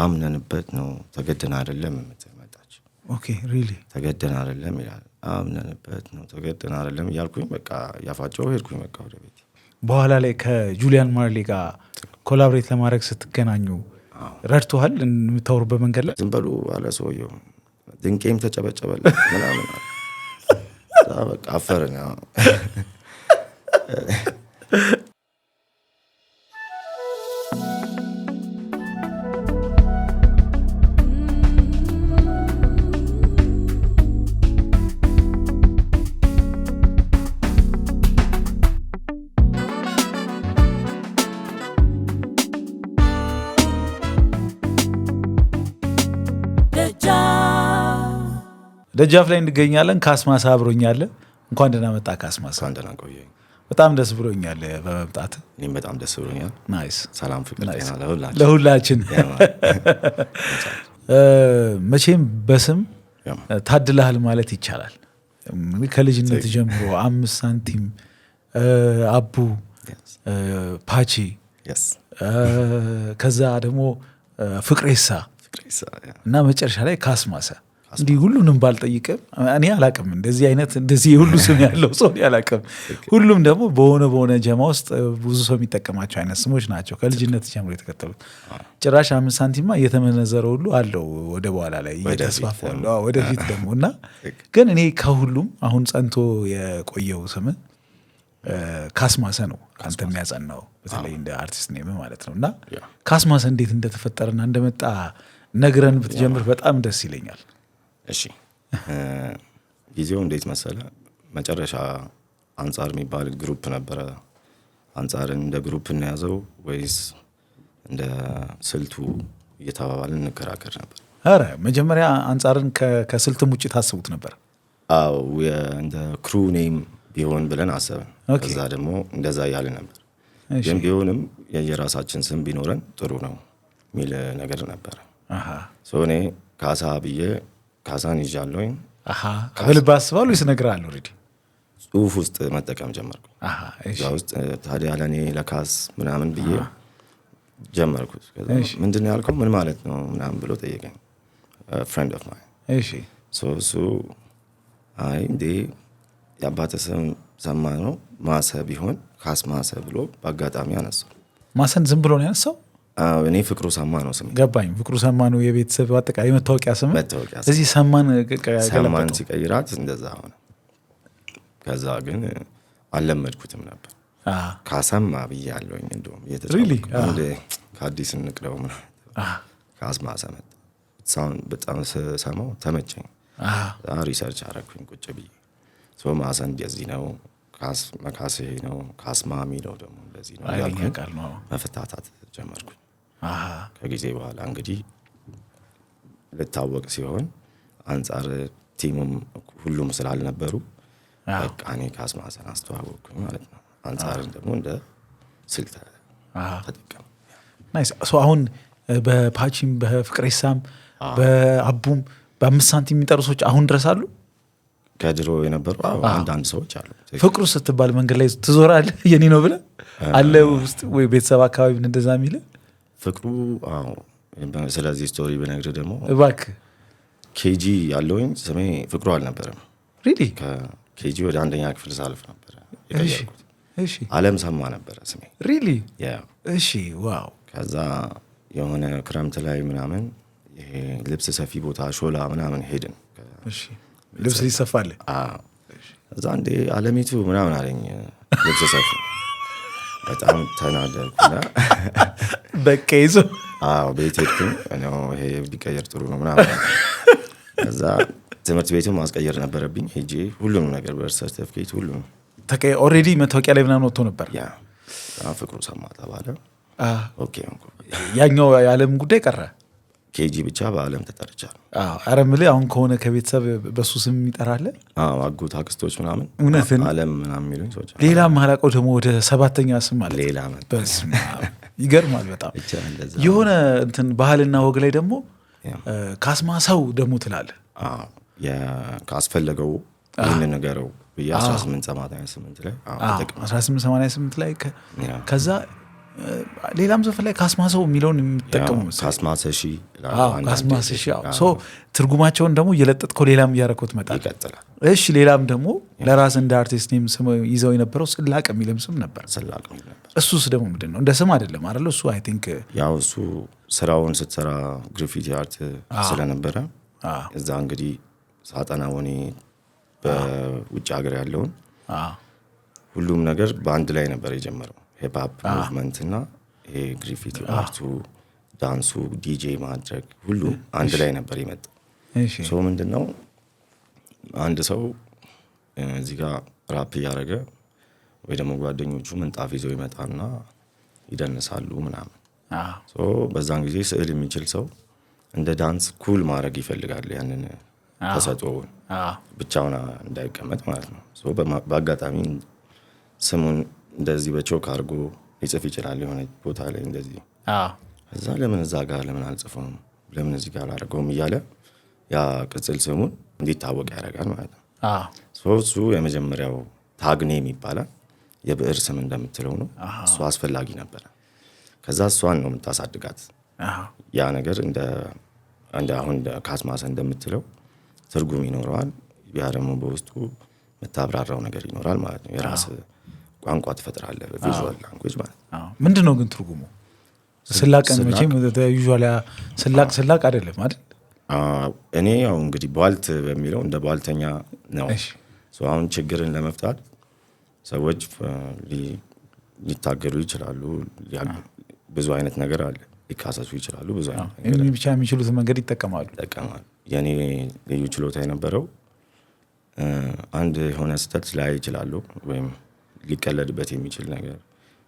አምነንበት ነው ተገደን አይደለም መጣች ኦኬ ሪሊ ተገደን አይደለም ይላል አምነንበት ነው ተገደን አይደለም ያልኩኝ በቃ ያፋጨው ሄድኩኝ በቃ ወደ ቤት በኋላ ላይ ከጁሊያን ማርሊ ጋር ኮላቦሬት ለማድረግ ስትገናኙ ረድቶሃል የምታወሩበት መንገድ ላይ ዝም በሉ አለ ሰውየው ድንቄም ተጨበጨበለ ምናምን በቃ አፈረና ደጃፍ ላይ እንገኛለን ካስማሳ አብሮኛል እንኳን ደህና መጣ ካስማሳ እንኳን ደህና ቆየኝ በጣም ደስ ብሎኛል በመምጣት እኔም በጣም ደስ ብሎኛል ናይስ ሰላም ፍቅር ለሁላችን መቼም በስም ታድለሃል ማለት ይቻላል ከልጅነት ጀምሮ 5 ሳንቲም አቡ ፓቺ ከዛ ደግሞ ፍቅሬሳ እና መጨረሻ ላይ ካስማሳ እንዲህ ሁሉንም ባልጠይቅም እኔ አላቅም እንደዚህ ሁሉ ስም ያለው ሰው አላቅም ሁሉም ደግሞ በሆነ ጀማ ውስጥ ብዙ ሰው የሚጠቀማቸው አይነት ስሞች ናቸው ከልጅነት ጀምሮ የተከተሉት ጭራሽ 5 ሳንቲማ እየተመነዘረ ሁሉ አለው ወደ በኋላ ላይ እየተስፋፋው ወደፊት ደግሞ እና ግን እኔ ከሁሉም አሁን ጸንቶ የቆየው ስም ካስማሰ ነው አንተ የሚያጸናው በተለይ እንደ አርቲስት ኔም ማለት ነውና ካስማሰ እንዴት እንደተፈጠረና እንደመጣ ነግረን ብትጀምር በጣም ደስ ይለኛል እሺ ጊዜው እንዴት መሰለ መጨረሻ አንጻር የሚባል ግሩፕ ነበረ አንጻርን እንደ ግሩፕ እናያዘው ወይስ እንደ ስልቱ እየተባባልን እንከራከር ነበር አረ መጀመሪያ አንጻርን ከስልቱም ውጪ ታስቡት ነበር አው እንደ ክሩ ኔም ቢሆን ብለን አሰብን ከዛ ደግሞ እንደዛ ያለ ነበር ግን ቢሆንም የራሳችን ስም ቢኖረን ጥሩ ነው ሚል ነገር ነበር ሶኔ ካሳ ብዬ ካሳን ይዣለሁኝ በልብ አስባሉ ይስነግራል ኦሬዲ ጽሁፍ ውስጥ መጠቀም ጀመርኩ እዛ ውስጥ ታዲያ ለኔ ለካስ ምናምን ብዬ ጀመርኩት ምንድነው ያልከው ምን ማለት ነው ምናምን ብሎ ጠየቀኝ ፍሬንድ ኦፍ ማይ እሺ ሶ አይ እንዴ ያባተ ስም ሰማ ነው ማሰ ቢሆን ካስ ማሰ ብሎ በአጋጣሚ አነሳው ማሰን ዝም ብሎ ነው ያነሳው እኔ ፍቅሩ ሰማ ነው ስም ገባኝ ፍቅሩ ሰማ ነው የቤተሰብ አጠቃላይ መታወቂያ ስም እዚህ ሰማን ሲቀይራት እንደዛ ሆነ ከዛ ግን አልለመድኩትም ነበር ካሰማ ብያለሁኝ እንደውም የተጨረሰ አንድ ከአዲስ እንቅደው ምናምን ካስማሰ መጣ ሳውንድ በጣም ሰማው ተመቸኝ ሪሰርች አረኩኝ ቁጭ ብዬ ሶ ማሰ እንደዚህ ነው ካስ መካሴ ነው ካስማሚ ነው ደግሞ እንደዚህ ነው ያልኩኝ መፈታታት ጀመርኩኝ ከጊዜ በኋላ እንግዲህ ለታወቅ ሲሆን አንጻር ቲሙም ሁሉም ስላልነበሩ በቃ እኔ ካስማሰን አስተዋወቅኩኝ ማለት ነው አንጻርን ደግሞ እንደ ስልት ተጠቀም ናይስ ሶ አሁን በፓቺም በፍቅሬሳም በአቡም በ5 ሳንቲም የሚጠሩ ሰዎች አሁን ድረስ አሉ ከድሮ የነበሩ አንዳንድ ሰዎች አሉ ፍቅሩ ስትባል መንገድ ላይ ትዞራለህ የኔ ነው ብለህ አለ ውስጥ ወይ ቤተሰብ አካባቢ እንደዛ የሚል ፍቅሩ ስለዚህ ስቶሪ በነገር ደግሞ እባክህ ኬጂ ያለውኝ ስሜ ፍቅሩ አልነበረም ሪሊ ከኬጂ ወደ አንደኛ ክፍል ሳልፍ ነበር የቀየርኩት እሺ አለም ሰማ ነበር ስሜ ሪሊ ያ እሺ ዋው ከዛ የሆነ ክረምት ላይ ምናምን ይሄ ልብስ ሰፊ ቦታ ሾላ ምናምን ሄድን እሺ ልብስ ሊሰፋል እዛ እንደ አለሚቱ ምናምን አለኝ ልብስ ሰፊ በጣም ተናደርኩና በቃ ይዞ ቤት ሄድኩኝ ነው ይሄ ቢቀየር ጥሩ ነው ምናምን ከዛ ትምህርት ቤቱን ማስቀየር ነበረብኝ ሄጄ ሁሉም ነገር በርስ ሰርቲፊኬት ሁሉም ኦሬዲ መታወቂያ ላይ ምናምን ወጥቶ ነበር ያ ፍቅሩ ሰማ ተባለ ኦኬ ያኛው የዓለም ጉዳይ ቀረ ኬጂ ብቻ በአለም ተጠርቻለሁ አረምልህ አሁን ከሆነ ከቤተሰብ በሱ ስም ይጠራል አጎት አክስቶች ምናምን እውነትን አለም ምናምን የሚሉኝ ሰዎች ሌላ ማላቀው ደግሞ ወደ 7ኛ ስም ማለት ሌላ በስመ አብ ይገርማል በጣም የሆነ እንትን ባህልና ወግ ላይ ደግሞ ካስማሰው ደግሞ ትላለህ ካስፈለገው ይህን ነገረው ብዬ 1888 ላይ 1888 ላይ ከዛ ሌላም ዘፈን ላይ ካስማሰው የሚለውን የሚጠቀሙ ካስማሰሺ ካስማሰሺ ትርጉማቸውን ደግሞ እየለጠጥከው ሌላም እያረኩት መጣል ይቀጥላል። እሺ ሌላም ደግሞ ለራስ እንደ አርቲስት ኔም ስም ይዘው የነበረው ስላቅ የሚልም ስም ነበር። እሱስ ደግሞ ምንድን ነው? እንደ ስም አይደለም አይደል? እሱ አይ ቲንክ ያው እሱ ስራውን ስትሰራ ግራፊቲ አርት ስለነበረ እዛ እንግዲህ ሳጠና ወኔ በውጭ ሀገር ያለውን ሁሉም ነገር በአንድ ላይ ነበር የጀመረው። ሂፕሆፕ ሙቭመንት እና ይሄ ግራፊቲ አርቱ፣ ዳንሱ፣ ዲጄ ማድረግ ሁሉ አንድ ላይ ነበር የመጣው። ሶ ምንድነው አንድ ሰው እዚህ ጋር ራፕ እያደረገ ወይ ደግሞ ጓደኞቹ ምንጣፍ ይዘው ይመጣና ይደንሳሉ ምናምን። ሶ በዛን ጊዜ ስዕል የሚችል ሰው እንደ ዳንስ ኩል ማድረግ ይፈልጋል። ያንን ተሰጥኦውን ብቻውን እንዳይቀመጥ ማለት ነው። ሶ በአጋጣሚ ስሙን እንደዚህ በቾክ አድርጎ ሊጽፍ ይችላል የሆነ ቦታ ላይ እንደዚህ። እዛ ለምን እዛ ጋር ለምን አልጽፈውም ለምን እዚህ ጋር አላደርገውም እያለ ያ ቅጽል ስሙን እንዲታወቅ ያደርጋል ማለት ነው። እሱ የመጀመሪያው ታግኔም ይባላል። የብዕር ስም እንደምትለው ነው። እሱ አስፈላጊ ነበረ። ከዛ እሷን ነው የምታሳድጋት። ያ ነገር እንደ አሁን ካስማሰ እንደምትለው ትርጉም ይኖረዋል። ያ ደግሞ በውስጡ የምታብራራው ነገር ይኖራል ማለት ነው። የራስ ቋንቋ ትፈጥራለህ፣ ቪዥዋል ላንጉዌጅ ማለት ነው። ምንድን ነው ግን ትርጉሙ? ስላቅን መቼም ዩዥዋል ስላቅ አይደለም አይደል? እኔ ያው እንግዲህ ቧልት በሚለው እንደ ቧልተኛ ነው። አሁን ችግርን ለመፍታት ሰዎች ሊታገሉ ይችላሉ። ብዙ አይነት ነገር አለ። ሊካሰሱ ይችላሉ። ብዙ አይነት ነገር ብቻ የሚችሉትን መንገድ ይጠቀማሉ። የኔ ልዩ ችሎታ የነበረው አንድ የሆነ ስህተት ላይ ይችላሉ ወይም ሊቀለድበት የሚችል ነገር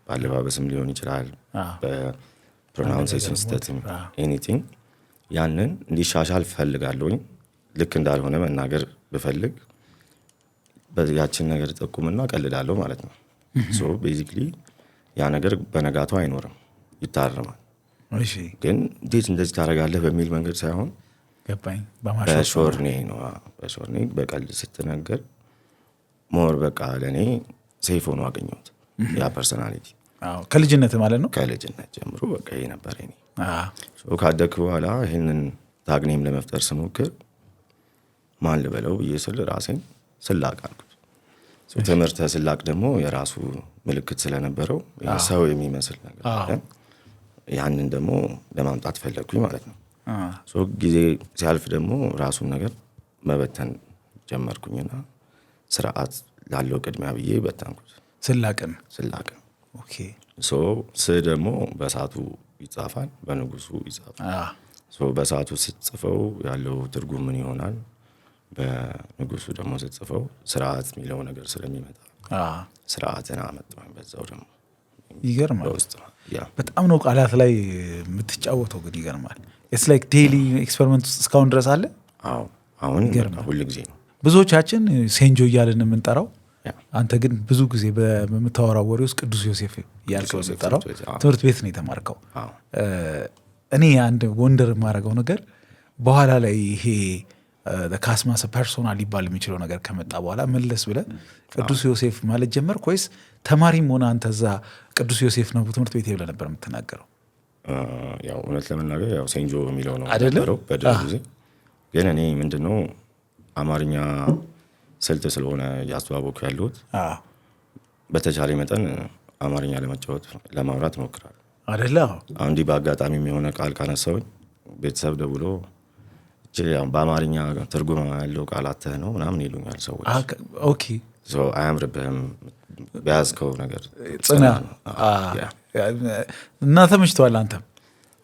በአለባበስም ሊሆን ይችላል፣ በፕሮናውንሴሽን ስህተትም ኤኒቲንግ ያንን እንዲሻሻል ፈልጋለሁኝ። ልክ እንዳልሆነ መናገር ብፈልግ ያችን ነገር ጠቁምና ቀልዳለሁ ማለት ነው። ሶ ቤዚክሊ ያ ነገር በነጋታው አይኖርም፣ ይታረማል። ግን እንዴት እንደዚህ ታደርጋለህ በሚል መንገድ ሳይሆን በሾርኔ ነው። በሾርኔ በቀልድ ስትነገር ሞር በቃ ለእኔ ሴፍ ሆኖ አገኘሁት። ያ ፐርሶናሊቲ ከልጅነት ማለት ነው። ከልጅነት ጀምሮ በቃ ይሄ ነበር እኔ። ካደግክ በኋላ ይህንን ታግኔም ለመፍጠር ስሞክር ማን ልበለው ብዬ ስል ራሴን ስላቅ አልኩት። ትምህርተ ስላቅ ደግሞ የራሱ ምልክት ስለነበረው ሰው የሚመስል ነገር ያንን ደግሞ ለማምጣት ፈለግኩኝ ማለት ነው። ጊዜ ሲያልፍ ደግሞ ራሱን ነገር መበተን ጀመርኩኝና ስርዓት ላለው ቅድሚያ ብዬ በተንኩት ስላቅን። ስ ደግሞ በሳቱ ይጻፋል፣ በንጉሱ ይጻፋል። በሳቱ ስትጽፈው ያለው ትርጉም ምን ይሆናል? በንጉሱ ደግሞ ስትጽፈው ስርዓት የሚለው ነገር ስለሚመጣ ስርዓትን አመጣኝ። በዛው ደግሞ ይገርማል። በጣም ነው ቃላት ላይ የምትጫወተው። ግን ይገርማል። ኢትስ ላይክ ዴይሊ ኤክስፐሪመንት እስካሁን ድረስ አለ። አሁን ሁሉ ጊዜ ነው። ብዙዎቻችን ሴንጆ እያልን የምንጠራው፣ አንተ ግን ብዙ ጊዜ በምታወራው ወሬ ውስጥ ቅዱስ ዮሴፍ እያልከው የምጠራው ትምህርት ቤት ነው የተማርከው። እኔ አንድ ወንደር የማደርገው ነገር በኋላ ላይ ይሄ ካስማሰ ፐርሶናል ሊባል የሚችለው ነገር ከመጣ በኋላ መለስ ብለህ ቅዱስ ዮሴፍ ማለት ጀመርክ ወይስ ተማሪም ሆነ አንተ እዛ ቅዱስ ዮሴፍ ነው ትምህርት ቤት ብለህ ነበር የምትናገረው? ያው እውነት ለመናገር ያው ሴንጆ የሚለው ነው ነበረው በድሮ ጊዜ። ግን እኔ ምንድነው አማርኛ ስልት ስለሆነ እያስተዋወኩ ያለሁት በተቻለ መጠን አማርኛ ለመጫወት ለማውራት እሞክራለሁ አይደለ? አሁን እንዲህ በአጋጣሚ የሆነ ቃል ካነሳሁኝ ቤተሰብ ደውሎ በአማርኛ ትርጉም ያለው ቃል አተህ ነው ምናምን ይሉኛል ሰዎች። ኦኬ አያምርብህም በያዝከው ነገር ጽና እና ተመችቷል አንተም?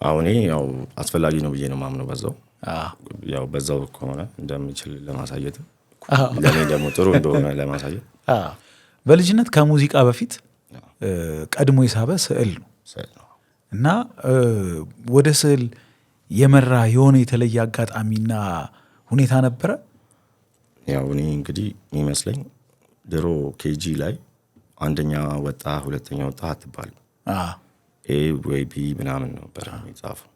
አሁን ያው አስፈላጊ ነው ብዬ ነው ማምነው። በዛው ያው በዛው ከሆነ እንደምችል ለማሳየት ለኔ ደግሞ ጥሩ እንደሆነ ለማሳየት። በልጅነት ከሙዚቃ በፊት ቀድሞ የሳበ ስዕል ነው እና ወደ ስዕል የመራ የሆነ የተለየ አጋጣሚና ሁኔታ ነበረ? ያው እኔ እንግዲህ የሚመስለኝ ድሮ ኬጂ ላይ አንደኛ ወጣ ሁለተኛ ወጣ አትባልም። ኤ ወይ ቢ ምናምን ነበር የሚጻፈው።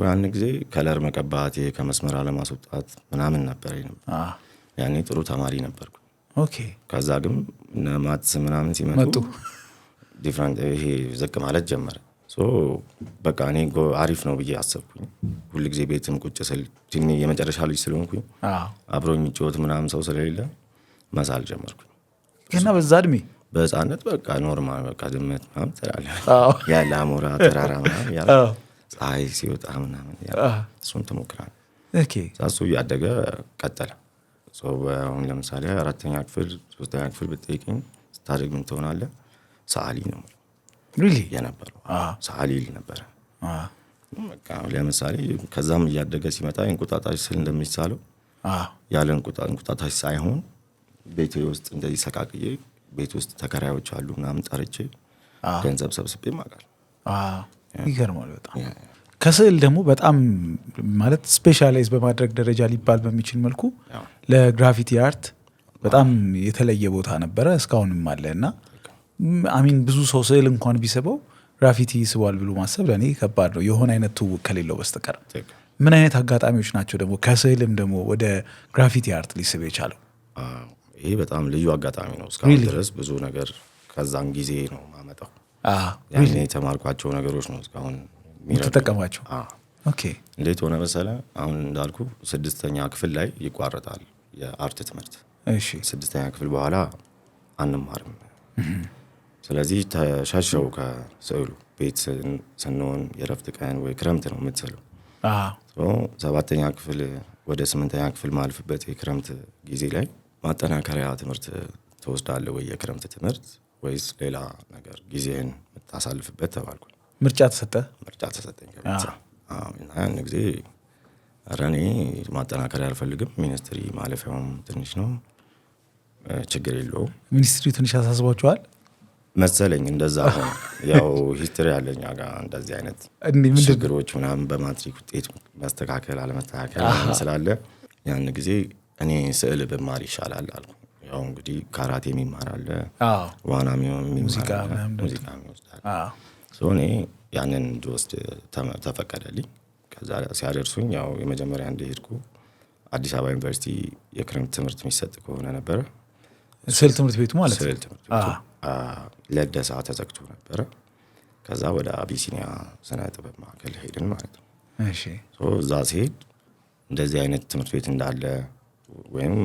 ያን ጊዜ ከለር መቀባት ከመስመር አለማስወጣት ምናምን ነበር። ያኔ ጥሩ ተማሪ ነበርኩ። ከዛ ግን ማትስ ምናምን ሲመጡ ዲፍረንት ይሄ ዝቅ ማለት ጀመረ። በቃ እኔ አሪፍ ነው ብዬ አሰብኩኝ። ሁልጊዜ ቤትም ቁጭ ስል የመጨረሻ ልጅ ስለሆንኩኝ አብሮኝ ጭወት ምናምን ሰው ስለሌለ መሳል ጀመርኩኝ። ገና በዛ እድሜ በህፃነት በቃ ኖርማል በቃ ድመት ምናምን ትላለህ ያለ አሞራ ተራራ ምናምን ያለ ፀሐይ ሲወጣ ምናምን እሱን ትሞክራለህ። እሱ እያደገ ቀጠለ። አሁን ለምሳሌ 4ኛ ክፍል 3ኛ ክፍል ብትጠይቀኝ ስታድግ ምን ትሆናለህ? ሰዓሊ ነው የነበረው። ሰዓሊ ነበረ። ለምሳሌ ከዛም እያደገ ሲመጣ እንቁጣጣሽ ስል እንደሚሳለው ያለ እንቁጣጣሽ ሳይሆን ቤት ውስጥ እንደዚህ ሰቃቅዬ ቤት ውስጥ ተከራዮች አሉ ምናምን ጠርቼ ገንዘብ ሰብስቤ ማቃል። ይገርማል በጣም። ከስዕል ደግሞ በጣም ማለት ስፔሻላይዝ በማድረግ ደረጃ ሊባል በሚችል መልኩ ለግራፊቲ አርት በጣም የተለየ ቦታ ነበረ፣ እስካሁንም አለ እና አሚን ብዙ ሰው ስዕል እንኳን ቢስበው ግራፊቲ ይስቧል ብሎ ማሰብ ለእኔ ከባድ ነው፣ የሆነ አይነት ትውውቅ ከሌለው በስተቀር። ምን አይነት አጋጣሚዎች ናቸው ደግሞ ከስዕልም ደግሞ ወደ ግራፊቲ አርት ሊስብ የቻለው? ይሄ በጣም ልዩ አጋጣሚ ነው። እስካሁን ድረስ ብዙ ነገር ከዛን ጊዜ ነው ማመጣው። ያኔ የተማርኳቸው ነገሮች ነው እስካሁን ተጠቀማቸው። እንዴት ሆነ መሰለ? አሁን እንዳልኩ 6ኛ ክፍል ላይ ይቋረጣል የአርት ትምህርት። 6ኛ ክፍል በኋላ አንማርም። ስለዚህ ተሻሸው ከስዕሉ ቤት ስንሆን የረፍት ቀን ወይ ክረምት ነው የምትስለው። 7ኛ ክፍል ወደ 8ኛ ክፍል ማልፍበት የክረምት ጊዜ ላይ ማጠናከሪያ ትምህርት ትወስዳለህ ወይ የክረምት ትምህርት ወይስ ሌላ ነገር ጊዜህን የምታሳልፍበት ተባልኩ። ምርጫ ተሰጠኝ። ያን ጊዜ ኧረ እኔ ማጠናከሪያ አልፈልግም፣ ሚኒስትሪ ማለፊያውም ትንሽ ነው፣ ችግር የለውም። ሚኒስትሪ ትንሽ ያሳስባችኋል መሰለኝ። እንደዛ ሆነ። ያው ሂስትሪ ያለኛ ጋር እንደዚህ አይነት ችግሮች ምናምን በማትሪክ ውጤት መስተካከል አለመስተካከል ስላለ ያን ጊዜ እኔ ስዕል ብማር ይሻላል አልኩ። ያው እንግዲህ ካራቴ የሚማር አለ፣ ዋና ሙዚቃ የሚወስዳል። እኔ ያንን እንድወስድ ተፈቀደልኝ። ከዛ ሲያደርሱኝ ያው የመጀመሪያ እንደሄድኩ አዲስ አበባ ዩኒቨርሲቲ የክረምት ትምህርት የሚሰጥ ከሆነ ነበረ ስዕል ትምህርት ቤቱ ማለት ስዕል ትምህርት ቤቱ ለደሳ ተዘግቶ ነበረ። ከዛ ወደ አቢሲኒያ ስነ ጥበብ ማዕከል ሄድን ማለት ነው። እዛ ሲሄድ እንደዚህ አይነት ትምህርት ቤት እንዳለ ወይም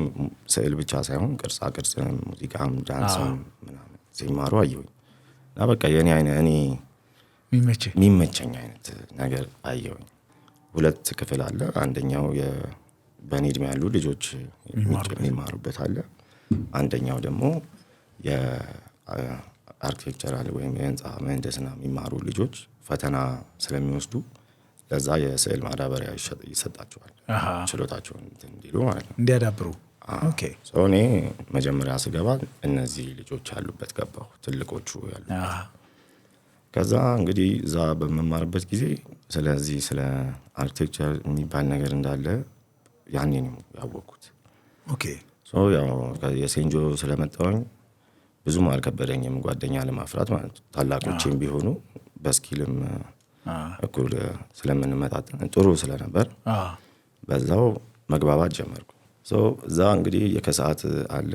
ስዕል ብቻ ሳይሆን ቅርጻ ቅርጽም ሙዚቃም ዳንስም ምናምን ሲማሩ አየሁኝ እና በቃ የኔ አይነት እኔ የሚመቸኝ አይነት ነገር አየሁኝ። 2 ክፍል አለ። አንደኛው በእኔ ዕድሜ ያሉ ልጆች የሚማሩበት አለ። አንደኛው ደግሞ የአርኪቴክቸራል ወይም የህንፃ ምህንድስና የሚማሩ ልጆች ፈተና ስለሚወስዱ ለዛ የስዕል ማዳበሪያ ይሰጣቸዋል፣ ችሎታቸውን እንዲሉ ማለት ነው፣ እንዲያዳብሩ። እኔ መጀመሪያ ስገባ እነዚህ ልጆች ያሉበት ገባሁ፣ ትልቆቹ ያሉበት። ከዛ እንግዲህ እዛ በመማርበት ጊዜ ስለዚህ ስለ አርኪቴክቸር የሚባል ነገር እንዳለ ያኔ ነው ያወቅኩት። ያው የሴንጆ ስለመጣሁኝ ብዙም አልከበደኝም ጓደኛ ለማፍራት ማለት ነው። ታላቆቼም ቢሆኑ በስኪልም እኩል ስለምንመጣጠን ጥሩ ስለነበር በዛው መግባባት ጀመርኩ። እዛ እንግዲህ የከሰዓት አለ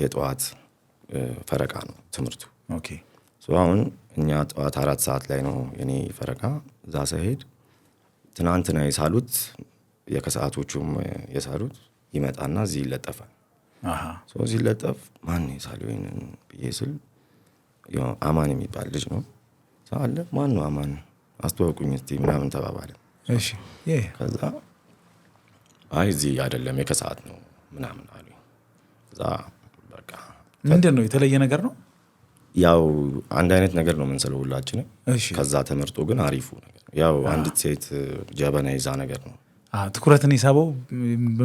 የጠዋት ፈረቃ ነው ትምህርቱ። አሁን እኛ ጠዋት 4 ሰዓት ላይ ነው የኔ ፈረቃ። እዛ ስሄድ ትናንትና የሳሉት የከሰዓቶቹም የሳሉት ይመጣና እዚህ ይለጠፋል። ሲለጠፍ ማን የሳለው ይሄንን ብዬ ስል አማን የሚባል ልጅ ነው ሳለ ማን ነው አማን አስተዋውቁኝ እስቲ ምናምን ተባባለ። ከዛ አይ እዚህ አይደለም የከሰዓት ነው ምናምን አሉኝ። ከዛ በቃ ምንድን ነው የተለየ ነገር ነው? ያው አንድ አይነት ነገር ነው የምንስለው ሁላችንም። ከዛ ተመርጦ ግን አሪፉ ነገር ያው አንዲት ሴት ጀበና ይዛ ነገር ነው ትኩረትን የሳበው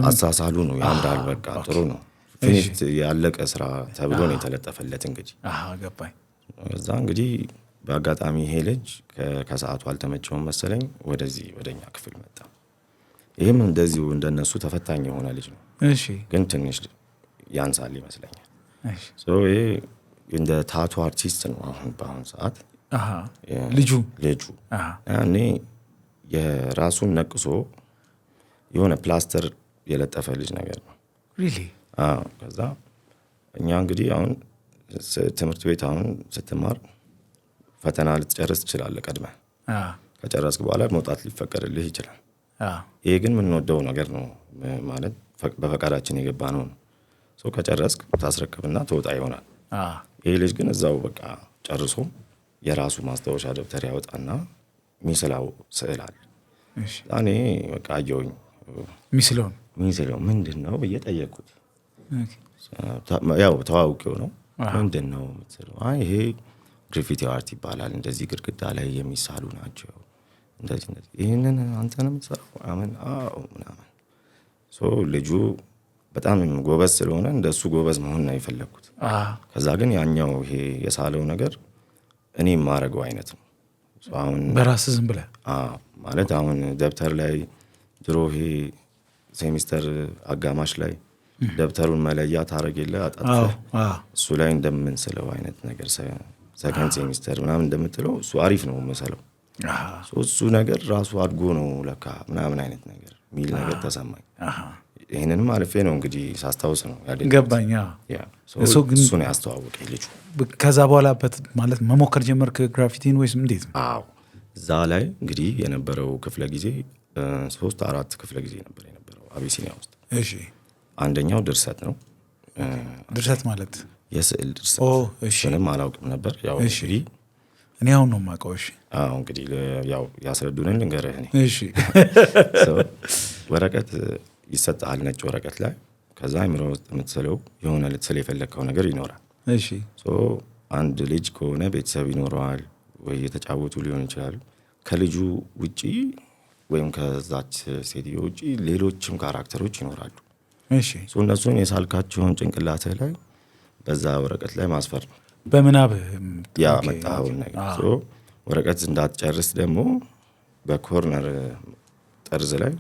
አሳሳሉ ነው። ያምራል፣ በቃ ጥሩ ነው፣ ፊኒሽት ያለቀ ስራ ተብሎ ነው የተለጠፈለት። እንግዲህ ገባኝ። እዛ እንግዲህ በአጋጣሚ ይሄ ልጅ ከሰዓቱ አልተመቸውም መሰለኝ ወደዚህ ወደኛ ክፍል መጣ። ይህም እንደዚሁ እንደነሱ ተፈታኝ የሆነ ልጅ ነው፣ ግን ትንሽ ያንሳል ይመስለኛል። ይሄ እንደ ታቱ አርቲስት ነው አሁን በአሁን ሰዓት ልጁ ያኔ የራሱን ነቅሶ የሆነ ፕላስተር የለጠፈ ልጅ ነገር ነው። ሪሊ? ከዛ እኛ እንግዲህ አሁን ትምህርት ቤት አሁን ስትማር ፈተና ልትጨርስ ትችላለህ ቀድመህ። ከጨረስክ በኋላ መውጣት ሊፈቀድልህ ይችላል። ይሄ ግን የምንወደው ነገር ነው ማለት በፈቃዳችን የገባ ነው። ሰው ከጨረስክ ታስረክብና ትወጣ ይሆናል። ይሄ ልጅ ግን እዛው በቃ ጨርሶ የራሱ ማስታወሻ ደብተር ያወጣና ሚስላው ስዕል አለ። እኔ በቃ አየሁኝ። ሚስለው ምንድን ነው ብዬ ጠየቅኩት። ያው ተዋውቂው ነው። ምንድን ነው የምትስለው? ይሄ ግሪፊቲ አርት ይባላል። እንደዚህ ግድግዳ ላይ የሚሳሉ ናቸው። እንደዚህ ይህንን አንተ ነው የምትሰራው? አዎ ምናምን። ልጁ በጣም ጎበዝ ስለሆነ እንደሱ ጎበዝ መሆን ነው የፈለግኩት። ከዛ ግን ያኛው ይሄ የሳለው ነገር እኔ የማደርገው አይነት ነው። አሁን በራስህ ዝም ብለህ ማለት አሁን ደብተር ላይ ድሮ ይሄ ሴሚስተር አጋማሽ ላይ ደብተሩን መለያ ታረግ የለ አጣጥፈህ እሱ ላይ እንደምንስለው አይነት ነገር ሰከንድ ሴሚስተር ምናምን እንደምትለው እሱ አሪፍ ነው መሰለው። እሱ ነገር ራሱ አድጎ ነው ለካ ምናምን አይነት ነገር ሚል ነገር ተሰማኝ። ይህንንም አልፌ ነው እንግዲህ ሳስታውስ ነው ገባኝ። እሱ ነው ያስተዋወቀኝ ልጁ። ከዛ በኋላ ማለት መሞከር ጀመርክ ግራፊቲን ወይስ እንዴት ነው? እዛ ላይ እንግዲህ የነበረው ክፍለ ጊዜ 3-4 ክፍለ ጊዜ ነበር የነበረው አቢሲኒያ ውስጥ። አንደኛው ድርሰት ነው። ድርሰት ማለት የስዕል ድርሰት። እሱንም አላውቅም ነበር። ያው እንግዲህ እኔ አሁን ነው የማውቀው። እንግዲህ ያው ያስረዱንን ልንገርህ። ወረቀት ይሰጣል፣ ነጭ ወረቀት ላይ። ከዛ አይምሮ ውስጥ የምትስለው የሆነ ልትስል የፈለግከው ነገር ይኖራል። አንድ ልጅ ከሆነ ቤተሰብ ይኖረዋል ወይ የተጫወቱ ሊሆን ይችላል። ከልጁ ውጪ ወይም ከዛች ሴትዮ ውጪ ሌሎችም ካራክተሮች ይኖራሉ። እነሱን የሳልካቸውን ጭንቅላትህ ላይ በዛ ወረቀት ላይ ማስፈር ነው። በምናብ ያመጣኸውን ነገር ወረቀት እንዳትጨርስ ደግሞ በኮርነር ጠርዝ ላይ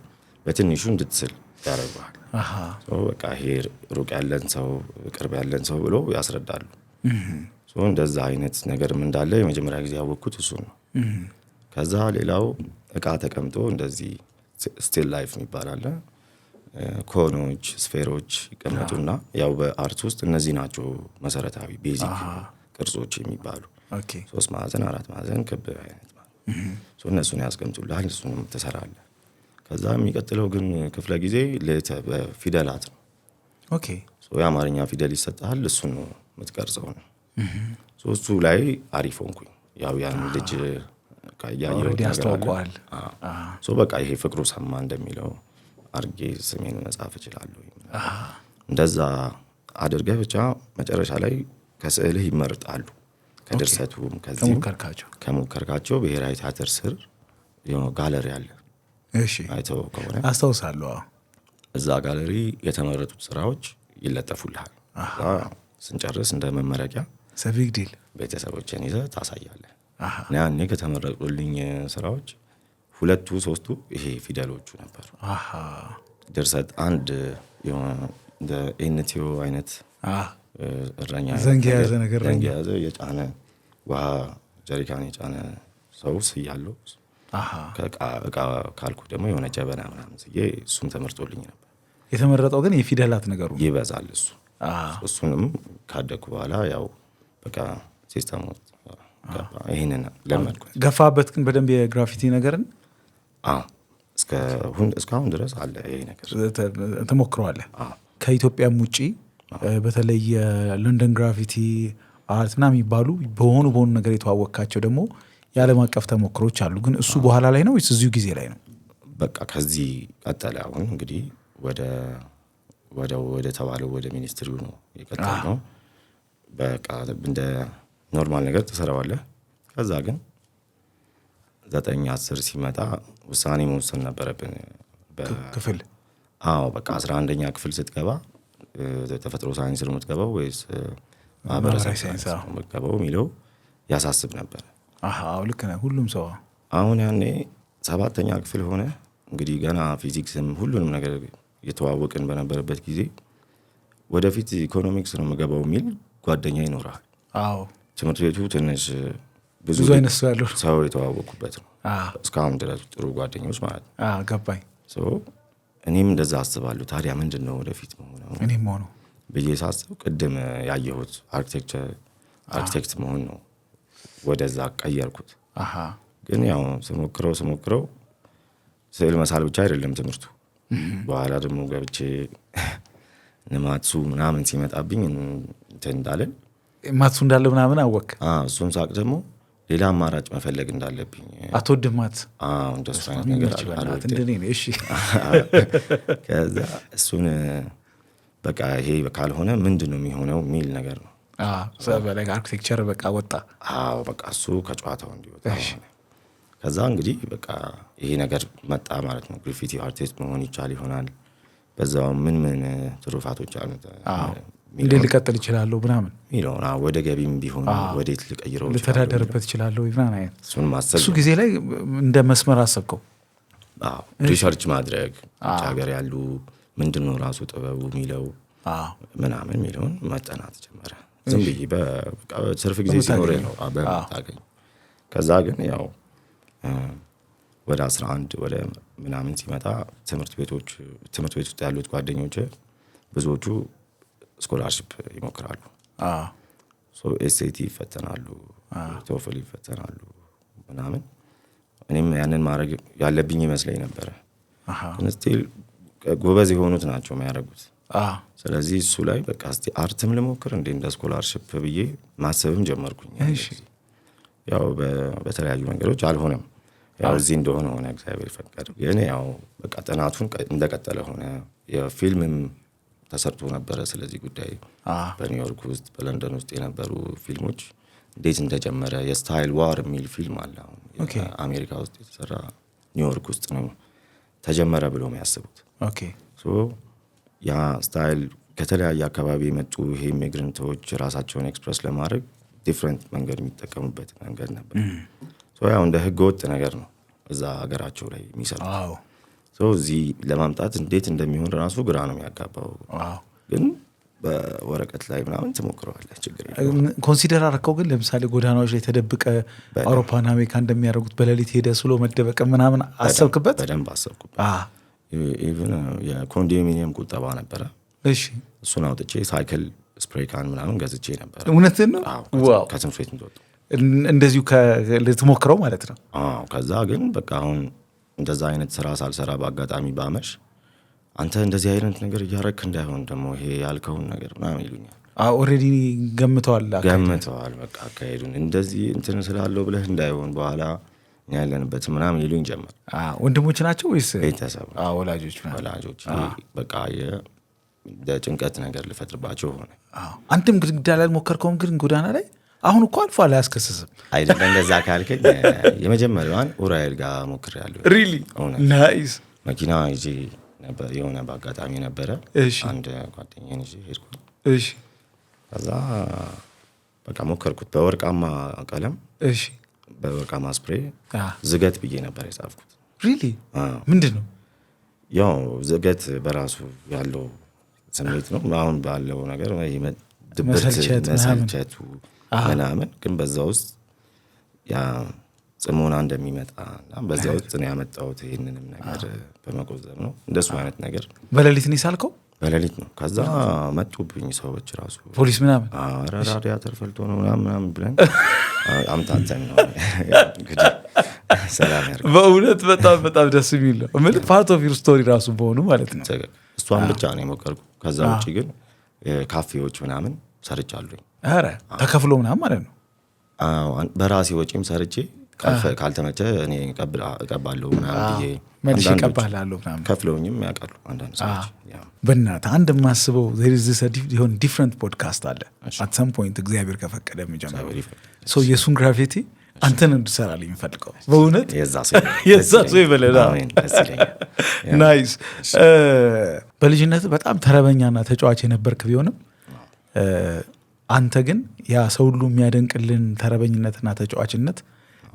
በትንሹ እንድትስል ያደርገዋል። በቃ ይሄ ሩቅ ያለን ሰው ቅርብ ያለን ሰው ብሎ ያስረዳሉ። እንደዛ አይነት ነገርም እንዳለ የመጀመሪያ ጊዜ ያወቅኩት እሱ ነው። ከዛ ሌላው እቃ ተቀምጦ እንደዚህ ስቲል ላይፍ የሚባል አለ። ኮኖች፣ ስፌሮች ይቀመጡና ያው በአርት ውስጥ እነዚህ ናቸው መሰረታዊ ቤዚክ ቅርጾች የሚባሉ 3 ማዕዘን፣ 4 ማዕዘን፣ ክብ አይነት እነሱን ያስቀምጡልሃል። እሱንም ትሰራለህ። ከዛ የሚቀጥለው ግን ክፍለ ጊዜ በፊደላት ነው። የአማርኛ ፊደል ይሰጥሃል። እሱን ነው የምትቀርጸው ነው። እሱ ላይ አሪፍ ሆንኩኝ። ያው ያን ልጅ ያስተዋውቀዋል። በቃ ይሄ ፍቅሩ ሰማ እንደሚለው አርጌ ስሜን መጻፍ እችላለሁ። እንደዛ አድርገህ ብቻ መጨረሻ ላይ ከስዕልህ ይመርጣሉ። ከድርሰቱም ከዚህም ከሞከርካቸው ብሔራዊ ቲያትር ስር ጋለሪ አለ። አይተው ከሆነ አስታውሳለሁ። እዛ ጋለሪ የተመረጡት ስራዎች ይለጠፉልሃል። ስንጨርስ እንደ መመረቂያ ሰፊክ ዲል ቤተሰቦችን ይዘህ ታሳያለህ። ያኔ ከተመረጡልኝ ስራዎች 2-3ቱ ይሄ ፊደሎቹ ነበሩ። ድርሰት አንድ እንደ ኤንቲዮ አይነት እረኛ ዘንግ የያዘ ነገር የጫነ ውሃ ጀሪካን የጫነ ሰው ስያለው። እቃ ካልኩ ደግሞ የሆነ ጀበና ምናምን ስዬ እሱም ተመርጦልኝ ነበር። የተመረጠው ግን የፊደላት ነገሩ ይበዛል። እሱንም ካደኩ በኋላ ያው በቃ ሲስተም ውስጥ ይህንን ለመድኩ። ገፋበት ግን በደንብ የግራፊቲ ነገርን እስካሁን ድረስ አለ ይሄ ነገር ተሞክረዋለህ። ከኢትዮጵያም ውጭ በተለይ የለንደን ግራፊቲ አርት ምናምን የሚባሉ በሆኑ ነገር የተዋወቅካቸው ደግሞ የዓለም አቀፍ ተሞክሮች አሉ። ግን እሱ በኋላ ላይ ነው ወይስ እዚሁ ጊዜ ላይ ነው? በቃ ከዚህ ቀጠለ። አሁን እንግዲህ ወደ ተባለው ወደ ሚኒስትሪው ነው የቀጠል ነው። በቃ እንደ ኖርማል ነገር ትሰራዋለህ። ከዛ ግን 9-10 ሲመጣ ውሳኔ መወሰን ነበረብን ክፍል። በቃ 11ኛ ክፍል ስትገባ ተፈጥሮ ሳይንስ ነው የምትገባው ወይስ ማህበረሰብ ሳይንስ ነው የምትገባው የሚለው ያሳስብ ነበር። ልክ ነህ። ሁሉም ሰው አሁን ያኔ 7ኛ ክፍል ሆነ እንግዲህ ገና ፊዚክስም ሁሉንም ነገር እየተዋወቅን በነበረበት ጊዜ ወደፊት ኢኮኖሚክስ ነው የምገባው የሚል ጓደኛ ይኖራል። ትምህርት ቤቱ ትንሽ ብዙ አይነት ሰው ያለው ሰው የተዋወቁበት ነው። እስካሁን ድረስ ጥሩ ጓደኞች ማለት ነው። ገባኝ። እኔም እንደዛ አስባለሁ። ታዲያ ምንድን ነው ወደፊት መሆነው? እኔም ሆነው ብዬ ሳስብ ቅድም ያየሁት አርክቴክት መሆን ነው። ወደዛ ቀየርኩት። ግን ያው ስሞክረው ስዕል መሳል ብቻ አይደለም ትምህርቱ። በኋላ ደግሞ ገብቼ ማትሱ ምናምን ሲመጣብኝ እንትን እንዳለን ማትሱ እንዳለ ምናምን አወቅ። እሱን ሳቅ ደግሞ ሌላ አማራጭ መፈለግ እንዳለብኝ። አትወድም ማትስ? እንደሱ አይነት ነገር ከዛ እሱን በቃ ይሄ ካልሆነ ምንድን ነው የሚሆነው የሚል ነገር ነው። በላይ አርኪቴክቸር በቃ ወጣ። በቃ እሱ ከጨዋታው እንዲወጣ። ከዛ እንግዲህ በቃ ይሄ ነገር መጣ ማለት ነው። ግራፊቲ አርቲስት መሆን ይቻል ይሆናል። በዛው ምን ትሩፋቶች አሉት፣ እንዴት ልቀጥል ይችላል ምናምን ሚሊዮን ወደ ገቢም ቢሆን ወዴት ልቀይረው ልተዳደርበት ይችላል ምናምን አይነት እሱን ማሰብ። እሱ ጊዜ ላይ እንደ መስመር አሰብከው? ሪሰርች ማድረግ ሀገር ያሉ ምንድነው ራሱ ጥበቡ የሚለው ምናምን ሚሊዮን መጠናት ጀመረ። ዝም ብዬ በቃ ትርፍ ጊዜ ሲኖር ነው በታገኝ። ከዛ ግን ያው ወደ 11 ወደ ምናምን ሲመጣ ትምህርት ቤት ውስጥ ያሉት ጓደኞቼ ብዙዎቹ ስኮላርሺፕ ይሞክራሉ። ኤስኤቲ ይፈተናሉ፣ ቶፍል ይፈተናሉ ምናምን። እኔም ያንን ማድረግ ያለብኝ ይመስለኝ ነበረ። ግን ስቲል ጎበዝ የሆኑት ናቸው የሚያደርጉት። ስለዚህ እሱ ላይ በቃ እስቲ አርትም ልሞክር እንደ ስኮላርሺፕ ብዬ ማሰብም ጀመርኩኝ። ያው በተለያዩ መንገዶች አልሆነም። ያው እዚህ እንደሆነ ሆነ፣ እግዚአብሔር ፈቀደ። ግን ያው በቃ ጥናቱን እንደቀጠለ ሆነ። የፊልምም ተሰርቶ ነበረ ስለዚህ ጉዳይ። በኒውዮርክ ውስጥ በለንደን ውስጥ የነበሩ ፊልሞች እንዴት እንደጀመረ የስታይል ዋር የሚል ፊልም አለ። አሜሪካ ውስጥ የተሰራ ኒውዮርክ ውስጥ ነው ተጀመረ ብሎ የሚያስቡት። ያ ስታይል ከተለያየ አካባቢ የመጡ ይሄ ኢሚግረንቶች ራሳቸውን ኤክስፕረስ ለማድረግ ዲፍረንት መንገድ የሚጠቀሙበት መንገድ ነበር። ያው እንደ ህገ ወጥ ነገር ነው እዛ ሀገራቸው ላይ የሚሰሩት። እዚህ ለማምጣት እንዴት እንደሚሆን ራሱ ግራ ነው የሚያጋባው። ግን በወረቀት ላይ ምናምን ትሞክረዋለህ፣ ችግር የለም። ኮንሲደር አደረከው? ግን ለምሳሌ ጎዳናዎች ላይ ተደብቀ አውሮፓና አሜሪካ እንደሚያደርጉት በሌሊት ሄደ ስሎ መደበቅ ምናምን አሰብክበት? በደንብ አሰብኩበት። ኢቭን የኮንዶሚኒየም ቁጠባ ነበረ። እሱን አውጥቼ ሳይክል ስፕሬይ ካን ምናምን ገዝቼ ነበረ። እውነትን ነው? ከትምህርት ቤት እንደወጡ እንደዚሁ ልትሞክረው ማለት ነው። ከዛ ግን በቃ አሁን እንደዛ አይነት ስራ ሳልሰራ በአጋጣሚ ባመሽ አንተ እንደዚህ አይነት ነገር እያረክ እንዳይሆን ደግሞ ይሄ ያልከውን ነገር ምናምን ይሉኛል። ኦልሬዲ ገምተዋል። በቃ አካሄዱን እንደዚህ እንትን ስላለው ብለህ እንዳይሆን በኋላ ያለንበት ምናምን ይሉኝ ጀመር። ወንድሞች ናቸው ወይስ ቤተሰብ? ወላጆች። በቃ የጭንቀት ነገር ልፈጥርባቸው ሆነ። አንተም ግድግዳ ላይ ሞከርከውም? ግን ጎዳና ላይ አሁን እኮ አልፎ አያስከስስም አይደለም? እንደዛ ካልከኝ የመጀመሪያዋን ኡራኤል ጋር ሞክሬያለሁ። ሪሊ ናይስ። መኪና ይዤ ነበር፣ የሆነ በአጋጣሚ ነበረ። አንድ ጓደኛዬን ይዤ ሄድኩ። ከዛ በቃ ሞከርኩት በወርቃማ ቀለም፣ በወርቃማ ስፕሬይ ዝገት ብዬ ነበር የጻፍኩት። ሪሊ ምንድን ነው? ያው ዝገት በራሱ ያለው ስሜት ነው። አሁን ባለው ነገር መሰልቸቱ ምናምን፣ ግን በዛ ውስጥ ያ ጽሞና እንደሚመጣ እና በዛ ውስጥ ነው ያመጣሁት። ይህንንም ነገር በመቆዘብ ነው። እንደሱ አይነት ነገር። በሌሊት ነው ሳልከው? በሌሊት ነው። ከዛ መጡብኝ ሰዎች ራሱ ፖሊስ ምናምን። ራዲያተር ፈልቶ ነው ምናምን ብለን አምታተን ነው እንግዲህ ሰላም ያርግ። በእውነት በጣም በጣም ደስ የሚል ነው። ምን ፓርት ኦፍ ዩር ስቶሪ ራሱ በሆኑ ማለት ነው። እሷን ብቻ ነው የሞከርኩ። ከዛ ውጭ ግን ካፌዎች ምናምን ሰርቻለሁኝ። ኧረ ተከፍሎ ምናምን ማለት ነው? በራሴ ወጪም ሰርቼ ካልተመቸ እኔ እቀባለሁ ምናምን ብዬ መልሼ እቀባላለሁ ምናምን ከፍለውኝም ያውቃሉ አንዳንድ ሰዎች። በእናትህ አንድ የማስበው ሆን ዲፍረንት ፖድካስት አለ አት ሰም ፖይንት እግዚአብሔር ከፈቀደ የሚጀምረው የእሱን ግራፊቲ አንተን እንድሰራልኝ የሚፈልገው በእውነት የዛ ሰው ይበለላ። ናይስ። በልጅነት በጣም ተረበኛና ተጫዋች የነበርክ ቢሆንም አንተ ግን ያ ሰው ሁሉ የሚያደንቅልን ተረበኝነትና ተጫዋችነት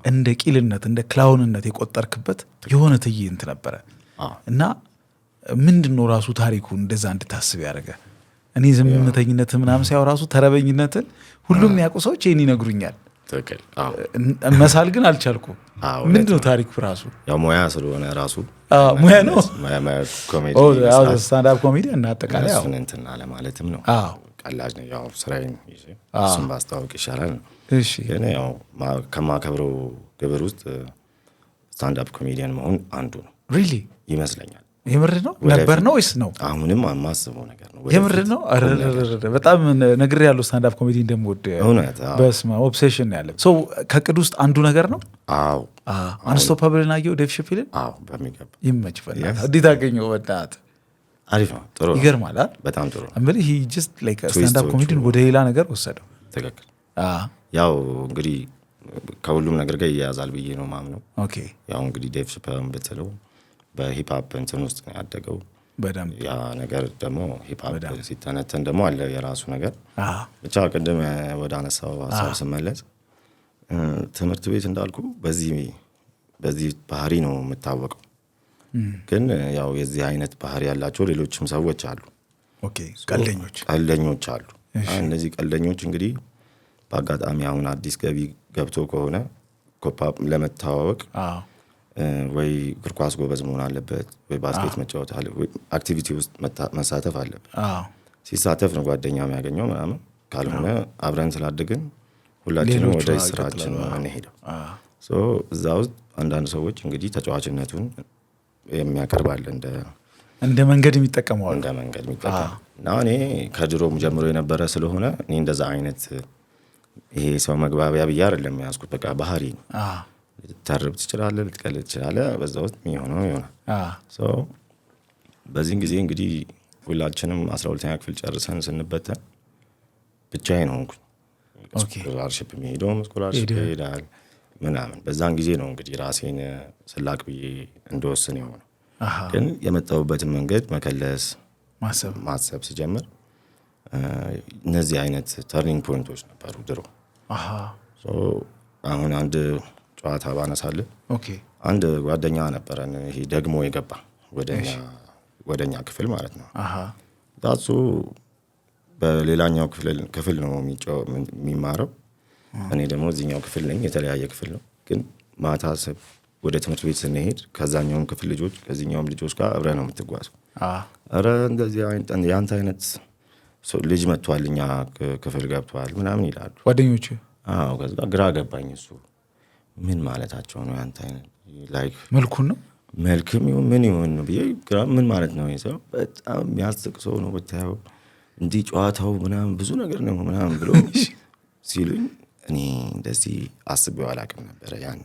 እንደ ቂልነት እንደ ክላውንነት የቆጠርክበት የሆነ ትዕይንት ነበረ እና ምንድነው ራሱ ታሪኩ እንደዛ እንድታስብ ያደረገ? እኔ ዝምተኝነት ምናምን ሳይሆን ራሱ ተረበኝነትን ሁሉም የሚያውቁ ሰዎች ይህን ይነግሩኛል። ትክክል። መሳል ግን አልቻልኩም። ምንድነው ታሪኩ ራሱ? ያው ሙያ ስለሆነ ራሱ ሙያ ነው። ኮሜዲ ስታንድ አፕ ኮሜዲ እና አጠቃላይ ያው እንትን ለማለትም ነው። ቀላጅ ነው። ያው ስራዬን ይዤ እሱን ባስተዋወቅ ይሻላል ነው። እሺ ግን ያው ከማከብረው ግብር ውስጥ ስታንድ አፕ ኮሜዲያን መሆን አንዱ ነው። ሪሊ ይመስለኛል። የምር ነው ነበር ነው ወይስ ነው? አሁንም የማስበው ነገር ነው። የምር ነው። በጣም ነግሬ ያለው ስታንድ አፕ ኮሜዲ እንደምወድ እውነት። በስመ አብ ኦብሴሽን ያለ ሰው ከቅድ ውስጥ አንዱ ነገር ነው። አዎ አንስቶፓብልን አየው ዴቭ ሻፔልን። አዎ በሚገባ ይመች ፈላል። እንዴት አገኘው? በጣም አሪፍ ነው። ጥሩ ነው። ይገርማል። በጣም ጥሩ ነው። እምልህ ሂ ጀስት ላይክ ስታንድ አፕ ኮሜዲን ወደ ሌላ ነገር ወሰደው። ትክክል። ያው እንግዲህ ከሁሉም ነገር ጋር ይያያዛል ብዬ ነው ማምነው። ኦኬ ያው እንግዲህ ዴቭ ሻፔልን ብትለው በሂፕሆፕ እንትን ውስጥ ነው ያደገው። በደንብ ያ ነገር ደግሞ ሂፕሆፕ ሲተነተን ደግሞ አለ የራሱ ነገር። ብቻ ቅድም ወደ አነሳው ሀሳብ ስመለስ ትምህርት ቤት እንዳልኩ በዚህ ባህሪ ነው የምታወቀው። ግን ያው የዚህ አይነት ባህሪ ያላቸው ሌሎችም ሰዎች አሉ። ኦኬ ቀልደኞች አሉ። እነዚህ ቀልደኞች እንግዲህ በአጋጣሚ አሁን አዲስ ገቢ ገብቶ ከሆነ ኮፓፕ ለመተዋወቅ ወይ እግር ኳስ ጎበዝ መሆን አለበት፣ ወይ ባስኬት መጫወት አለ፣ ወይ አክቲቪቲ ውስጥ መሳተፍ አለበት። ሲሳተፍ ነው ጓደኛ የሚያገኘው ምናምን። ካልሆነ አብረን ስላደግን ሁላችንም ወደ ስራችን እንሄደው። እዛ ውስጥ አንዳንድ ሰዎች እንግዲህ ተጫዋችነቱን የሚያቀርባል እንደ መንገድ የሚጠቀመዋል እና እኔ ከድሮም ጀምሮ የነበረ ስለሆነ እኔ እንደዛ አይነት ይሄ ሰው መግባቢያ ብዬ አይደለም ያዝኩት። በቃ ባህሪ ነው። ልትተርብ ትችላለህ፣ ልትቀልድ ትችላለህ። በዛ ውስጥ የሚሆነው ይሆናል። በዚህን ጊዜ እንግዲህ ሁላችንም 12ኛ ክፍል ጨርሰን ስንበተን ብቻዬን ሆንኩኝ። ስኮላርሽፕ የሚሄደውም ስኮላርሽፕ ይሄዳል ምናምን። በዛን ጊዜ ነው እንግዲህ ራሴን ስላቅ ብዬ እንደወስን የሆነው። ግን የመጣሁበትን መንገድ መከለስ ማሰብ ሲጀምር እነዚህ አይነት ተርኒንግ ፖይንቶች ነበሩ ድሮ። አሁን አንድ ጨዋታ ባነሳልህ፣ አንድ ጓደኛ ነበረን፣ ይሄ ደግሞ የገባ ወደኛ ክፍል ማለት ነው። ዳሱ በሌላኛው ክፍል ነው የሚማረው። እኔ ደግሞ እዚህኛው ክፍል ነኝ። የተለያየ ክፍል ነው። ግን ማታ ወደ ትምህርት ቤት ስንሄድ ከዛኛውም ክፍል ልጆች ከዚህኛውም ልጆች ጋር አብረህ ነው የምትጓዘው። ኧረ እንደዚህ የአንተ አይነት ልጅ መጥቷል፣ እኛ ክፍል ገብቷል ምናምን ይላሉ ጓደኞች። ከዛ ግራ ገባኝ። እሱ ምን ማለታቸው ነው? ያንተ አይነት ላይክ መልኩን ነው መልክም ይሁን ምን ይሁን ብዬ ግራ ምን ማለት ነው? ሰው በጣም የሚያስቅ ሰው ነው ብታየው፣ እንዲህ ጨዋታው ምናምን ብዙ ነገር ነው ምናምን ብሎ ሲሉኝ እኔ እንደዚህ አስቤው አላውቅም ነበረ ያኔ።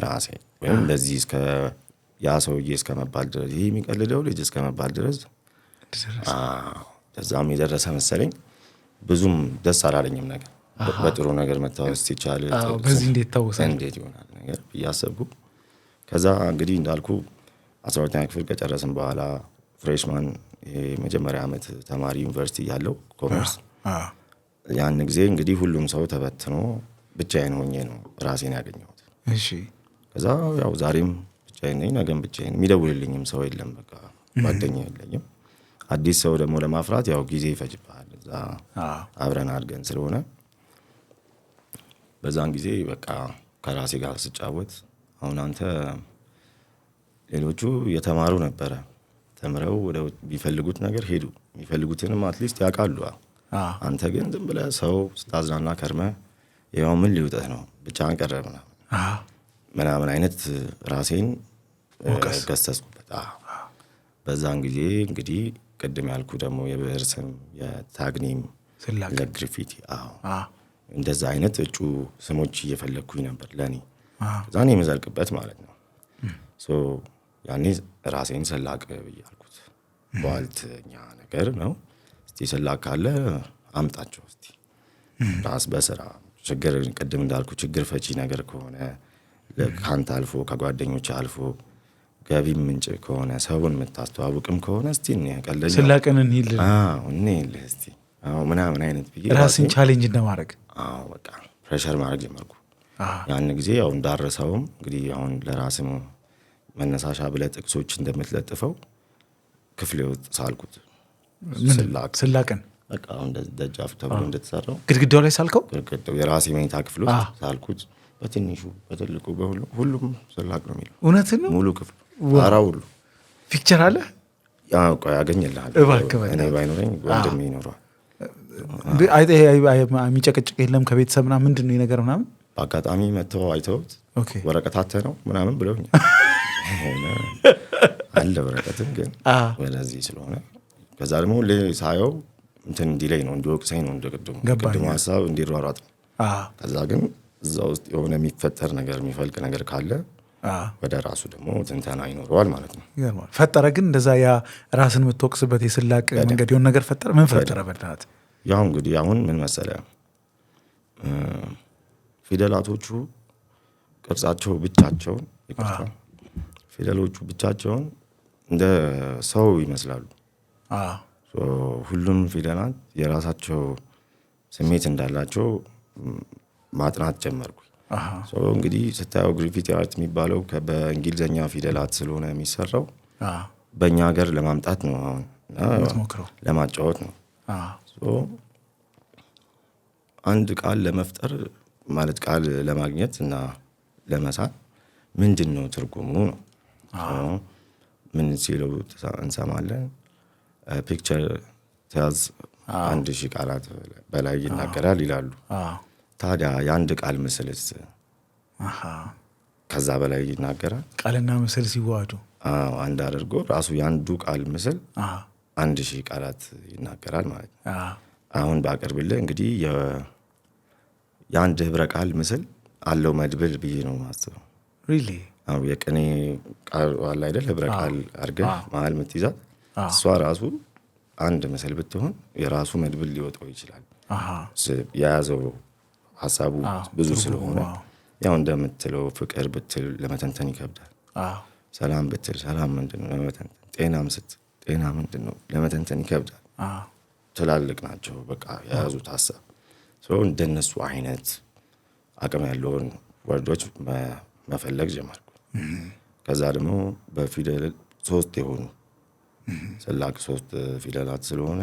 ራሴ ወይም እንደዚህ ያ ሰውዬ እስከ መባል ድረስ ይሄ የሚቀልደው ልጅ እስከ መባል ድረስ ከዛም የደረሰ መሰለኝ። ብዙም ደስ አላለኝም ነገር። በጥሩ ነገር መታወስ ሲቻል በዚህ እንዴት ይሆናል ነገር እያሰብኩ ከዛ እንግዲህ እንዳልኩ 12ኛ ክፍል ከጨረስን በኋላ ፍሬሽማን የመጀመሪያ ዓመት ተማሪ ዩኒቨርሲቲ ያለው ኮመርስ፣ ያን ጊዜ እንግዲህ ሁሉም ሰው ተበትኖ ብቻዬን ሆኜ ነው ራሴን ያገኘሁት። ከዛ ያው ዛሬም ብቻዬን ነኝ፣ ነገም ብቻዬን። የሚደውልልኝም ሰው የለም፣ በቃ ጓደኛ የለኝም። አዲስ ሰው ደግሞ ለማፍራት ያው ጊዜ ይፈጅብሃል። እዛ አብረን አድርገን ስለሆነ በዛን ጊዜ በቃ ከራሴ ጋር ስጫወት አሁን አንተ ሌሎቹ የተማሩ ነበረ፣ ተምረው ወደ ቢፈልጉት ነገር ሄዱ፣ የሚፈልጉትንም አትሊስት ያውቃሉ። አንተ ግን ዝም ብለህ ሰው ስታዝናና ከርመህ ያው ምን ሊውጥህ ነው ብቻህን ቀረ ምናምን አይነት ራሴን ገሰስኩበት። በዛን ጊዜ እንግዲህ ቅድም ያልኩ ደግሞ የብዕር ስም የታግኒም ለግሪፊቲ እንደዛ አይነት እጩ ስሞች እየፈለግኩኝ ነበር ለእኔ ዛኔ የመዘልቅበት ማለት ነው። ያኔ ራሴን ስላቅ ብያልኩት። በዋልትኛ ነገር ነው። እስቲ ስላቅ ካለ አምጣቸው እስቲ ራስ በስራ ችግር ቅድም እንዳልኩ ችግር ፈቺ ነገር ከሆነ ከአንተ አልፎ ከጓደኞች አልፎ ገቢ ምንጭ ከሆነ ሰውን የምታስተዋውቅም ከሆነ እስቲ ቀለኛ ስላቅን እንሂልህ እስቲ ምናምን አይነት ብዬ ራስን ቻሌንጅ እንደማድረግ በቃ ፕሬሸር ማድረግ ጀመርኩ። ያን ጊዜ ያው እንዳረሰውም እንግዲህ አሁን ለራስም መነሳሻ ብለህ ጥቅሶች እንደምትለጥፈው ክፍሌ ውስጥ ሳልኩት በቃ አሁን ደጃፍ ተብሎ እንደተሰራው ግድግዳው ላይ ሳልከው ግድግዳው የራሴ መኝታ ክፍል ውስጥ ሳልኩት በትንሹ በትልቁ ሁሉም ስላቅ ነው የሚለው። እውነትን ነው ሙሉ ክፍል ጣራው ሁሉ ፒክቸር አለ። ያው ቆይ አገኘልሃል። እኔ ባይኖረኝ ወንድሜ ይኖረዋል። የሚጨቀጭቅ የለም ከቤተሰብ ምናምን ምንድን ነው የነገር ምናምን በአጋጣሚ መጥተው አይተውት ወረቀታተ ነው ምናምን ብለውኛል። አለ ወረቀትም ግን ወደዚህ ስለሆነ ከዛ ደግሞ ሳየው እንትን እንዲለኝ ነው እንዲወቅሰኝ ነው እንደቅድሙ ሀሳብ እንዲሯሯጥ ነው። ከዛ ግን እዛ ውስጥ የሆነ የሚፈጠር ነገር የሚፈልቅ ነገር ካለ ወደ ራሱ ደግሞ ትንተና ይኖረዋል ማለት ነው። ፈጠረ ግን እንደዛ ያ ራስን የምትወቅስበት የስላቅ መንገድ የሆነ ነገር ፈጠረ። ምን ፈጠረ? በእናትህ ያው እንግዲህ አሁን ምን መሰለህ ፊደላቶቹ ቅርጻቸው ብቻቸውን ፊደሎቹ ብቻቸውን እንደ ሰው ይመስላሉ። ሁሉም ፊደላት የራሳቸው ስሜት እንዳላቸው ማጥናት ጀመርኩ። እንግዲህ ስታየው ግራፊቲ አርት የሚባለው በእንግሊዝኛ ፊደላት ስለሆነ የሚሰራው በእኛ ሀገር ለማምጣት ነው። አሁን ለማጫወት ነው። አንድ ቃል ለመፍጠር ማለት ቃል ለማግኘት እና ለመሳል ምንድን ነው ትርጉሙ ነው። ምን ሲለው እንሰማለን? ፒክቸር ተያዝ 1000 ቃላት በላይ ይናገራል ይላሉ። ታዲያ የአንድ ቃል ምስልስ ከዛ በላይ ይናገራል? ቃልና ምስል ሲዋሃዱ አንድ አድርጎ ራሱ የአንዱ ቃል ምስል 1000 ቃላት ይናገራል ማለት ነው። አሁን ባቀርብልህ እንግዲህ የአንድ ህብረ ቃል ምስል አለው መድብል ብዬ ነው ማስበው። የቅኔ ቃል አለ አይደል? ህብረ ቃል አድርገህ መሀል የምትይዛት እሷ ራሱ አንድ ምስል ብትሆን የራሱ መድብል ሊወጣው ይችላል። የያዘው ሀሳቡ ብዙ ስለሆነ ያው እንደምትለው ፍቅር ብትል ለመተንተን ይከብዳል። ሰላም ብትል ሰላም ምንድነው ለመተንተን፣ ጤናም ስትል ጤና ምንድነው ለመተንተን ይከብዳል። ትላልቅ ናቸው በቃ የያዙት ሀሳብ። እንደነሱ አይነት አቅም ያለውን ወርዶች መፈለግ ጀመርኩ። ከዛ ደግሞ በፊደል 3 የሆኑ ስላቅ 3 ፊደላት ስለሆነ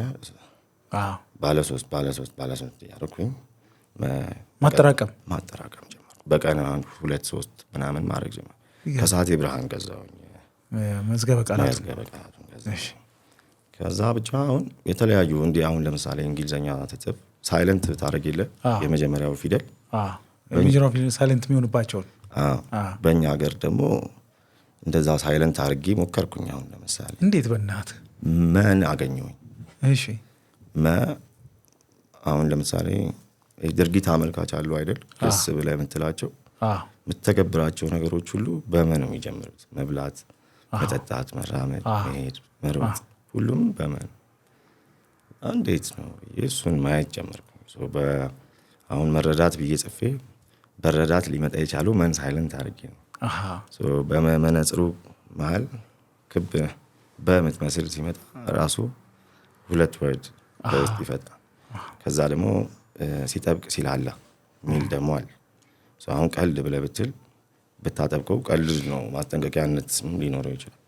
ባለ 3 ያደረኩኝ ማጠራቀም ጀመርኩ። በቀን 2-3 ምናምን ማድረግ ጀመርኩ። ከሰዓት የብርሃን ገዛሁኝ መዝገበ ቃላት። ከዛ ብቻ አሁን የተለያዩ እንዲህ አሁን ለምሳሌ እንግሊዝኛ ትጽፍ ሳይለንት ታደርግ የለ የመጀመሪያው ፊደል ሳይለንት የሚሆንባቸውን በእኛ ሀገር ደግሞ እንደዛ ሳይለንት አድርጌ ሞከርኩኝ። አሁን ለምሳሌ እንዴት? በእናትህ መን አገኘሁኝ። እሺ አሁን ለምሳሌ ድርጊት አመልካች አሉ አይደል? ደስ ብለህ የምትላቸው የምትተገብራቸው ነገሮች ሁሉ በመን ነው የሚጀምሩት። መብላት፣ መጠጣት፣ መራመድ፣ መሄድ፣ መሮጥ ሁሉም በመን። እንዴት ነው እሱን ማየት ጀመርኩ። አሁን መረዳት ብዬ ጽፌ በረዳት ሊመጣ የቻለው መን ሳይለንት አድርጌ ነው። በመነጽሩ መሀል ክብ በምትመስል ሲመጣ ራሱ 2 ወርድ በውስጥ ይፈጥራል። ከዛ ደግሞ ሲጠብቅ ሲላላ ሚል ደግሞ አለ። አሁን ቀልድ ብለህ ብትል ብታጠብቀው ቀልድ ነው፣ ማስጠንቀቂያነት ሊኖረው ይችላል።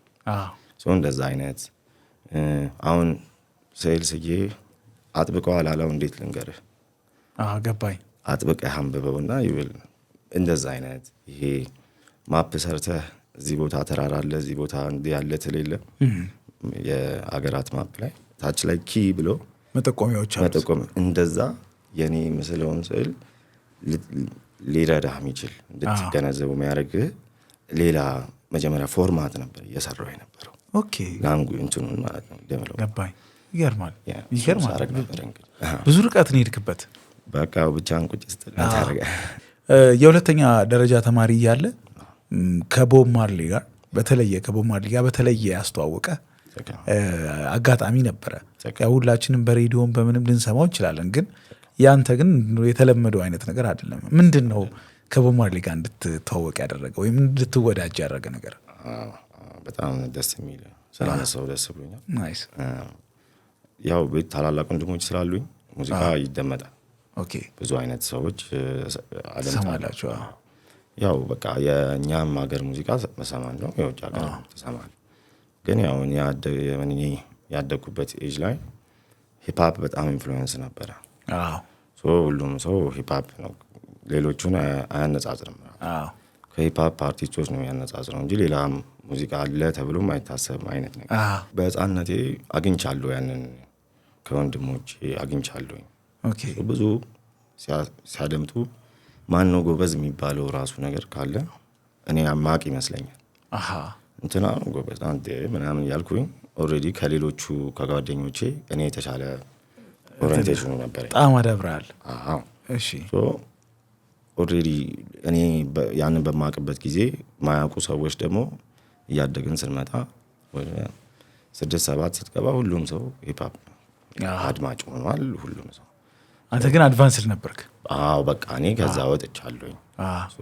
እንደዛ አይነት አሁን ስዕል ስዬ አጥብቀው አላላው እንዴት ልንገርህ? ገባኝ። አጥብቀህ አንብበውና ይብል። እንደዛ አይነት ይሄ ማፕ ሰርተህ እዚህ ቦታ ተራራ አለ እዚህ ቦታ እንዲህ ያለ ትሌለ የአገራት ማፕ ላይ ታች ላይ ኪ ብሎ መጠቆሚያዎች መጠቆም እንደዛ የኔ ምስለውን ስዕል ሊረዳህ የሚችል እንድትገነዘቡ የሚያደርግህ ሌላ መጀመሪያ ፎርማት ነበር እየሰራው የነበረው። ላንጉ እንትኑን ማለት ነው። ገባኝ። ይገርማል። ብዙ ርቀት ነው የሄድክበት። በቃ ብቻህን ቁጭ ስትል ታደርጋለህ። የሁለተኛ ደረጃ ተማሪ እያለ ከቦብ ማርሊ ጋር በተለየ ያስተዋወቀ አጋጣሚ ነበረ። ሁላችንም በሬዲዮም በምንም ልንሰማው እንችላለን፣ ግን ያንተ ግን የተለመደው አይነት ነገር አይደለም። ምንድን ነው ከቦብ ማርሊ ጋር እንድትተዋወቅ ያደረገ ወይም እንድትወዳጅ ያደረገ ነገር? በጣም ደስ የሚል ስላነሳው ደስ ብሎኛል። ያው ቤት ታላላቅ ወንድሞች ስላሉኝ ሙዚቃ ይደመጣል። ብዙ አይነት ሰዎች ሰማላችሁ። ያው በቃ የእኛም ሀገር ሙዚቃ መሰማን ነው፣ የውጭ ሀገር ተሰማል። ግን ያው ያደግኩበት ኤጅ ላይ ሂፕሆፕ በጣም ኢንፍሉዌንስ ነበረ። ሁሉም ሰው ሂፕሆፕ ነው፣ ሌሎቹን አያነጻጽርም። ከሂፕሆፕ አርቲስቶች ነው ያነጻጽረው እንጂ ሌላ ሙዚቃ አለ ተብሎም አይታሰብም አይነት ነገር። በህፃንነቴ አግኝቻለሁ፣ ያንን ከወንድሞቼ አግኝቻለሁ። ብዙ ሲያደምጡ ማን ነው ጎበዝ የሚባለው ራሱ ነገር ካለ እኔ ማቅ ይመስለኛል። እንትና ነው ጎበዝ አንተ ምናምን ያልኩኝ ኦልሬዲ ከሌሎቹ ከጓደኞቼ እኔ የተሻለ ኦሪንቴሽኑ ነበር። በጣም አዳብራል። እሺ ኦልሬዲ እኔ ያንን በማቅበት ጊዜ ማያውቁ ሰዎች ደግሞ እያደግን ስንመጣ ወደ 6-7 ስትገባ ሁሉም ሰው ሂፕሆፕ አድማጭ ሆኗል። ሁሉም ሰው። አንተ ግን አድቫንስድ ነበርክ? አዎ በቃ እኔ ከዛ ወጥቻለሁኝ።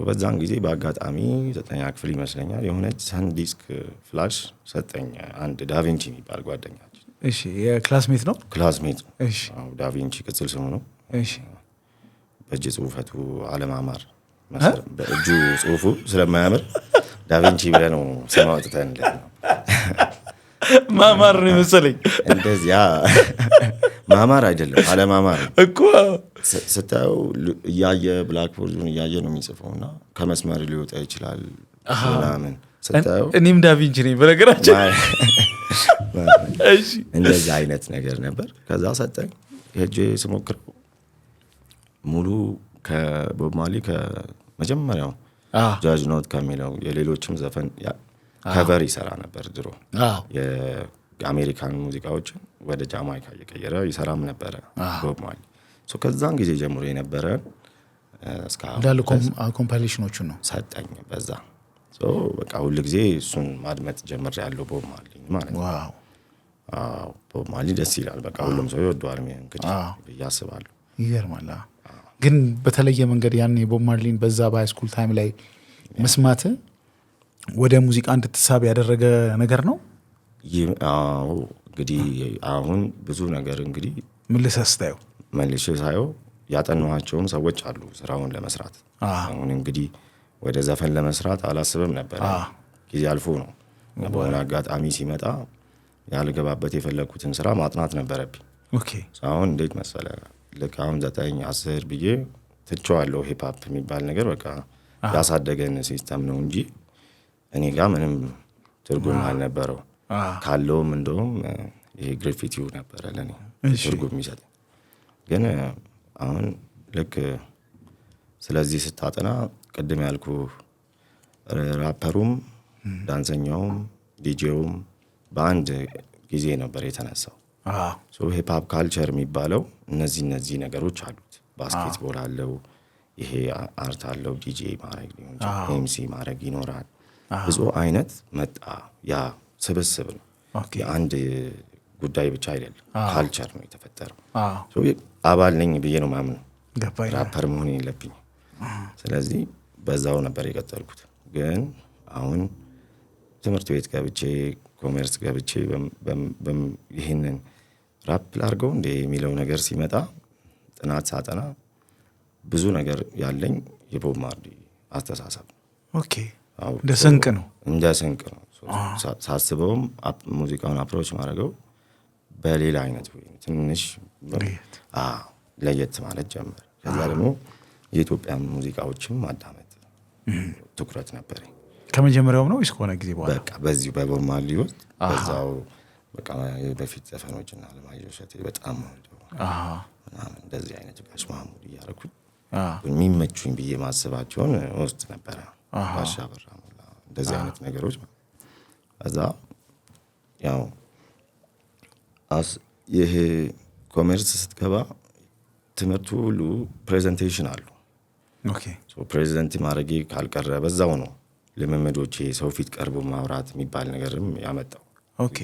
በዛን ጊዜ በአጋጣሚ 9ኛ ክፍል ይመስለኛል የሆነች ሳንዲስክ ፍላሽ ሰጠኝ አንድ ዳቪንቺ የሚባል ጓደኛችን። እሺ የክላስሜት ነው? ክላስሜት ነው። እሺ ዳቪንቺ ቅጽል ስሙ ነው። እሺ በእጅ ጽሁፈቱ አለማማር በእጁ ጽሁፉ ስለማያምር ዳቪንቺ ብለህ ነው ስም አውጥተንለት ነው። ማማር ነው መሰለኝ። እንደዚያ ማማር አይደለም አለማማር እኮ ስታየው እያየ ብላክቦርዱን እያየ ነው የሚጽፈውና ከመስመር ሊወጣ ይችላል ምናምን ስታየው። እኔም ዳቪንቺ ነኝ በነገራችን። እሺ እንደዛ አይነት ነገር ነበር። ከዛ ሰጠኝ ሄጄ ስሞክረው ሙሉ ከቦብ ማርሊ ከመጀመሪያው ጃጅ ኖት ከሚለው የሌሎችም ዘፈን ከቨር ይሰራ ነበር ድሮ። የአሜሪካን ሙዚቃዎችን ወደ ጃማይካ እየቀየረ ይሰራም ነበረ ቦብ ማርሊ። ከዛን ጊዜ ጀምሮ የነበረ እንዳለ ኮምፓይሌሽኖቹ ነው ሰጠኝ በዛ። በቃ ሁሉ ጊዜ እሱን ማድመጥ ጀምር ያለው ቦብ ማርሊ ማለት ነው። ቦብ ማርሊ ደስ ይላል። በቃ ሁሉም ሰው ይወደዋል እንግዲህ ብዬ አስባለሁ። ይገርማል። ግን በተለየ መንገድ ያን ቦብ ማርሊን በዛ በሃይስኩል ታይም ላይ መስማት ወደ ሙዚቃ እንድትሳብ ያደረገ ነገር ነው? አዎ እንግዲህ አሁን ብዙ ነገር እንግዲህ መልሼ ሳየው ያጠናኋቸውም ሰዎች አሉ ስራውን ለመስራት። አሁን እንግዲህ ወደ ዘፈን ለመስራት አላስብም ነበር። ጊዜ አልፎ ነው በሆነ አጋጣሚ ሲመጣ ያልገባበት የፈለኩትን ስራ ማጥናት ነበረብኝ። አሁን እንዴት መሰለ ልክ አሁን 9-10 ብዬ ትቼዋለሁ። ሂፕሆፕ የሚባል ነገር በቃ ያሳደገን ሲስተም ነው እንጂ እኔ ጋር ምንም ትርጉም አልነበረው። ካለውም እንደውም ይሄ ግሪፊቲው ነበረ ለኔ ትርጉም የሚሰጥ። ግን አሁን ልክ ስለዚህ ስታጠና ቅድም ያልኩ ራፐሩም ዳንሰኛውም ዲጄውም በአንድ ጊዜ ነበር የተነሳው። ሂፕሆፕ ካልቸር የሚባለው እነዚህ ነገሮች አሉት። ባስኬትቦል አለው፣ ይሄ አርት አለው፣ ዲጄ ማድረግ ሊሆን ይችላል፣ ኤምሲ ማድረግ ይኖራል። ብዙ አይነት መጣ። ያ ስብስብ ነው። የአንድ ጉዳይ ብቻ አይደለም። ካልቸር ነው የተፈጠረው። አባል ነኝ ብዬ ነው ማምነው። ራፐር መሆን የለብኝ። ስለዚህ በዛው ነበር የቀጠልኩት። ግን አሁን ትምህርት ቤት ገብቼ ኮሜርስ ገብቼ ይህንን ራፕ ላርገው እንደ የሚለው ነገር ሲመጣ ጥናት ሳጠና ብዙ ነገር ያለኝ የቦብ ማርሊ አስተሳሰብ እንደ ስንቅ ነው። ሳስበውም ሙዚቃውን አፕሮች ማድረገው በሌላ አይነት ወይ ትንሽ ለየት ማለት ጀመር። ከዛ ደግሞ የኢትዮጵያ ሙዚቃዎችም ማዳመጥ ትኩረት ነበር። ከመጀመሪያውም ነው እስከሆነ ጊዜ በኋላ በቃ በዚሁ በቦብ ማርሊ ውስጥ በዛው በቃ በፊት ዘፈኖችና አለማየሁ እሸቴ በጣም ምናምን እንደዚህ አይነት ጋሽ ማሙድ እያደረኩኝ የሚመቹኝ ብዬ ማስባቸውን ውስጥ ነበረ። ጋሽ አበራ ሞላ እንደዚህ አይነት ነገሮች እዛ ያው ይሄ ኮሜርስ ስትገባ ትምህርቱ ሁሉ ፕሬዘንቴሽን አሉ። ፕሬዘንት ማድረጌ ካልቀረ በዛው ነው ልምምዶቼ ሰው ፊት ቀርቦ ማውራት የሚባል ነገርም ያመጣው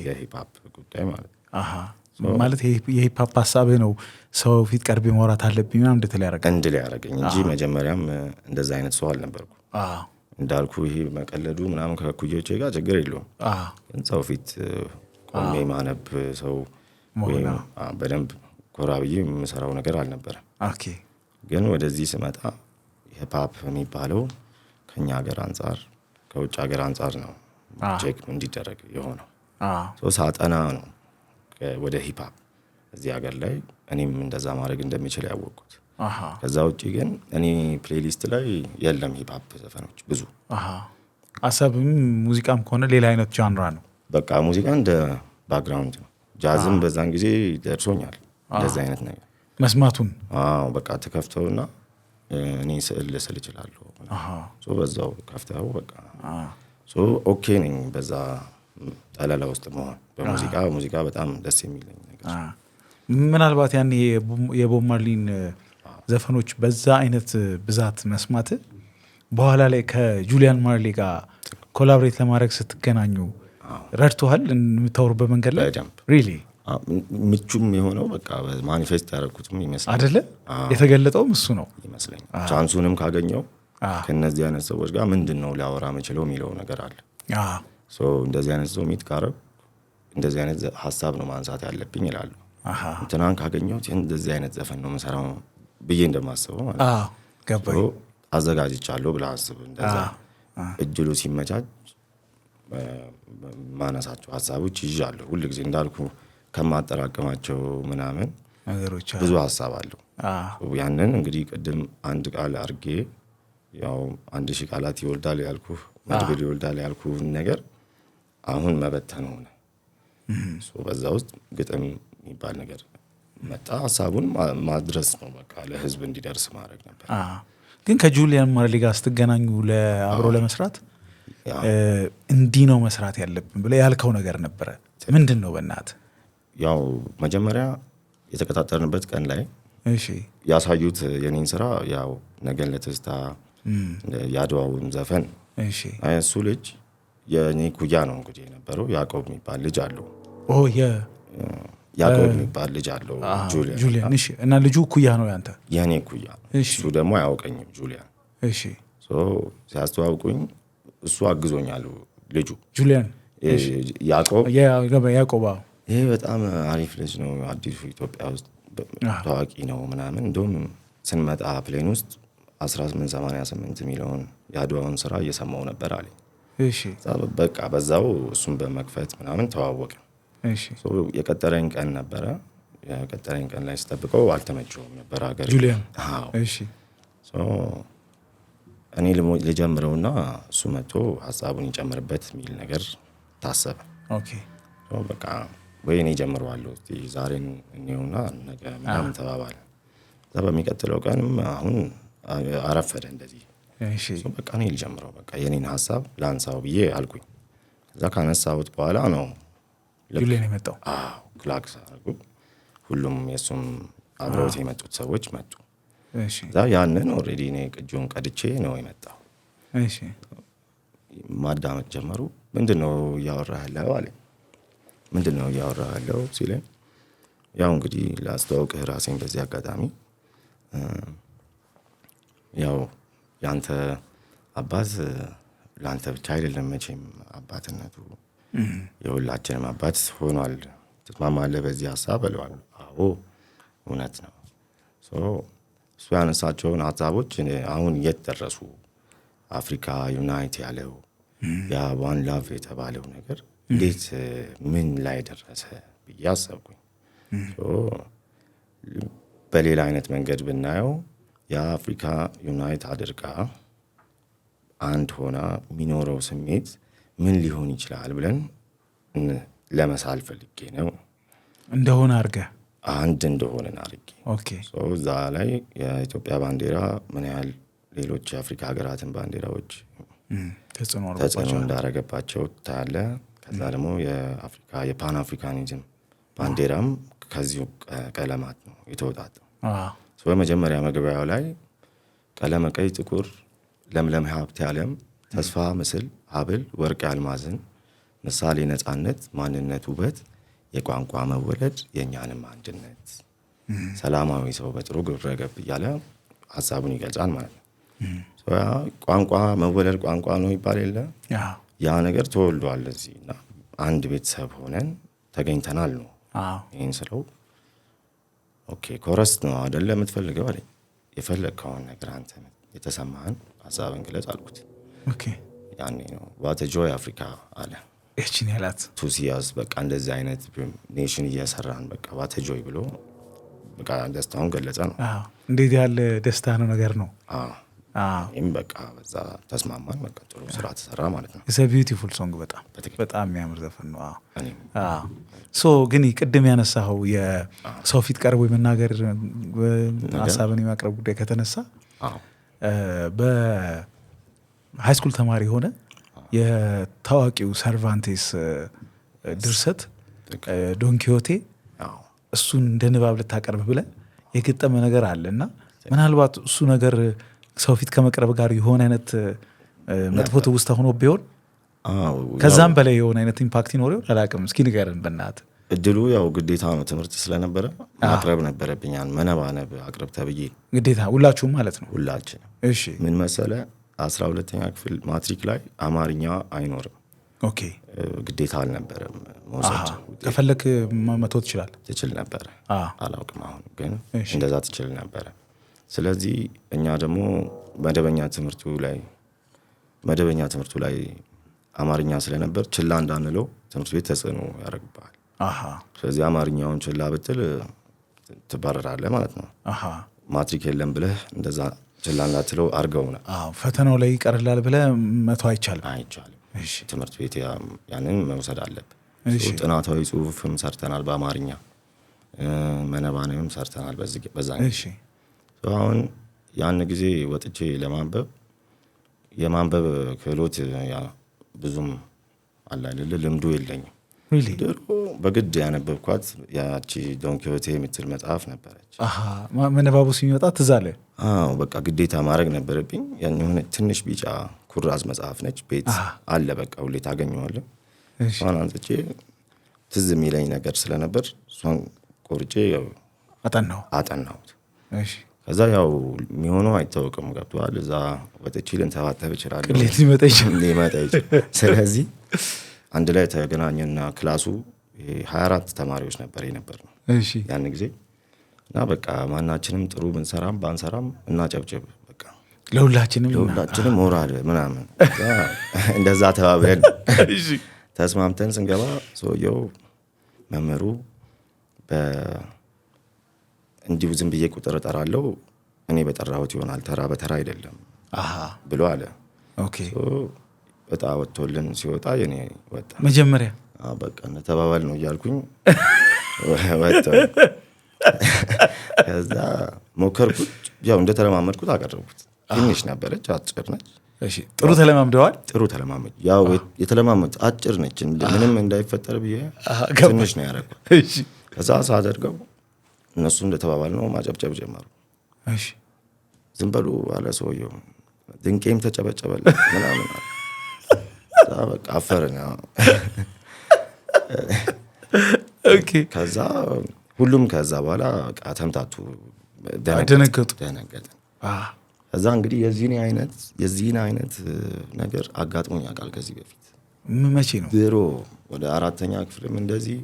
የሂፕሆፕ ጉዳይ ማለት ነው። ማለት የሂፕሆፕ ሀሳብህ ነው ሰው ፊት ቀርቤ ማውራት አለብኝ ምናምን እንድል ያደረገኝ እንጂ መጀመሪያም እንደዛ አይነት ሰው አልነበርኩ። እንዳልኩ ይሄ መቀለዱ ምናምን ከኩዮቼ ጋር ችግር የለውም። ግን ሰው ፊት ቆሜ ማነብ ሰው ወይም በደንብ ኮራ ብዬ የምሰራው ነገር አልነበረም። ግን ወደዚህ ስመጣ ሂፕሆፕ የሚባለው ከኛ ሀገር አንጻር ከውጭ ሀገር አንጻር ነው ቼክ እንዲደረግ የሆነው። ሳጠና ነው ወደ ሂፕሆፕ እዚህ ሀገር ላይ እኔም እንደዛ ማድረግ እንደሚችል ያወቅኩት። ከዛ ውጪ ግን እኔ ፕሌሊስት ላይ የለም ሂፕ ዘፈኖች ብዙ። ሀሳብም ሙዚቃም ከሆነ ሌላ አይነት ጃንራ ነው። በቃ ሙዚቃ እንደ ባክግራውንድ ነው። ጃዝም በዛን ጊዜ ደርሶኛል እንደዚህ አይነት ነገር መስማቱን። በቃ ተከፍተውና እኔ ስዕል ልስል እችላለሁ። በዛው ከፍተው በቃ ኦኬ ነኝ በዛ ጠለላ ውስጥ መሆን። ሙዚቃ በጣም ደስ የሚለኝ ነገር። ምናልባት ያን የቦብ ማርሊን ዘፈኖች በዛ አይነት ብዛት መስማት በኋላ ላይ ከጁሊያን ማርሌ ጋር ኮላብሬት ለማድረግ ስትገናኙ ረድቶሃል? የምታወሩበት መንገድ ላይ ሪሊ ምቹም የሆነው በቃ ማኒፌስት ያደረኩትም ይመስላል አይደለ? የተገለጠውም እሱ ነው ይመስለኝ። ቻንሱንም ካገኘው ከነዚህ አይነት ሰዎች ጋር ምንድን ነው ሊያወራ የምችለው የሚለው ነገር አለ። እንደዚህ አይነት ሰው ሚት ካረብ እንደዚህ አይነት ሀሳብ ነው ማንሳት ያለብኝ ይላሉ። እንትናን ካገኘሁት እንደዚህ አይነት ዘፈን ነው የምሰራው ብዬ እንደማስበው ማለት ነው። አዘጋጅቻለሁ ብለህ አስብ። እንደዛ እድሉ ሲመቻች ማነሳቸው ሀሳቦች ይዣለሁ። ሁልጊዜ እንዳልኩ ከማጠራቀማቸው ምናምን ነገሮች ብዙ ሀሳብ አለው። ያንን እንግዲህ ቅድም አንድ ቃል አድርጌ ያው 1000 ቃላት ይወልዳል ያልኩህ መድብል ይወልዳል ያልኩህ ነገር አሁን መበተን ሆነ። በዛ ውስጥ ግጥም የሚባል ነገር መጣ። ሀሳቡን ማድረስ ነው በቃ ለህዝብ እንዲደርስ ማድረግ ነበር። ግን ከጁሊያን ማርሌ ጋር ስትገናኙ አብሮ ለመስራት እንዲህ ነው መስራት ያለብን ብለህ ያልከው ነገር ነበረ። ምንድን ነው በእናትህ? ያው መጀመሪያ የተቀጣጠርንበት ቀን ላይ ያሳዩት የኔን ስራ ያው ነገን ለትዝታ የአድዋውን ዘፈን እሱ ልጅ የኔ ኩያ ነው እንግዲህ የነበረው። ያዕቆብ የሚባል ልጅ አለው። ያዕቆብ የሚባል ልጅ አለው ጁሊያን። እና ልጁ ኩያ ነው ያንተ? የኔ ኩያ። እሱ ደግሞ አያውቀኝም ጁሊያን። ሲያስተዋውቁኝ እሱ አግዞኛል። ልጁ ጁሊያን ያዕቆብ ይሄ በጣም አሪፍ ልጅ ነው፣ አዲሱ ኢትዮጵያ ውስጥ ታዋቂ ነው ምናምን። እንደውም ስንመጣ ፕሌን ውስጥ 1888 የሚለውን የአድዋውን ስራ እየሰማው ነበር አለኝ። በቃ በዛው እሱን በመክፈት ምናምን ተዋወቀ። የቀጠረኝ ቀን ነበረ። የቀጠረኝ ቀን ላይ ስጠብቀው አልተመቸውም ነበር ሀገር ጁሊያን። እኔ ልጀምረውና እሱ መጥቶ ሀሳቡን ይጨምርበት የሚል ነገር ታሰበ። በቃ ወይ እኔ ጀምረዋለሁ ዛሬን እኔውና ነገ ምናምን ተባባለ። በሚቀጥለው ቀንም አሁን አረፈደ እንደዚህ። በቃ እኔ ልጀምረው በቃ የኔን ሀሳብ ላንሳው ብዬ አልኩኝ። እዛ ካነሳሁት በኋላ ነው ጁሊያን የመጣው። ክላክስ አድርጉ። ሁሉም የእሱም አብረውት የመጡት ሰዎች መጡ። ያንን ኦልሬዲ እኔ ቅጂውን ቀድቼ ነው የመጣው። ማዳመጥ ጀመሩ። ምንድነው እያወራህ ያለው አለኝ። ምንድነው እያወራህ ያለው ሲለኝ ያው እንግዲህ ላስተዋውቅህ ራሴን በዚህ አጋጣሚ ያው ያንተ አባት ለአንተ ብቻ አይደለም መቼም አባትነቱ የሁላችንም አባት ሆኗል። ትስማማለህ በዚህ ሀሳብ እለዋለሁ። አዎ እውነት ነው። እሱ ያነሳቸውን ሀሳቦች አሁን የት ደረሱ? አፍሪካ ዩናይት ያለው ያ ዋን ላቭ የተባለው ነገር እንዴት ምን ላይ ደረሰ ብዬ አሰብኩኝ። በሌላ አይነት መንገድ ብናየው የአፍሪካ ዩናይት አድርጋ አንድ ሆና የሚኖረው ስሜት ምን ሊሆን ይችላል ብለን ለመሳል ፈልጌ ነው። እንደሆነ አድርገህ አንድ እንደሆነን አድርጌ እዛ ላይ የኢትዮጵያ ባንዲራ ምን ያህል ሌሎች የአፍሪካ ሀገራትን ባንዲራዎች ተጽዕኖ እንዳረገባቸው ታያለ። ከዛ ደግሞ የአፍሪካ የፓን አፍሪካኒዝም ባንዲራም ከዚሁ ቀለማት ነው የተወጣጠው። በመጀመሪያ መግቢያው ላይ ቀለመ ቀይ ጥቁር ለምለም ሀብት ያለም ተስፋ ምስል ሀብል ወርቅ አልማዝን ምሳሌ ነፃነት ማንነት ውበት የቋንቋ መወለድ የኛንም አንድነት ሰላማዊ ሰው በጥሩ ግብረገብ እያለ ሀሳቡን ይገልጻል ማለት ነው። ቋንቋ መወለድ ቋንቋ ነው ይባል የለ ያ ነገር ተወልዷል እዚህ እና አንድ ቤተሰብ ሆነን ተገኝተናል ነው። ይህን ስለው ኦኬ ኮረስ ነው አይደለ የምትፈልገው አለኝ። የፈለግከውን ነገር አንተ የተሰማህን ሀሳብን ግለጽ አልኩት። ያኔ ነው ዋት ጆይ አፍሪካ አለ። እቺን ያላት ቱሲያስ በቃ እንደዚህ አይነት ኔሽን እየሰራን በቃ ዋተጆይ ብሎ በቃ ደስታውን ገለጸ ነው። እንዴት ያለ ደስታ ነው ነገር ነው። ይህም በቃ በዛ ተስማማን። በቃ ጥሩ ስራ ተሰራ ማለት ነው። ቢዩቲፉል ሶንግ በጣም የሚያምር ዘፈን ነው። ሶ ግን ቅድም ያነሳኸው የሰው ፊት ቀርቦ የመናገር ሀሳብን የማቅረብ ጉዳይ ከተነሳ በሃይስኩል ተማሪ ሆነ የታዋቂው ሰርቫንቴስ ድርሰት ዶንኪሆቴ እሱን እንደ ንባብ ልታቀርብ ብለህ የገጠመ ነገር አለ እና ምናልባት እሱ ነገር ሰው ፊት ከመቅረብ ጋር የሆነ አይነት መጥፎ ትውስታ ሆኖ ቢሆን ከዛም በላይ የሆነ አይነት ኢምፓክት ይኖር ይሆን አላውቅም። እስኪ ንገረን በእናትህ። እድሉ ያው ግዴታ ነው፣ ትምህርት ስለነበረ ማቅረብ ነበረብኛል። መነባነብ አቅርብ ተብዬ ግዴታ ሁላችሁም ማለት ነው? ሁላችን። እሺ ምን መሰለ 12ኛ ክፍል ማትሪክ ላይ አማርኛ አይኖርም። ኦኬ ግዴታ አልነበረም መውሰድ። ከፈለክ መቶ ትችል ነበረ። አላውቅም አሁን ግን እንደዛ ትችል ነበረ። ስለዚህ እኛ ደግሞ መደበኛ ትምህርቱ ላይ አማርኛ ስለነበር ችላ እንዳንለው ትምህርት ቤት ተጽዕኖ ያደርግብሃል። ስለዚህ አማርኛውን ችላ ብትል ትባረራለህ ማለት ነው። ማትሪክ የለም ብለህ እንደዛ ችላ እንዳትለው አድርገውና ፈተናው ላይ ይቀርላል ብለህ መቶ አይቻልም። ትምህርት ቤት ያንን መውሰድ አለብህ። ጥናታዊ ጽሁፍም ሰርተናል በአማርኛ፣ መነባነብም ሰርተናል በዛ። አሁን ያን ጊዜ ወጥቼ የማንበብ ክህሎት ብዙም አለ አይደለ፣ ልምዱ የለኝም። ድሮ በግድ ያነበብኳት ያቺ ዶንኪሆቴ የምትል መጽሐፍ ነበረች። መነባቡ ሲመጣ ትዝ አለ። በቃ ግዴታ ማድረግ ነበረብኝ። ያን የሆነ ትንሽ ቢጫ ኩራዝ መጽሐፍ ነች፣ ቤት አለ፣ በቃ ሁሌ ታገኘዋለህ። እሷን አንጥቼ ትዝ የሚለኝ ነገር ስለነበር እሷን ቆርጬ አጠናሁት። ከዛ ያው የሚሆነው አይታወቅም፣ ገብቶሃል። እዛ ወጥቼ ልንተባተብ እችላለሁ፣ ሊመጣ ይችላል። ስለዚህ አንድ ላይ ተገናኘና ክላሱ 24 ተማሪዎች ነበር ነው ያን ጊዜ እና በቃ ማናችንም ጥሩ ብንሰራም ባንሰራም እናጨብጭብ፣ በቃ ለሁላችንም ሞራል ምናምን እንደዛ ተባብለን ተስማምተን ስንገባ ሰውየው መምህሩ እንዲሁ ዝም ብዬ ቁጥር እጠራለሁ እኔ በጠራሁት ይሆናል ተራ በተራ አይደለም ብሎ አለ። እጣ ወጥቶልን ሲወጣ የኔ ወጣ መጀመሪያ። በቃ ተባባል ነው እያልኩኝ ወጣ። ከዛ ሞከርኩት፣ ያው እንደተለማመድኩት አቀረብኩት። ትንሽ ነበረች፣ አጭር ነች። ጥሩ ተለማምደዋል። ጥሩ ተለማመድ፣ ያው የተለማመድ አጭር ነች፣ ምንም እንዳይፈጠር ብዬ ትንሽ ነው ያደረኩት። ከዛ ሳደርገው እነሱ እንደተባባል ነው ማጨብጨብ ጀመሩ። ዝም በሉ አለ ሰውየው። ድንቄም ተጨበጨበለ ምናምን። በቃ አፈርን። ከዛ ሁሉም ከዛ በኋላ በቃ ተምታቱ፣ ደነገጡ። ከዛ እንግዲህ የዚህን አይነት ነገር አጋጥሞኝ ያውቃል ከዚህ በፊት። መቼ ነው? ድሮ ወደ 4ኛ ክፍልም እንደዚህ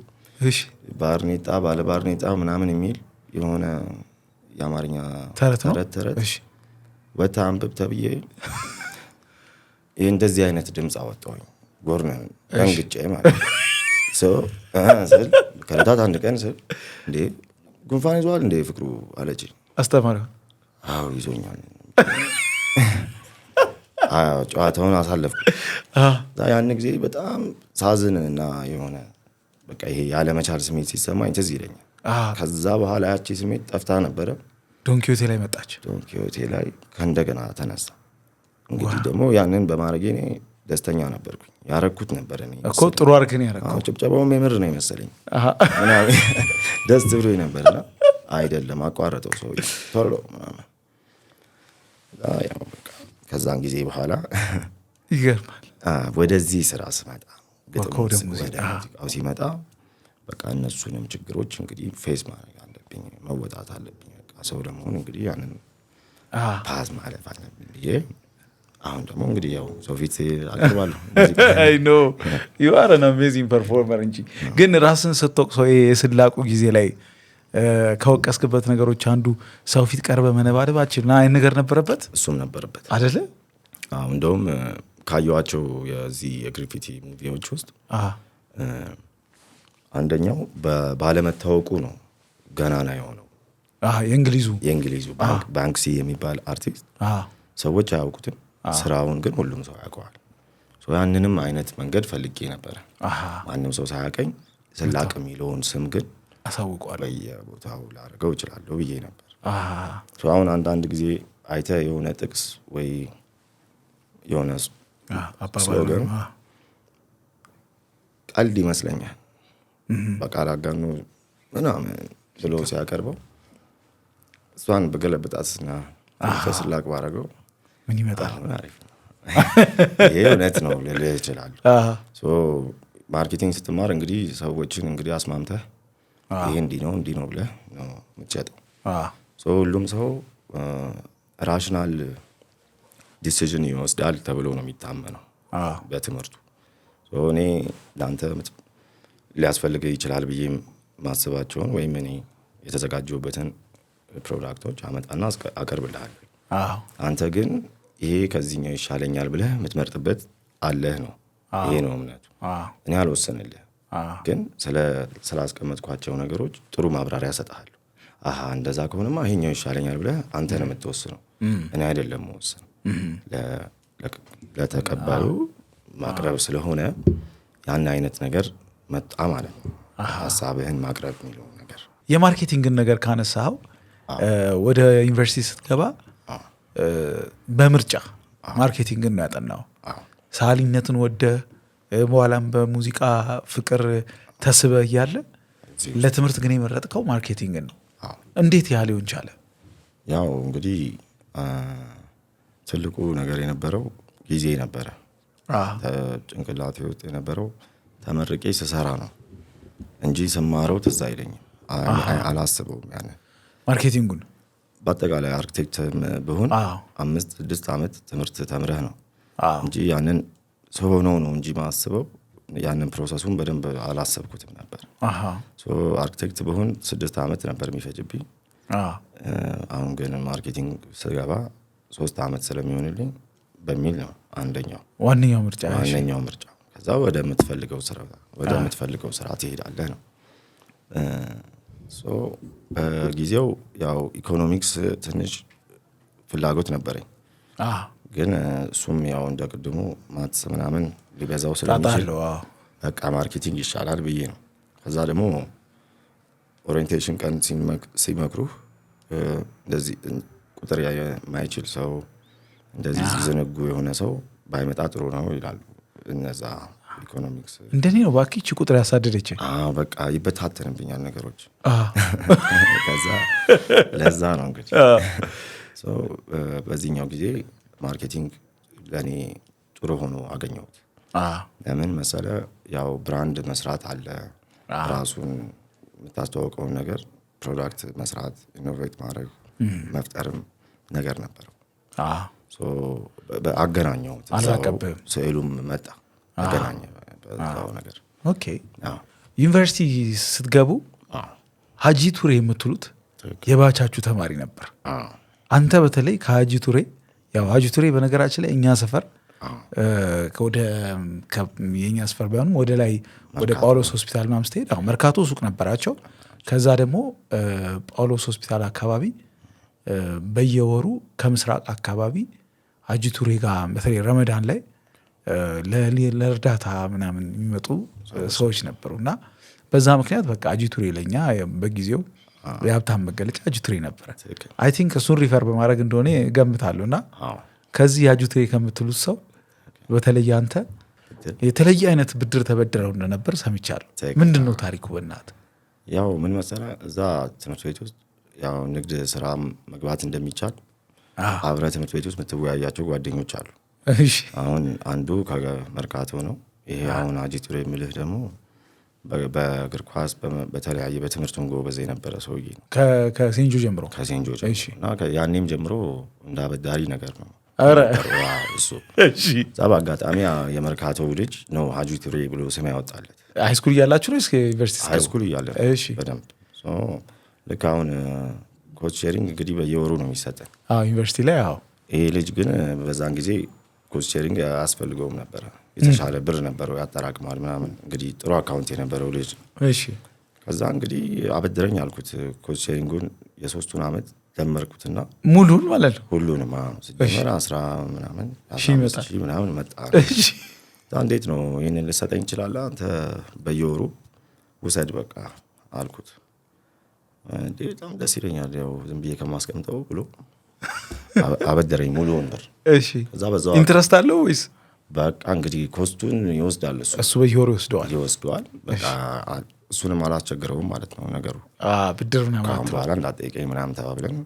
ባርኔጣ ባለ ባርኔጣ ምናምን የሚል የሆነ የአማርኛ ተረት ወታ አንብብ ተብዬ ይህ እንደዚህ አይነት ድምፅ አወጣሁኝ። ጎርነን ደንግጬ ማለት ስል ከዕለታት አንድ ቀን ስል እንዴ ጉንፋን ይዟል እንዴ ፍቅሩ አለች አስተማሪ። አዎ ይዞኛል። ጨዋታውን አሳለፍኩ። ያን ጊዜ በጣም ሳዝን እና የሆነ በቃ ይሄ ያለመቻል ስሜት ሲሰማኝ ትዝ ይለኛል። ከዛ በኋላ ያቺ ስሜት ጠፍታ ነበረ። ዶንኪሆቴ ላይ መጣች። ዶንኪሆቴ ላይ ከእንደገና ተነሳ። እንግዲህ ደግሞ ያንን በማድረጌ እኔ ደስተኛ ነበርኩኝ። ያረኩት ነበር እኮ ጥሩ አድርገን ያረኩት። ጭብጨባውም የምር ነው የመሰለኝ። ደስ ብሎኝ ነበርና አይደለም አቋረጠው ሰው ቶሎ ምናምን። ከዛን ጊዜ በኋላ ይገርማል። ወደዚህ ስራ ስመጣ ግጥም ሲመጣ በቃ እነሱንም ችግሮች እንግዲህ ፌስ ማድረግ አለብኝ፣ መወጣት አለብኝ። በቃ ሰው ለመሆን እንግዲህ ያንን ፓዝ ማለፍ አለብኝ ብዬ አሁን ደግሞ እንግዲህ ያው ሰው ፊት አቅርባለሁ። ዩ አር አን አሜዚንግ ፐርፎርመር እንጂ ግን ራስን ስትወቅሰው የስላቁ ጊዜ ላይ ከወቀስክበት ነገሮች አንዱ ሰው ፊት ቀርበ መነባደባችን ና አይን ነገር ነበረበት። እሱም ነበረበት አይደለ? እንደውም ካየኋቸው የዚህ የግራፊቲ ሙቪዎች ውስጥ አንደኛው ባለመታወቁ ነው ገናና የሆነው። የእንግሊዙ ባንክሲ የሚባል አርቲስት ሰዎች አያውቁትም፣ ስራውን ግን ሁሉም ሰው ያውቀዋል። ያንንም አይነት መንገድ ፈልጌ ነበረ። ማንም ሰው ሳያቀኝ ስላቅ የሚለውን ስም ግን አሳውቀዋል በየቦታው ላደርገው እችላለሁ ብዬ ነበር። አሁን አንዳንድ ጊዜ አይተህ የሆነ ጥቅስ ወይ የሆነ ስሎገን ቀልድ ይመስለኛል በቃል አጋኖ ምናምን ብሎ ሲያቀርበው እሷን በገለበጣትና ስላቅ ባደረገው ምን ይመጣል? አሪፍ ነው። ይሄ እውነት ነው ልልህ እችላለሁ። ማርኬቲንግ ስትማር እንግዲህ ሰዎችን እንግዲህ አስማምተህ ይሄ እንዲህ ነው ብለህ ነው የምትሸጠው። ሁሉም ሰው ራሽናል ዲሲዥን ይወስዳል ተብሎ ነው የሚታመነው በትምህርቱ። እኔ ለአንተ ሊያስፈልግህ ይችላል ብዬ ማስባቸውን ወይም እኔ የተዘጋጀሁበትን ፕሮዳክቶች አመጣና አቀርብልሃለሁ። አንተ ግን ይሄ ከዚህኛው ይሻለኛል ብለህ የምትመርጥበት አለህ ነው። ይሄ ነው እምነቱ። እኔ አልወሰንልህ፣ ግን ስላስቀመጥኳቸው ነገሮች ጥሩ ማብራሪያ እሰጥሃለሁ። እንደዛ ከሆነማ ይሄኛው ይሻለኛል ብለህ አንተ ነው የምትወስነው፣ እኔ አይደለም የምወስነው። ለተቀባዩ ማቅረብ ስለሆነ ያን አይነት ነገር መጣ ማለት ነው። ሀሳብህን ማቅረብ የሚለው ነገር የማርኬቲንግን ነገር ካነሳው ወደ ዩኒቨርሲቲ ስትገባ በምርጫ ማርኬቲንግን ነው ያጠናው። ሳሊነትን ወደ በኋላም በሙዚቃ ፍቅር ተስበ እያለ ለትምህርት ግን የመረጥከው ማርኬቲንግን ነው። እንዴት ያህል ሊሆን ቻለ? ያው እንግዲህ ትልቁ ነገር የነበረው ጊዜ ነበረ። ጭንቅላቴ ውስጥ የነበረው ተመርቄ ስሰራ ነው እንጂ ስማረው ትዝ አይለኝም፣ አላስበውም። ያን ማርኬቲንጉን በአጠቃላይ አርክቴክት ብሆን 5-6 ዓመት ትምህርት ተምረህ ነው እንጂ ያንን ሰሆነው ነው እንጂ ማስበው ያንን ፕሮሰሱን በደንብ አላሰብኩትም ነበር። አርክቴክት ብሆን 6 ዓመት ነበር የሚፈጅብኝ። አሁን ግን ማርኬቲንግ ስገባ 3 ዓመት ስለሚሆንልኝ በሚል ነው ዋነኛው ምርጫ። ከዛ ወደምትፈልገው ስራ ትሄዳለህ ነው። በጊዜው ያው ኢኮኖሚክስ ትንሽ ፍላጎት ነበረኝ፣ ግን እሱም ያው እንደ ቅድሙ ማትስ ምናምን ሊበዛው ስለሚችል በቃ ማርኬቲንግ ይሻላል ብዬ ነው። ከዛ ደግሞ ኦሪየንቴሽን ቀን ሲመክሩህ እንደዚህ ቁጥር የማይችል ሰው እንደዚህ ዝንጉ የሆነ ሰው ባይመጣ ጥሩ ነው ይላሉ እነዛ ኢኮኖሚክስ። እንደኔ ነው ባኪች ቁጥር ያሳደደች። በቃ ይበታተንብኛል ነገሮች። ከዛ ለዛ ነው እንግዲህ በዚህኛው ጊዜ ማርኬቲንግ ለእኔ ጥሩ ሆኖ አገኘሁት። ለምን መሰለ? ያው ብራንድ መስራት አለ፣ ራሱን የምታስተዋውቀውን ነገር ፕሮዳክት መስራት፣ ኢኖቬት ማድረግ መፍጠርም ነገር ነበረው። አገናኘው፣ ስዕሉም መጣ አገናኘ በዛው ነገር። ኦኬ ዩኒቨርሲቲ ስትገቡ ሀጂ ቱሬ የምትሉት የባቻችሁ ተማሪ ነበር። አንተ በተለይ ከሀጂ ቱሬ ያው ሀጂ ቱሬ በነገራችን ላይ እኛ ሰፈር ወደ የኛ ሰፈር ቢሆንም ወደ ላይ ወደ ጳውሎስ ሆስፒታል ምናምን ስትሄድ መርካቶ ሱቅ ነበራቸው። ከዛ ደግሞ ጳውሎስ ሆስፒታል አካባቢ በየወሩ ከምስራቅ አካባቢ ሀጂ ቱሬ ጋር በተለይ ረመዳን ላይ ለእርዳታ ምናምን የሚመጡ ሰዎች ነበሩ እና በዛ ምክንያት በቃ ሀጂ ቱሬ ለኛ በጊዜው የሀብታም መገለጫ ሀጂ ቱሬ ነበረ። አይ ቲንክ እሱን ሪፈር በማድረግ እንደሆነ ገምታለሁ። እና ከዚህ ሀጂ ቱሬ ከምትሉት ሰው በተለይ አንተ የተለየ አይነት ብድር ተበድረው እንደነበር ሰምቻለሁ። ምንድን ነው ታሪኩ? በእናትህ ያው ምን መሰለህ፣ እዛ ትምህርት ቤት ውስጥ ያው ንግድ ስራ መግባት እንደሚቻል አብረህ ትምህርት ቤት ውስጥ የምትወያያቸው ጓደኞች አሉ። አሁን አንዱ ከመርካቶ ነው። ይሄ አሁን ሀጂ ቱሬ የምልህ ደግሞ በእግር ኳስ በተለያየ በትምህርቱን ጎበዝ የነበረ ሰውዬ ነው። ከሴንጆ ጀምሮ እና ያኔም ጀምሮ እንዳበዳሪ ነገር ነው እሱ። በአጋጣሚ የመርካቶ ልጅ ነው ሀጂ ቱሬ ብሎ ስም ያወጣለት። ሃይስኩል እያላችሁ ነው? ዩኒቨርሲቲ? ሃይስኩል እያለ በደንብ ልክ አሁን ኮች ሼሪንግ እንግዲህ በየወሩ ነው የሚሰጠን ዩኒቨርሲቲ ላይ። ይሄ ልጅ ግን በዛን ጊዜ ኮስት ሼሪንግ አያስፈልገውም ነበረ። የተሻለ ብር ነበረው ያጠራቅማል ምናምን። እንግዲህ ጥሩ አካውንት የነበረው ልጅ። እሺ ከዛ እንግዲህ አበድረኝ አልኩት። ኮስት ሼሪንጉን የ3ቱን ዓመት ደመርኩትና ሙሉን ማለት ነው ሁሉንም ሲጀመር 10 ምናምን 15 ሺህ ምናምን መጣ። እንዴት ነው ይህንን ልሰጠኝ ይችላል አንተ በየወሩ ውሰድ በቃ አልኩት። እንዴ በጣም ደስ ይለኛል ያው ዝም ብዬ ከማስቀምጠው ብሎ አበደረኝ ሙሉውን ብር። እሺ ከዛ በዛው ኢንትረስት አለው ወይስ በቃ እንግዲህ ኮስቱን ይወስዳል እሱ በየወሩ ይወስደዋል። በቃ እሱንም አላስቸግረውም ማለት ነው ነገሩ። ብድር ምናምን ከአሁን በኋላ እንዳትጠይቀኝ ምናምን ተባብለን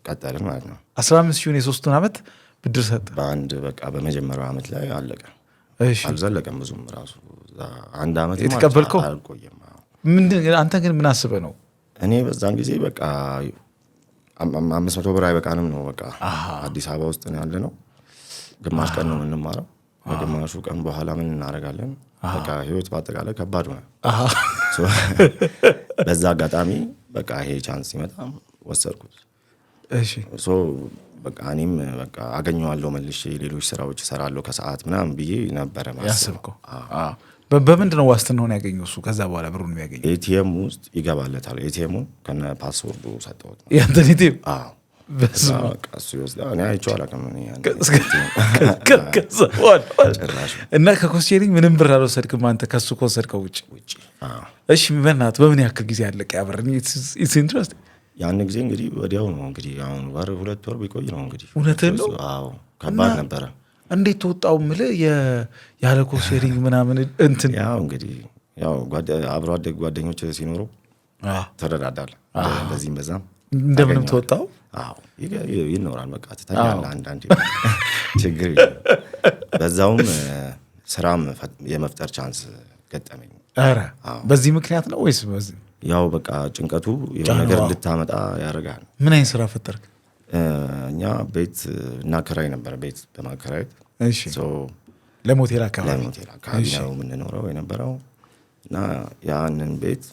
ቀጠልን ማለት ነው። 15 ሺህ የ3ቱን ዓመት ብድር ሰጠ በአንድ በቃ በመጀመሪያው ዓመት ላይ አለቀ። አልዘለቀም ብዙም ራሱ 1 ዓመት የተቀበልከው አልቆየም። አንተ ግን ምን አስበህ ነው? እኔ በዛን ጊዜ በቃ 500 ብር አይበቃንም ነው በቃ አዲስ አበባ ውስጥ ነው ያለ ነው። ግማሽ ቀን ነው የምንማረው። ከግማሹ ቀን በኋላ ምን እናደርጋለን? በቃ ህይወት በአጠቃላይ ከባድ ሆነ። በዛ አጋጣሚ በቃ ይሄ ቻንስ ሲመጣ ወሰድኩት። እሺ በቃ እኔም በቃ አገኘዋለሁ መልሼ ሌሎች ስራዎች እሰራለሁ ከሰዓት ምናምን ብዬ ነበረ ያስብከው። በምንድን ነው ዋስትናውን ያገኘው እሱ? ከዛ በኋላ ብሩን የሚያገኘው ኤቲኤም ውስጥ ይገባለታል። ኤቲኤሙ ከነ ፓስወርዱ ሰጠሁት። ያንተን ኤቲኤም እሱ ይወስዳል። እኔ አይቼው አላውቅም። እና ከኮስት ሼሪንግ ምንም ብር አልወሰድክም አንተ ከሱ ከወሰድከው ውጭ? እሺ በእናትህ በምን ያክል ጊዜ አለቀ ያ ብር? ኢንትረስት ያን ጊዜ እንግዲህ ወዲያው ነው እንግዲህ አሁን 2 ወር ቢቆይ ነው እንግዲህ። እውነትህን ነው? አዎ ከባድ ነበረ። እንዴት ተወጣው የምልህ ያለ ኮስት ሼሪንግ ምናምን እንትን ያው እንግዲህ ያው አብሮ አደግ ጓደኞች ሲኖሩ ትረዳዳለህ። በዚህም በዛም እንደምንም ተወጣው። አዎ ይኖራል በቃ ትተኛለህ አንዳንዴ ችግር። በዛውም ስራም የመፍጠር ቻንስ ገጠመኝ። ኧረ በዚህ ምክንያት ነው ወይስ በዚህ? ያው በቃ ጭንቀቱ የሆነ ነገር እንድታመጣ ያደርጋል። ምን አይነት ስራ ፈጠርክ? እኛ ቤት እናከራይ ነበር። ቤት በማከራየት ለሞቴል አካባቢ ነው የምንኖረው የነበረው እና ያንን ቤት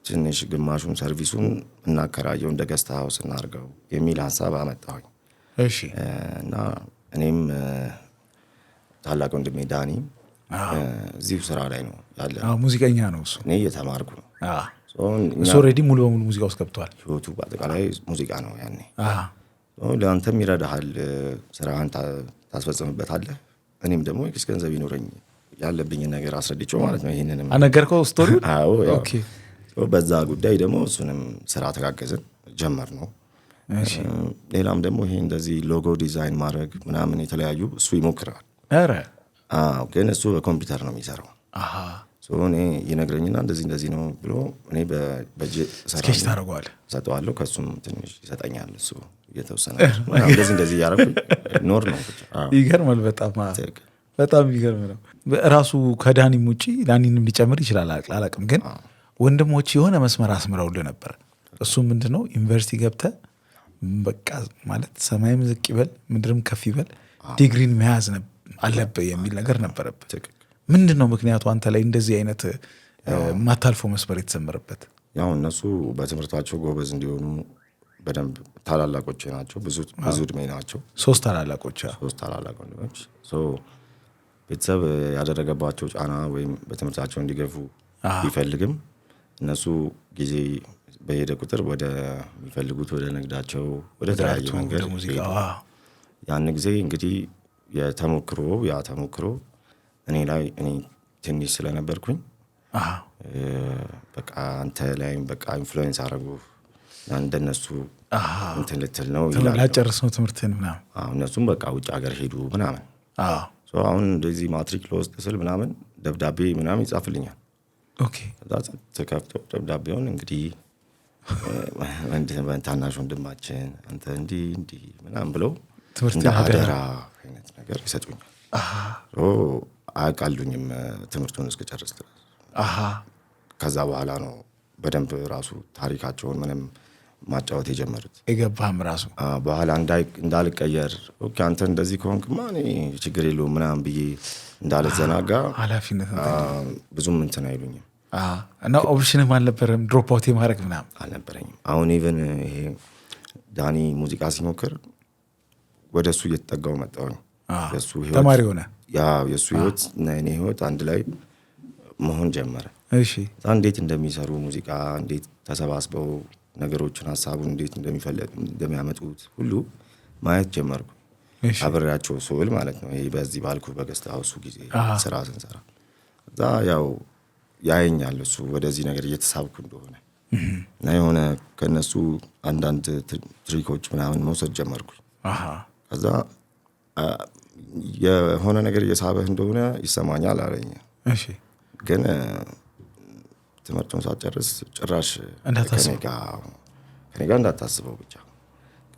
ትንሽ ግማሹን ሰርቪሱን እናከራየው እንደ ገስት ሃውስ እናድርገው የሚል ሀሳብ አመጣሁኝ። እና እኔም ታላቅ ወንድሜ ዳኒ እዚሁ ስራ ላይ ነው ያለ። ሙዚቀኛ ነው እሱ። እኔ እየተማርኩ ነው። እሱ ኦልሬዲ ሙሉ በሙሉ ሙዚቃ ውስጥ ገብቷል። ህይወቱ በአጠቃላይ ሙዚቃ ነው ያኔ። ለአንተም ይረዳሃል፣ ስራህን ታስፈጽምበታለህ። እኔም ደግሞ ኪስ ገንዘብ ይኖረኝ ያለብኝን ነገር አስረድቼው ማለት ነው። ይሄንንም አነገርከው ስቶሪ? አዎ ኦኬ። በዛ ጉዳይ ደግሞ እሱንም ስራ ተጋገዝን ጀመር ነው። ሌላም ደግሞ ይሄ እንደዚህ ሎጎ ዲዛይን ማድረግ ምናምን የተለያዩ እሱ ይሞክራል። ኧረ ግን እሱ በኮምፒውተር ነው የሚሰራው። እኔ ይነግረኝና እንደዚህ ነው ብሎ እኔ በእጄ ስኬች ታደርገዋለህ፣ እሰጠዋለሁ። ከእሱም ትንሽ ይሰጠኛል እሱ እየተወሰነ እንደዚህ እያደረኩ ኖር ነው። ይገርማል። በጣም ይገርም ነው። ራሱ ከዳኒም ውጭ ዳኒንም ሊጨምር ይችላል አላውቅም፣ ግን ወንድሞች የሆነ መስመር አስምረውልህ ነበር። እሱ ምንድን ነው ዩኒቨርሲቲ ገብተህ በቃ ማለት ሰማይም ዝቅ ይበል ምድርም ከፍ ይበል ዲግሪን መያዝ አለብህ የሚል ነገር ነበረበት። ምንድን ነው ምክንያቱ አንተ ላይ እንደዚህ አይነት ማታልፎ መስመር የተሰመረበት? ያው እነሱ በትምህርታቸው ጎበዝ እንዲሆኑ በደንብ ታላላቆች ናቸው። ብዙ እድሜ ናቸው። 3 ታላላቆች 3 ታላላቅ ወንድሞች። ቤተሰብ ያደረገባቸው ጫና ወይም በትምህርታቸው እንዲገፉ ቢፈልግም እነሱ ጊዜ በሄደ ቁጥር ወደ የሚፈልጉት ወደ ንግዳቸው ወደ ተለያየ መንገድ ያን ጊዜ እንግዲህ ተሞክሮ እኔ ትንሽ ስለነበርኩኝ በቃ አንተ ላይም በቃ ኢንፍሉዌንስ አደረጉ። እንደነሱ እንትን ልትል ነው ይላል። ላጨርስ ነው ትምህርትን ምናምን። እነሱም በቃ ውጭ ሀገር ሄዱ ምናምን። አሁን እንደዚህ ማትሪክ ለውስጥ ስል ምናምን ደብዳቤ ምናምን ይጻፍልኛል። ከዛ ተከፍቶ ደብዳቤውን እንግዲህ ታናሽ ወንድማችን አንተ እንዲህ ምናምን ብለው እንደ አደራ አይነት ነገር ይሰጡኛል። አያቃሉኝም ትምህርቱን እስክጨርስ ድረስ። ከዛ በኋላ ነው በደንብ ራሱ ታሪካቸውን ምንም ማጫወት የጀመሩት። የገባህም ራሱ በኋላ እንዳልቀየር አንተ እንደዚህ ከሆንክማ እኔ ችግር የለውም ምናምን ብዬ እንዳልዘናጋ ኃላፊነት ብዙም እንትን አይሉኝም። እና ኦፕሽንም አልነበረም ድሮፕ አውት የማድረግ ምናምን አልነበረኝም። አሁን ኢቨን ይሄ ዳኒ ሙዚቃ ሲሞክር ወደ እሱ እየተጠጋው መጣሁኝ። የሱ ተማሪ ሆነ። የሱ ህይወት እና የኔ ህይወት አንድ ላይ መሆን ጀመረ። እሺ እንዴት እንደሚሰሩ ሙዚቃ እንዴት ተሰባስበው ነገሮችን ሀሳቡን እንዴት እንደሚያመጡት ሁሉ ማየት ጀመርኩ። አብሬያቸው ስውል ማለት ነው። ይሄ በዚህ ባልኩ በገስት ሃውሱ ጊዜ ስራ ስንሰራ እዛ ያው ያየኛል እሱ ወደዚህ ነገር እየተሳብኩ እንደሆነ እና የሆነ ከነሱ አንዳንድ ትሪኮች ምናምን መውሰድ ጀመርኩ። ከዛ የሆነ ነገር እየሳበህ እንደሆነ ይሰማኛል አለኝ። ግን ትምህርቱን ሳትጨርስ ጭራሽ ከኔ ጋር እንዳታስበው ብቻ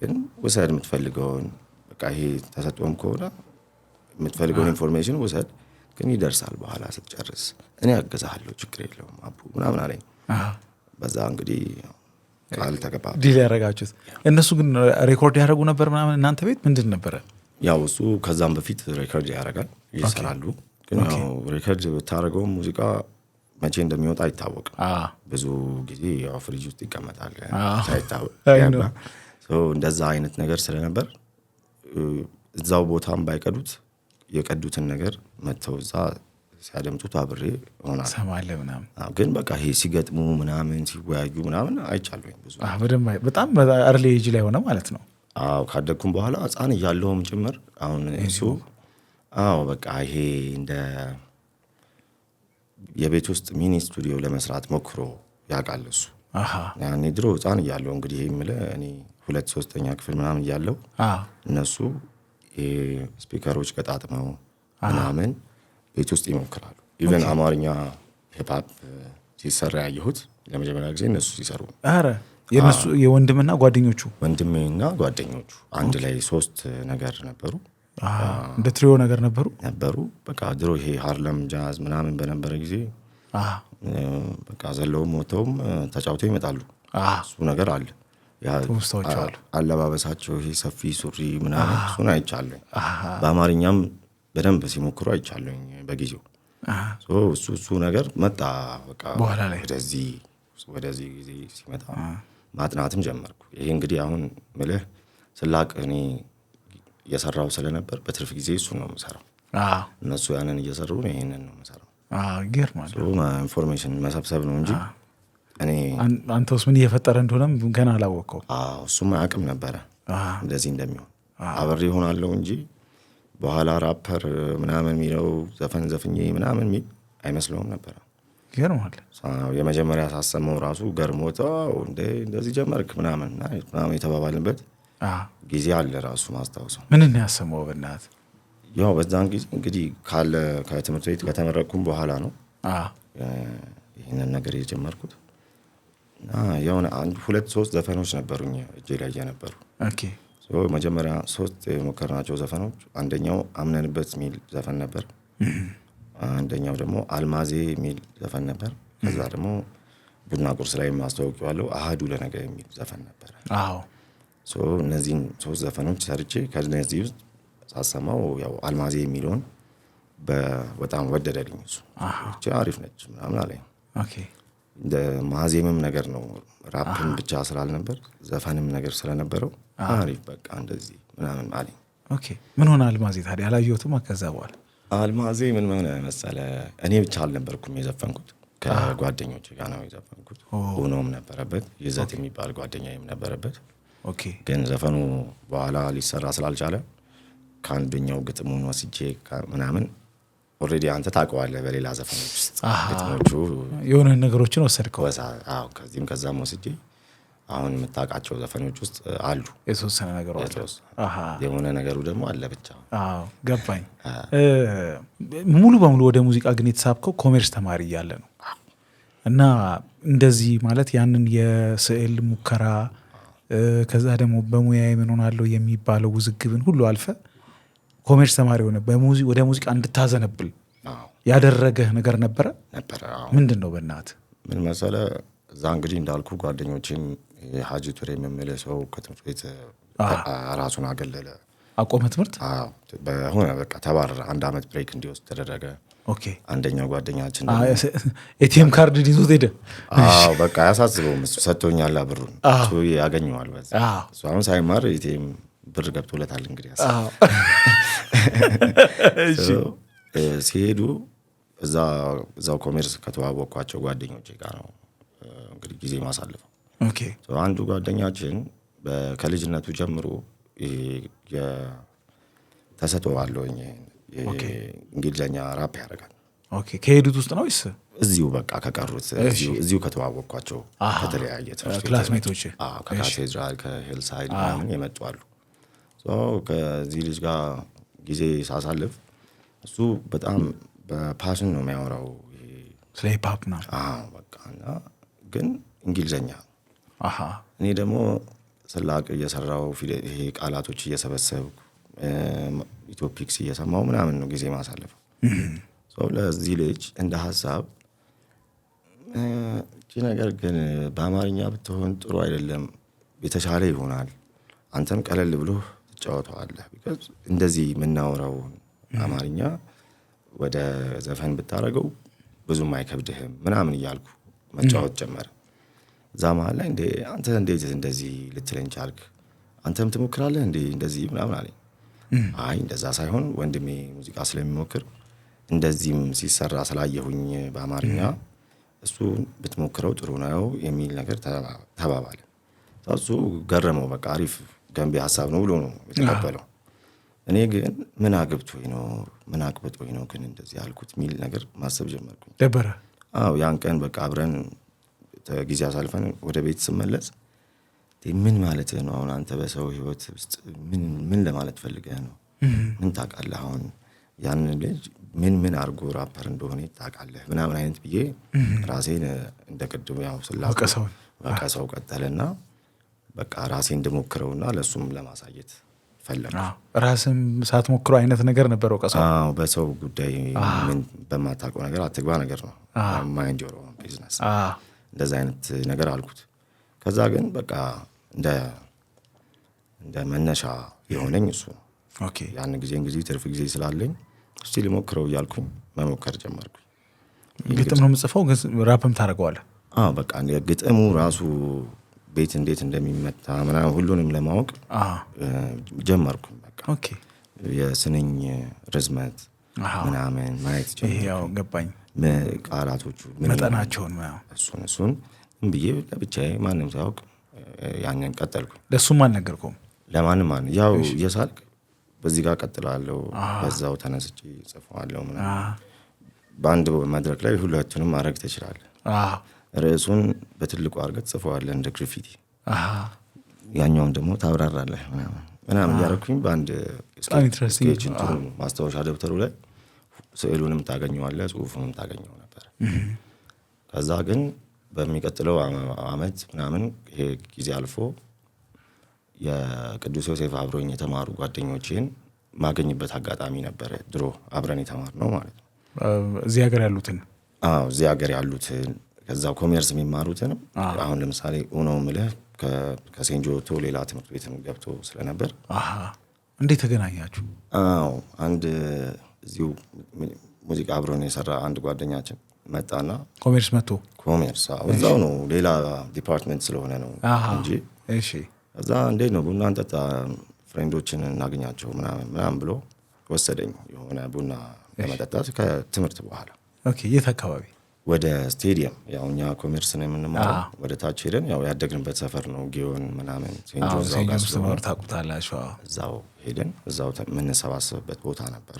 ግን ውሰድ የምትፈልገውን በቃ ይሄ ተሰጥቶም ከሆነ የምትፈልገውን ኢንፎርሜሽን ውሰድ፣ ግን ይደርሳል በኋላ ስትጨርስ እኔ አገዛሃለሁ ችግር የለውም አቡ ምናምን አለኝ። በዛ እንግዲህ ቃል ተገባ። ዲል ያደረጋችሁት። እነሱ ግን ሬኮርድ ያደረጉ ነበር ምናምን እናንተ ቤት ምንድን ነበረ? ያው እሱ ከዛም በፊት ሬኮርድ ያደርጋል ይሰራሉ። ግን ያው ሬኮርድ ብታደርገውም ሙዚቃ መቼ እንደሚወጣ አይታወቅም። ብዙ ጊዜ ያው ፍሪጅ ውስጥ ይቀመጣል ሳይታወቅ። እንደዛ አይነት ነገር ስለነበር እዛው ቦታም ባይቀዱት የቀዱትን ነገር መተው እዛ ሲያደምጡት አብሬ ሆናል ሰማለ ምናምን። ግን በቃ ይሄ ሲገጥሙ ምናምን ሲወያዩ ምናምን አይቻለሁኝ ብዙ። በጣም አርሊ ኤጅ ላይ ሆነ ማለት ነው። ካደግኩም በኋላ ህፃን እያለሁም ጭምር አሁን እሱ በቃ ይሄ እንደ የቤት ውስጥ ሚኒ ስቱዲዮ ለመስራት ሞክሮ ያውቃል እሱ። ያኔ ድሮ ህፃን እያለሁ እንግዲህ የምልህ እኔ 2-3ኛ ክፍል ምናምን እያለሁ እነሱ ስፒከሮች ገጣጥመው ምናምን ቤት ውስጥ ይሞክራሉ። ኢቨን አማርኛ ሂፕሆፕ ሲሰራ ያየሁት ለመጀመሪያ ጊዜ እነሱ ሲሰሩ። የነሱ የወንድምና ጓደኞቹ ወንድሜና ጓደኞቹ አንድ ላይ 3 ነገር ነበሩ። እንደ ትሪዮ ነገር ነበሩ። በቃ ድሮ ይሄ ሃርለም ጃዝ ምናምን በነበረ ጊዜ በቃ ዘለውም ሞተውም ተጫውተው ይመጣሉ። እሱ ነገር አለ። አለባበሳቸው ይሄ ሰፊ ሱሪ ምናምን እሱን አይቻለሁ። በአማርኛም በደንብ ሲሞክሩ አይቻለሁ በጊዜው። እሱ ነገር መጣ። በቃ ወደዚህ ጊዜ ሲመጣ ማጥናትም ጀመርኩ። ይሄ እንግዲህ አሁን ምልህ ስላቅ እኔ እየሰራው ስለነበር በትርፍ ጊዜ እሱን ነው የምሰራው። እነሱ ያንን እየሰሩ ነው ይሄንን ነው የምሰራው። ይገርማል። ኢንፎርሜሽን መሰብሰብ ነው እንጂ እኔ አንተስ ምን እየፈጠረ እንደሆነም ገና አላወቀው። እሱም አያውቅም ነበረ እንደዚህ እንደሚሆን። አብሬ ሆናለሁ እንጂ በኋላ ራፐር ምናምን የሚለው ዘፈን ዘፍኜ ምናምን የሚል አይመስለውም ነበረ። ይገርማል። የመጀመሪያ ሳሰማው ራሱ ገርሞት እንደዚህ ጀመርክ ምናምን የተባባልንበት ጊዜ አለ ራሱ ማስታወሰው። ምን ነው ያሰማው በእናትህ? ያው በዛን ጊዜ እንግዲህ ከትምህርት ቤት ከተመረቅኩም በኋላ ነው ይህንን ነገር የጀመርኩት። የሆነ 1-2-3 ዘፈኖች ነበሩኝ እጄ ላይ የነበሩ። መጀመሪያ 3 የሞከርናቸው ዘፈኖች አንደኛው አምነንበት የሚል ዘፈን ነበር። አንደኛው ደግሞ አልማዜ የሚል ዘፈን ነበር። ከዛ ደግሞ ቡና ቁርስ ላይ ማስተዋወቂያለሁ አሃዱ ለነገ የሚል ዘፈን ነበር። እነዚህን 3 ዘፈኖች ሰርቼ ከነዚህ ውስጥ ሳሰማው ያው አልማዜ የሚለውን በጣም ወደደልኝ። እሱ አሪፍ ነች ምናምን አለኝ። እንደ ማዜምም ነገር ነው ራፕም ብቻ ስላልነበር ዘፈንም ነገር ስለነበረው አሪፍ በቃ እንደዚህ ምናምን አለኝ። ምን ሆነ አልማዜ ታዲያ? አላየሁትም። ከዛ በኋላ አልማዜ ምን ሆነ መሰለህ፣ እኔ ብቻ አልነበርኩም የዘፈንኩት፣ ከጓደኞቼ ጋር ነው የዘፈንኩት። ሆኖም ነበረበት ይዘት የሚባል ጓደኛዬም ነበረበት። ግን ዘፈኑ በኋላ ሊሰራ ስላልቻለ ከአንደኛው ግጥሙን ወስጄ ምናምን ኦልሬዲ አንተ ታውቀዋለህ በሌላ ዘፈኖች ውስጥ ግጥሞቹ የሆነ ነገሮችን ወሰድከው። ከዚህም ከዛም ወስጄ አሁን የምታውቃቸው ዘፈኖች ውስጥ አሉ የተወሰነ ነገሮች። የሆነ ነገሩ ደግሞ አለ ብቻ። ገባኝ። ሙሉ በሙሉ ወደ ሙዚቃ ግን የተሳብከው ኮሜርስ ተማሪ እያለ ነው እና እንደዚህ ማለት ያንን የስዕል ሙከራ ከዛ ደግሞ በሙያ ምን ሆናለሁ የሚባለው ውዝግብን ሁሉ አልፈ ኮሜርስ ተማሪ ሆነ ወደ ሙዚቃ እንድታዘነብል ያደረገህ ነገር ነበረ? ምንድን ነው በእናትህ? ምን መሰለህ፣ እዛ እንግዲህ እንዳልኩ ጓደኞቼም የሀጂ ቱሬ የምልህ ሰው ከትምህርት ቤት ራሱን አገለለ፣ አቆመ ትምህርት። በሆነ በቃ ተባረረ። 1 ዓመት ብሬክ እንዲወስድ ተደረገ። አንደኛው ጓደኛችን ኤቲኤም ካርድ ይዞት ሄደ። በቃ አያሳስበውም፣ እሱ ሰጥቶኛል ብሩን፣ እሱ ያገኘዋል። በዛ እሱ አሁን ሳይማር ኤቲኤም ብር ገብቶለታል እንግዲህ ሲሄዱ እዛው ኮሜርስ ከተዋወቅኳቸው ጓደኞቼ ጋር ነው እንግዲህ ጊዜ ማሳልፈው። አንዱ ጓደኛችን ከልጅነቱ ጀምሮ ተሰጥኦ አለው እንግሊዝኛ ራፕ ያደርጋል። ከሄዱት ውስጥ ነው ወይስ እዚሁ በቃ ከቀሩት እዚሁ ከተዋወቅኳቸው ከተለያየ ክላስሜቶች ከካቴድራል ከሄልሳይድ ምናምን የመጡ አሉ። ከዚህ ልጅ ጋር ጊዜ ሳሳልፍ እሱ በጣም በፓሽን ነው የሚያወራው ስለ ሂፕሆፕ ነው በቃ እና ግን እንግሊዝኛ እኔ ደግሞ ስላቅ እየሰራው ይሄ ቃላቶች እየሰበሰብኩ ኢትዮፒክስ እየሰማው ምናምን ነው ጊዜ ማሳለፈው። ለዚህ ልጅ እንደ ሀሳብ እቺ ነገር ግን በአማርኛ ብትሆን ጥሩ አይደለም፣ የተሻለ ይሆናል፣ አንተም ቀለል ብሎ ትጫወተዋለህ፣ እንደዚህ የምናወራው አማርኛ ወደ ዘፈን ብታረገው ብዙም አይከብድህም ምናምን እያልኩ መጫወት ጀመረ። እዛ መሀል ላይ አንተ እንዴት እንደዚህ ልትለኝ ቻልክ? አንተም ትሞክራለህ እንዴ እንደዚህ ምናምን አለኝ። አይ እንደዛ ሳይሆን ወንድሜ ሙዚቃ ስለሚሞክር እንደዚህም ሲሰራ ስላየሁኝ በአማርኛ እሱ ብትሞክረው ጥሩ ነው የሚል ነገር ተባባለ። እሱ ገረመው። በቃ አሪፍ ገንቢ ሀሳብ ነው ብሎ ነው የተቀበለው። እኔ ግን ምን አቅብጦኝ ነው ግን እንደዚህ አልኩት የሚል ነገር ማሰብ ጀመርኩኝ። ደበረ? አዎ ያን ቀን በቃ አብረን ጊዜ አሳልፈን ወደ ቤት ስመለስ ምን ማለት ነው አሁን አንተ በሰው ህይወት ውስጥ ምን ለማለት ፈልገህ ነው? ምን ታውቃለህ? አሁን ያን ልጅ ምን አርጎ ራፐር እንደሆነ ታውቃለህ ምናምን አይነት ብዬ ራሴን እንደቀድሞ ያው ወቀሰው ቀጠለና በቃ ራሴን እንደሞክረውና ለሱም ለማሳየት ፈለኩ። ራስም ሳትሞክረው አይነት ነገር ነበር ወቀሰው። በሰው ጉዳይ ምን በማታውቀው ነገር አትግባ ነገር ነው። ማይንድ ዮር ኦውን ቢዝነስ እንደዛ አይነት ነገር አልኩት። ከዛ ግን በቃ እንደ መነሻ የሆነኝ እሱ ነው። ያን ጊዜ እንግዲህ ትርፍ ጊዜ ስላለኝ እስቲ ልሞክረው እያልኩኝ መሞከር ጀመርኩኝ። ግጥም ነው የምጽፈው ግን ራፕም ታደርገዋለህ? በቃ ግጥሙ ራሱ ቤት እንዴት እንደሚመታ ምናምን ሁሉንም ለማወቅ ጀመርኩኝ። በቃ የስንኝ ርዝመት ምናምን ማየት ጀመርኩኝ። ያው ገባኝ። ቃላቶቹ መጠናቸውን እሱን ብዬ ለብቻዬ ማንም ሳያውቅ ያንን ቀጠልኩኝ። ለሱም አልነገርኩም? ለማንም ያው እየሳልክ በዚህ ጋር ቀጥላለሁ፣ በዛው ተነስቼ ጽፈዋለሁ ምናምን። በአንድ መድረክ ላይ ሁለቱንም ማድረግ ትችላለህ። ርዕሱን በትልቁ አድርገህ ጽፈዋለህ እንደ ግሪፊቲ፣ ያኛውም ደግሞ ታብራራለህ ምናምን እያደረኩኝ በአንድ ስኬች ማስታወሻ ደብተሩ ላይ ስዕሉንም ታገኘዋለህ፣ ጽሁፉንም ታገኘው ነበር። ከዛ ግን በሚቀጥለው አመት ምናምን ይሄ ጊዜ አልፎ የቅዱስ ዮሴፍ አብሮኝ የተማሩ ጓደኞቼን ማገኝበት አጋጣሚ ነበረ። ድሮ አብረን የተማርነው ማለት ነው። እዚህ ሀገር ያሉትን? እዚህ ሀገር ያሉትን ከዛው ኮሜርስ የሚማሩትን። አሁን ለምሳሌ ኡኖ ምልህ ከሴንት ጆቶ ሌላ ትምህርት ቤት ገብቶ ስለነበር። እንዴት ተገናኛችሁ? አንድ እዚሁ ሙዚቃ አብሮን የሰራ አንድ ጓደኛችን መጣና ኮሜርስ መጥቶ ኮሜርስ እዛው ነው፣ ሌላ ዲፓርትመንት ስለሆነ ነው እንጂ። እሺ እዛ እንዴት ነው ቡና እንጠጣ ፍሬንዶችን እናገኛቸው ምናምን ብሎ ወሰደኝ የሆነ ቡና ለመጠጣት ከትምህርት በኋላ። የት አካባቢ? ወደ ስቴዲየም። ያው እኛ ኮሜርስ ነው የምንማረው። ወደ ታች ሄደን ያው ያደግንበት ሰፈር ነው ጊዮን ምናምን ሴንጆ ታውቁታላችሁ። እዛው ሄደን እዛው የምንሰባሰብበት ቦታ ነበረ።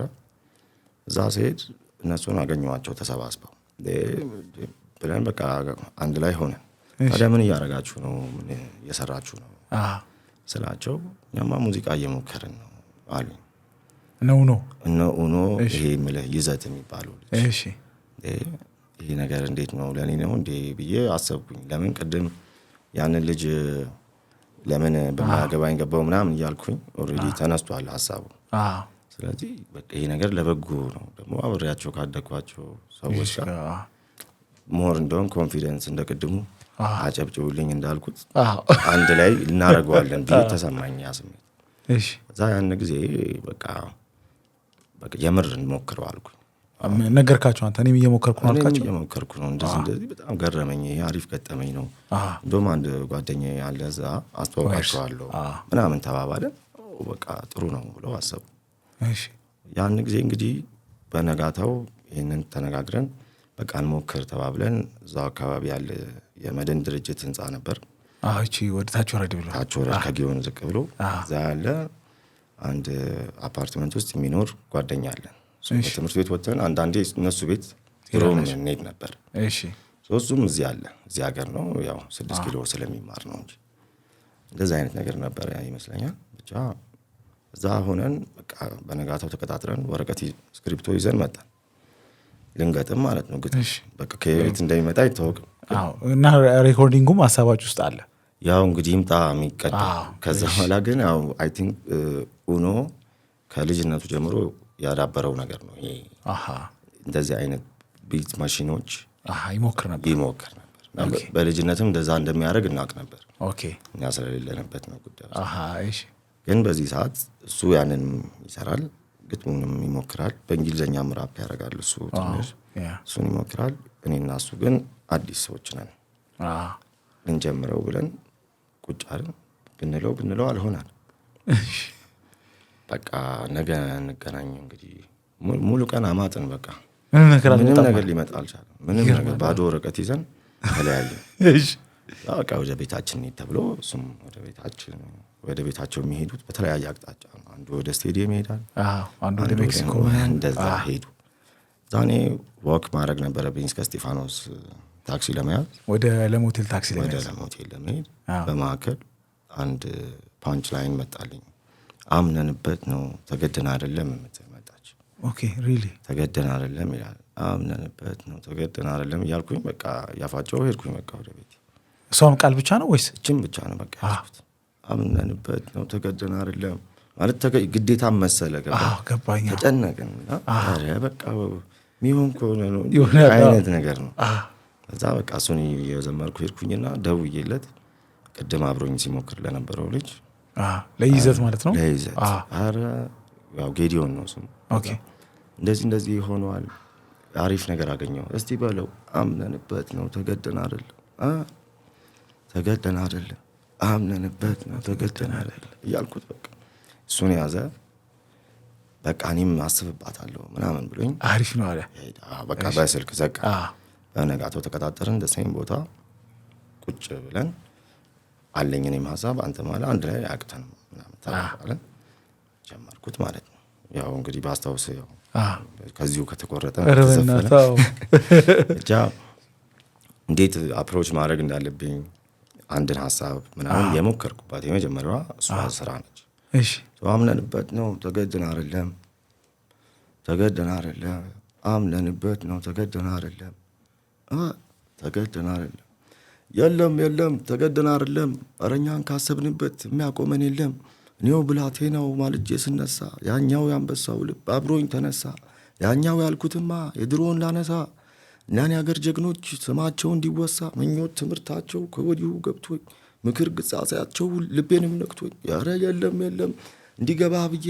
እዛ ስሄድ እነሱን አገኘኋቸው ተሰባስበው ብለን በቃ አንድ ላይ ሆነን ታዲያ ምን እያደረጋችሁ ነው? ምን እየሰራችሁ ነው ስላቸው እኛማ ሙዚቃ እየሞከርን ነው አሉኝ። እነ ኡኖ ይሄ የምልህ ይዘት የሚባለው ልጅ ይሄ ነገር እንዴት ነው ለእኔ ነው እንዴ ብዬ አሰብኩኝ። ለምን ቅድም ያንን ልጅ ለምን በማያገባኝ ገባው ምናምን እያልኩኝ ኦልሬዲ ተነስቷል ሀሳቡ። ስለዚህ በቃ ይሄ ነገር ለበጎ ነው። ደግሞ አብሬያቸው ካደግኳቸው ሰዎች ጋር ሞር እንደውም ኮንፊደንስ እንደቅድሙ አጨብጭቡልኝ እንዳልኩት አንድ ላይ እናደርገዋለን ብዬ ተሰማኝ ያ ስሜት። እዛ ያን ጊዜ በቃ የምር እንሞክረው አልኩኝ። ነገርካቸው? አንተ እኔም እየሞከርኩ ነው አልካቸው? እየሞከርኩ ነው እንደዚህ በጣም ገረመኝ። አሪፍ ገጠመኝ ነው። እንደውም አንድ ጓደኛዬ ያለ እዛ አስተዋውቃቸዋለሁ ምናምን ተባባለን። በቃ ጥሩ ነው ብለው አሰቡ። እሺ ያን ጊዜ እንግዲህ በነጋታው ይህንን ተነጋግረን በቃ እንሞክር ተባብለን እዛው አካባቢ ያለ የመድን ድርጅት ህንፃ ነበር። እቺ ወደ ታች ወረድ ብሎ ታች ወረድ ከጊዮን ዝቅ ብሎ እዛ ያለ አንድ አፓርትመንት ውስጥ የሚኖር ጓደኛ አለን። ትምህርት ቤት ወጥተን አንዳንዴ እነሱ ቤት ሮም እንሄድ ነበር። እሺ እሱም እዚህ አለ፣ እዚህ ሀገር ነው ያው 6 ኪሎ ስለሚማር ነው እንጂ እንደዛ አይነት ነገር ነበር ይመስለኛል። ብቻ እዛ ሆነን በቃ በነጋታው ተቀጣጥረን ወረቀት ስክሪፕቶ ይዘን መጣን ልንገጥም ማለት ነው። ግን በቃ ከየት እንደሚመጣ አይታወቅም። እና ሬኮርዲንጉም ሀሳባችሁ ውስጥ አለ ያው እንግዲህ ይምጣ የሚቀዳ። ከዛ በኋላ ግን ያው አይ ቲንክ ኡኖ ከልጅነቱ ጀምሮ ያዳበረው ነገር ነው ይሄ። እንደዚህ አይነት ቢት ማሽኖች ይሞክር ነበር። በልጅነትም እንደዛ እንደሚያደርግ እናውቅ ነበር። ኦኬ እኛ ስለሌለንበት ነው ጉዳዩ። እሺ ግን በዚህ ሰዓት እሱ ያንን ይሰራል፣ ግጥሙንም ይሞክራል። በእንግሊዝኛም ራፕ ያደርጋል እሱ ትንሽ እሱን ይሞክራል። እኔና እሱ ግን አዲስ ሰዎች ነን። እንጀምረው ብለን ቁጭ አልን። ብንለው አልሆናል። በቃ ነገ እንገናኝ እንግዲህ ሙሉ ቀን አማጥን። በቃ ምንም ነገር ሊመጣ አልቻለም። ምንም ነገር ባዶ ወረቀት ይዘን ተለያየን። በቃ ወደ ቤታችን እንሂድ ተብሎ እሱም ወደ ቤታቸው የሚሄዱት በተለያየ አቅጣጫ ነው። አንዱ ወደ ስቴዲየም ይሄዳል፣ አንዱ ወደ ሜክሲኮ እንደዛ ሄዱ። ዛኔ ወክ ማድረግ ነበረብኝ እስከ እስጢፋኖስ ታክሲ ለመያዝ ወደ ለሞቴል ታክሲ ለመሄድ በማዕከል አንድ ፓንች ላይን መጣልኝ። አምነንበት ነው ተገደን አይደለም መጣች። ኦኬ ሪሊ ተገደን አይደለም ይላል። አምነንበት ነው ተገደን አይደለም እያልኩኝ በቃ ያፋጨው ሄድኩኝ። በቃ ወደ ቤት እሷም ቃል ብቻ ነው ወይስ እችም ብቻ ነው? በቃ አምነንበት ነው ተገደን አይደለም ማለት ግዴታ መሰለ። ገባኝ። ተጨነቅን። አረ በቃ ሚሆን ከሆነ ነው አይነት ነገር ነው። ከዛ በቃ እሱን የዘመርኩ ሄድኩኝና ደውዬለት ቅድም አብሮኝ ሲሞክር ለነበረው ልጅ ለይዘት ማለት ነው። ለይዘት አረ ያው ጌዲዮን ነው ስሙ። ኦኬ እንደዚህ ሆኗል፣ አሪፍ ነገር አገኘው፣ እስቲ በለው። አምነንበት ነው ተገደን አይደለም ተገደን አይደለም አምነንበት ነው ተገደን አይደለም እያልኩት በቃ እሱን ያዘ። በቃ እኔም አስብባታለሁ ምናምን ብሎኝ አሪፍ ነው አለ። በቃ በስልክ ዘጋ። በነጋታው ተቀጣጠርን። ደሰኝ ቦታ ቁጭ ብለን አለኝ እኔም ሀሳብ አንተ ማለት አንድ ላይ አቅተን ምናምን ተባባልን። ጀመርኩት ማለት ነው። ያው እንግዲህ ባስታውስ ያው ከዚሁ ከተቆረጠ ተዘፈነ ብቻ እንዴት አፕሮች ማድረግ እንዳለብኝ አንድን ሀሳብ ምናምን የሞከርኩባት የመጀመሪያዋ እሷ ስራ ነች። እሺ አምነንበት ነው ተገደን አይደለም አምነንበት ነው ተገደን አይደለም ተገደን አይደለም የለም ተገደን አይደለም አረኛን ካሰብንበት የሚያቆመን የለም። እኔው ብላቴ ነው ማልጄ ስነሳ ያኛው ያንበሳው ልብ አብሮኝ ተነሳ። ያኛው ያልኩትማ የድሮን ላነሳ እናን ያገር ጀግኖች ስማቸው እንዲወሳ ምኞት ትምህርታቸው ከወዲሁ ገብቶኝ ምክር ግጻጼያቸው ልቤንም ነክቶኝ ያረ የለም እንዲገባ ብዬ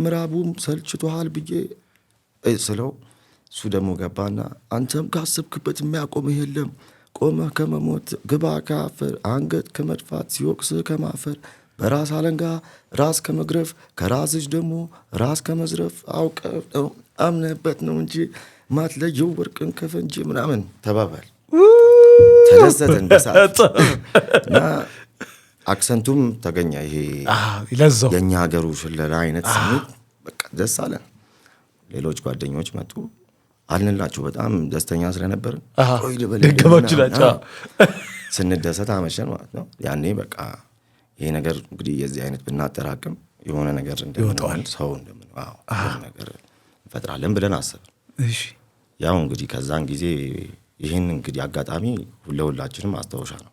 ምራቡም ሰልችቶሃል ብዬ ስለው እሱ ደግሞ ገባና አንተም ካሰብክበት የሚያቆምህ የለም። ቆመህ ከመሞት ግባ ከአፈር አንገት ከመድፋት ሲወቅስህ ከማፈር በራስ አለንጋ ራስ ከመግረፍ ከራስሽ ደግሞ ራስ ከመዝረፍ አውቀህ አምነህበት ነው እንጂ ማትለየው ወርቅን ከፈንጂ ምናምን ተባባል። ተደሰተን በሰዓት እና አክሰንቱም ተገኘ። ይሄ የእኛ ሀገሩ ሽለላ አይነት ስሜት በቃ ደስ አለን። ሌሎች ጓደኞች መጡ አልንላቸው በጣም ደስተኛ ስለነበርን ደገማችላቸው ስንደሰት አመሸን ማለት ነው። ያኔ በቃ ይሄ ነገር እንግዲህ የዚህ አይነት ብናጠራቅም የሆነ ነገር እንደምንሆን ሰው ነገር እንፈጥራለን ብለን አሰብን። ያው እንግዲህ ከዛን ጊዜ ይህን እንግዲህ አጋጣሚ ለሁላችንም አስታወሻ ነው።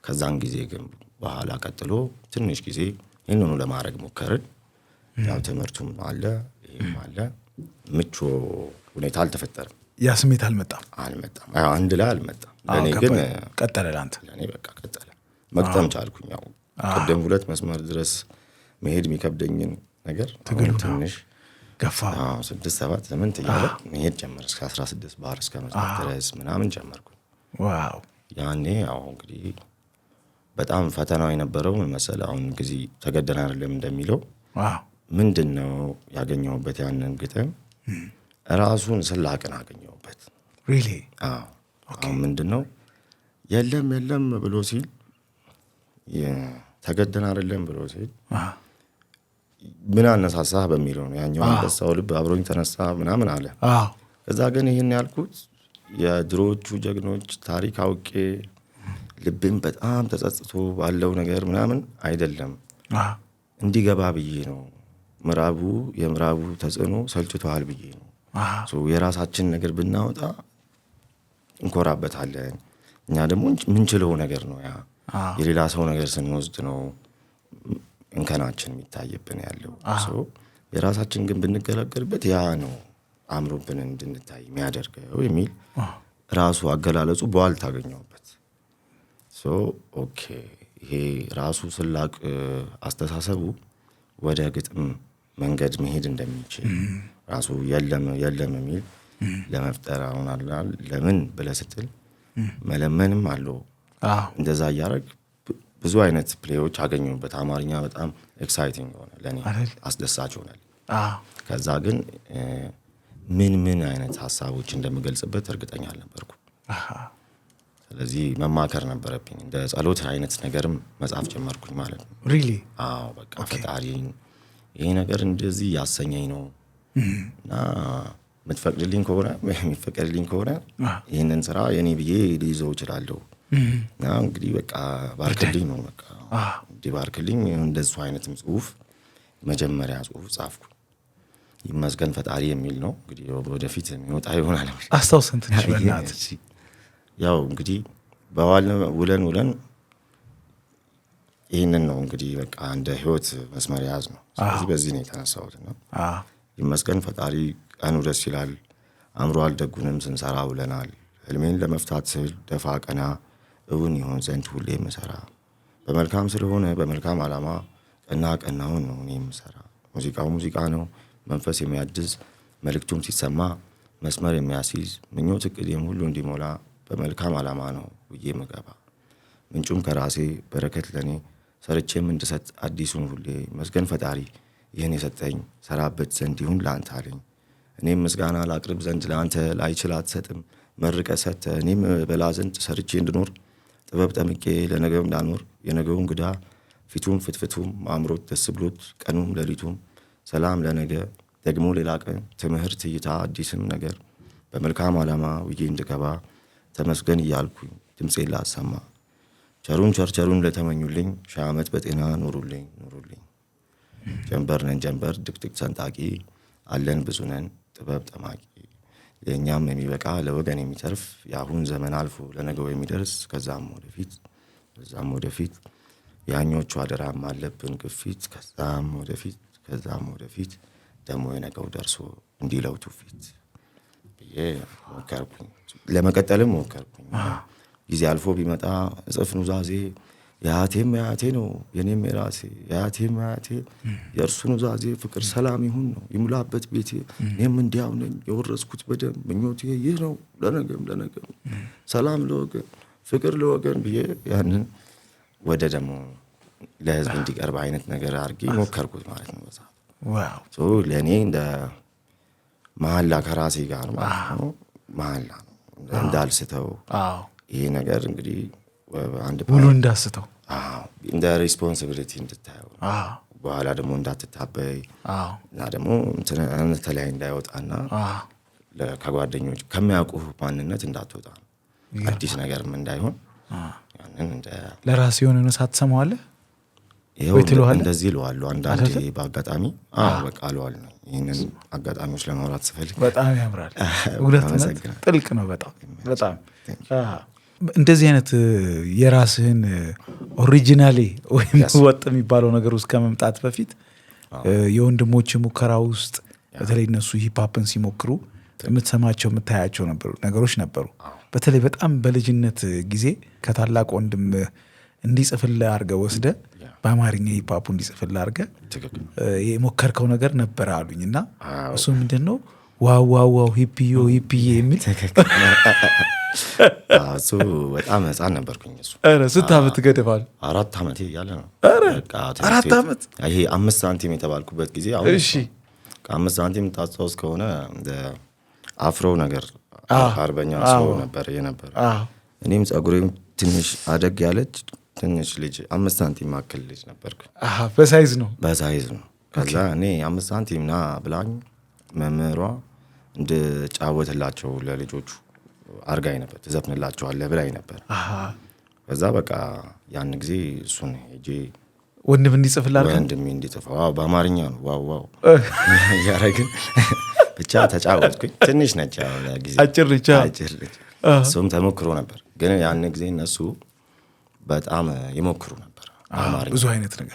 ከዛን ጊዜ ግን በኋላ ቀጥሎ ትንሽ ጊዜ ይህንኑ ለማድረግ ሞከርን። ያው ትምህርቱም አለ ይህም አለ፣ ምቹ ሁኔታ አልተፈጠረም። ያ ስሜት አልመጣም። አንድ ላይ አልመጣም። ለእኔ ግን ቀጠለ። ለአንተ ለእኔ በቃ ቀጠለ። መቅጠም ቻልኩኝ። ያው ቅድም 2 መስመር ድረስ መሄድ የሚከብደኝን ነገር ትንሽ ገፋ 6 7 8 እያለ መሄድ ጀመር። እስከ 16 ባህር እስከ መስመር ድረስ ምናምን ጀመርኩኝ። ዋው! ያኔ ያው እንግዲህ በጣም ፈተናው የነበረው መሰለህ አሁን ጊዜ ተገደን አይደለም እንደሚለው ምንድነው ያገኘሁበት ያንን ግጥም ራሱን ስላቅን አገኘሁበት really አሁን ምንድነው የለም የለም ብሎ ሲል ተገደን አይደለም ብሎ ሲል ምን አነሳሳህ በሚለው ነው ያኛው አንበሳው ልብ አብሮኝ ተነሳ ምናምን አለ ከዛ ግን ይሄን ያልኩት የድሮቹ ጀግኖች ታሪክ አውቄ ልብን በጣም ተጸጽቶ ባለው ነገር ምናምን አይደለም እንዲገባ ብዬ ነው የምራቡ ተጽዕኖ ሰልችቷል ብዬ ነው የራሳችን ነገር ብናወጣ እንኮራበታለን እኛ ደግሞ ምንችለው ነገር ነው ያ የሌላ ሰው ነገር ስንወስድ ነው እንከናችን የሚታየብን ያለው የራሳችን ግን ብንገለገልበት ያ ነው አምሮብን እንድንታይ የሚያደርገው የሚል ራሱ አገላለጹ በዋል ታገኘውበት ኦኬ ይሄ ራሱ ስላቅ አስተሳሰቡ ወደ ግጥም መንገድ መሄድ እንደሚችል ራሱ የለም የሚል ለመፍጠር አሁን አላል ለምን ብለህ ስትል መለመንም አለው እንደዛ ያረግ ብዙ አይነት ፕሌዎች አገኘሁበት አማርኛ በጣም ኤክሳይቲንግ ሆነ ለኔ አስደሳች ሆነ ከዛ ግን ምን አይነት ሐሳቦች እንደምገልጽበት እርግጠኛ አልነበርኩም ስለዚህ መማከር ነበረብኝ እንደ ጸሎት አይነት ነገርም መጻፍ ጀመርኩኝ ማለት ነው really በቃ ፈጣሪን ይሄ ነገር እንደዚህ ያሰኘኝ ነው እና የምትፈቅድልኝ ከሆነ ይሄንን ስራ የኔ ብዬ ልይዘው እችላለሁ እና እንግዲህ በቃ ባርክልኝ ነው በቃ ባርክልኝ እንደዚህ አይነትም ጽሁፍ መጀመሪያ ጽሁፍ ጻፍኩ ይመስገን ፈጣሪ የሚል ነው እንግዲህ ወደፊት የሚወጣ ይሆናል አስተውሰን ትንሽ በእናት ያው እንግዲህ በዋል ውለን ይሄንን ነው እንግዲህ በቃ እንደ ህይወት መስመር ያዝ ነው ስለዚህ በዚህ ነው የተነሳሁትና ይመስገን ፈጣሪ ቀኑ ደስ ይላል አምሮአል ደጉንም ስንሰራ ውለናል ህልሜን ለመፍታት ስል ደፋ ቀና እውን ይሆን ዘንድ ሁሌ መሰራ በመልካም ስለሆነ በመልካም ዓላማ ቀናውን ነው እኔ መሰራ ሙዚቃው ሙዚቃ ነው መንፈስ የሚያድስ መልእክቱም ሲሰማ መስመር የሚያስይዝ ምኞት እቅዴም ሁሉ እንዲሞላ በመልካም ዓላማ ነው ውዬ መገባ ምንጩም ከራሴ በረከት ለኔ ሰርቼም እንድሰጥ አዲሱን ሁሌ መስገን ፈጣሪ ይህን የሰጠኝ ሰራበት ዘንድ ይሁን ላንተ አለኝ እኔም ምስጋና ላቅርብ ዘንድ ላንተ ላይችል አትሰጥም መርቀ ሰተ እኔም በላ ዘንድ ሰርቼ እንድኖር ጥበብ ጠምቄ ለነገው እንዳኖር የነገው እንግዳ ፊቱም ፍትፍቱም አምሮት ደስ ብሎት ቀኑም ለሊቱም ሰላም ለነገ ደግሞ ሌላ ቀን ትምህርት እይታ አዲስም ነገር በመልካም ዓላማ ውዬ እንድገባ ተመስገን እያልኩኝ ድምፄን ላሰማ ቸሩን ለተመኙልኝ ሺህ ዓመት በጤና ኑሩልኝ ጀንበር ነን ጀንበር ድቅድቅ ሰንጣቂ አለን ብዙ ነን ጥበብ ጠማቂ ለኛም የሚበቃ ለወገን የሚተርፍ ያሁን ዘመን አልፎ ለነገው የሚደርስ ከዛም ወደፊት ያኞቹ አደራም አለብን ግፊት ከዛም ወደፊት ደግሞ የነገው ደርሶ እንዲለውቱ ፊት ብዬ ሞከርኩኝ ለመቀጠልም ሞከርኩኝ ጊዜ አልፎ ቢመጣ እጽፍ ኑዛዜ ያቴ ነው የኔም የራሴ ያቴም የእርሱ ኑዛዜ ፍቅር ሰላም ይሁን ነው ይሙላበት ቤቴ እኔም እንዲያው ነኝ የወረስኩት በደም ምኞቴ ይህ ነው ለነገም ሰላም ለወገን ፍቅር ለወገን ብዬ ያንን ወደ ደግሞ ለህዝብ እንዲቀርብ አይነት ነገር አድርጌ ሞከርኩት ማለት ነው ዋው ለኔ እንደ መሐላ ከራሴ ጋር ማለት ነው መሐላ ነው እንዳልስተው ይሄ ነገር እንግዲህ አንድ ሁሉ እንዳስተው እንደ ሪስፖንሲቢሊቲ እንድታየው በኋላ ደግሞ እንዳትታበይ እና ደግሞ ተለያይ እንዳይወጣና ከጓደኞች ከሚያውቁ ማንነት እንዳትወጣ አዲስ ነገርም እንዳይሆን ያንን እንደ ለራስ የሆነ ነው ሳትሰማዋለህ እንደዚህ ለዋሉ አንዳንዴ በአጋጣሚ በቃ ለዋል ነው ይሄንን አጋጣሚዎች ለማውራት ስፈልግ በጣም ያምራል ሁለቱነት ጥልቅ ነው በጣም እንደዚህ አይነት የራስህን ኦሪጂናሊ ወይም ወጥ የሚባለው ነገር ውስጥ ከመምጣት በፊት የወንድሞች ሙከራ ውስጥ በተለይ እነሱ ሂፕሆፕን ሲሞክሩ የምትሰማቸው የምታያቸው ነገሮች ነበሩ በተለይ በጣም በልጅነት ጊዜ ከታላቅ ወንድም እንዲጽፍልህ አድርገህ ወስደህ በአማርኛ ሂፕሆፕ እንዲጽፍልህ አድርገህ የሞከርከው ነገር ነበር አሉኝና እሱ ምንድነው ዋው ሂፒዮ የሚል እሱ በጣም ህፃን ነበርኩኝ። እሱ ስንት ዓመት ገደባል? 4 ዓመቴ እያለ ነው። 4 ዓመት ይሄ 5 ሳንቲም የተባልኩበት ጊዜ አሁን ከ5 ሳንቲም ታስታውስ ከሆነ አፍሮ ነገር አርበኛ ሰው ነበር የነበረ። እኔም ጸጉሬም ትንሽ አደግ ያለች ትንሽ ልጅ 5 ሳንቲም ማክል ልጅ ነበርኩ። በሳይዝ ነው። ከዛ እኔ 5 ሳንቲም ና ብላኝ መምህሯ እንድጫወትላቸው ለልጆቹ አርጋኝ ነበር። ትዘፍንላቸዋለህ ብላኝ ነበር። ከዛ በቃ ያን ጊዜ እሱን ሄጄ ወንድም እንዲጽፍላል ወንድም እንዲጽፈው በአማርኛ ነው ዋው ያረግን ብቻ ተጫወትኩኝ። ትንሽ ነች ጊዜ አጭር ልጅ። እሱም ተሞክሮ ነበር። ግን ያን ጊዜ እነሱ በጣም ይሞክሩ ነበር።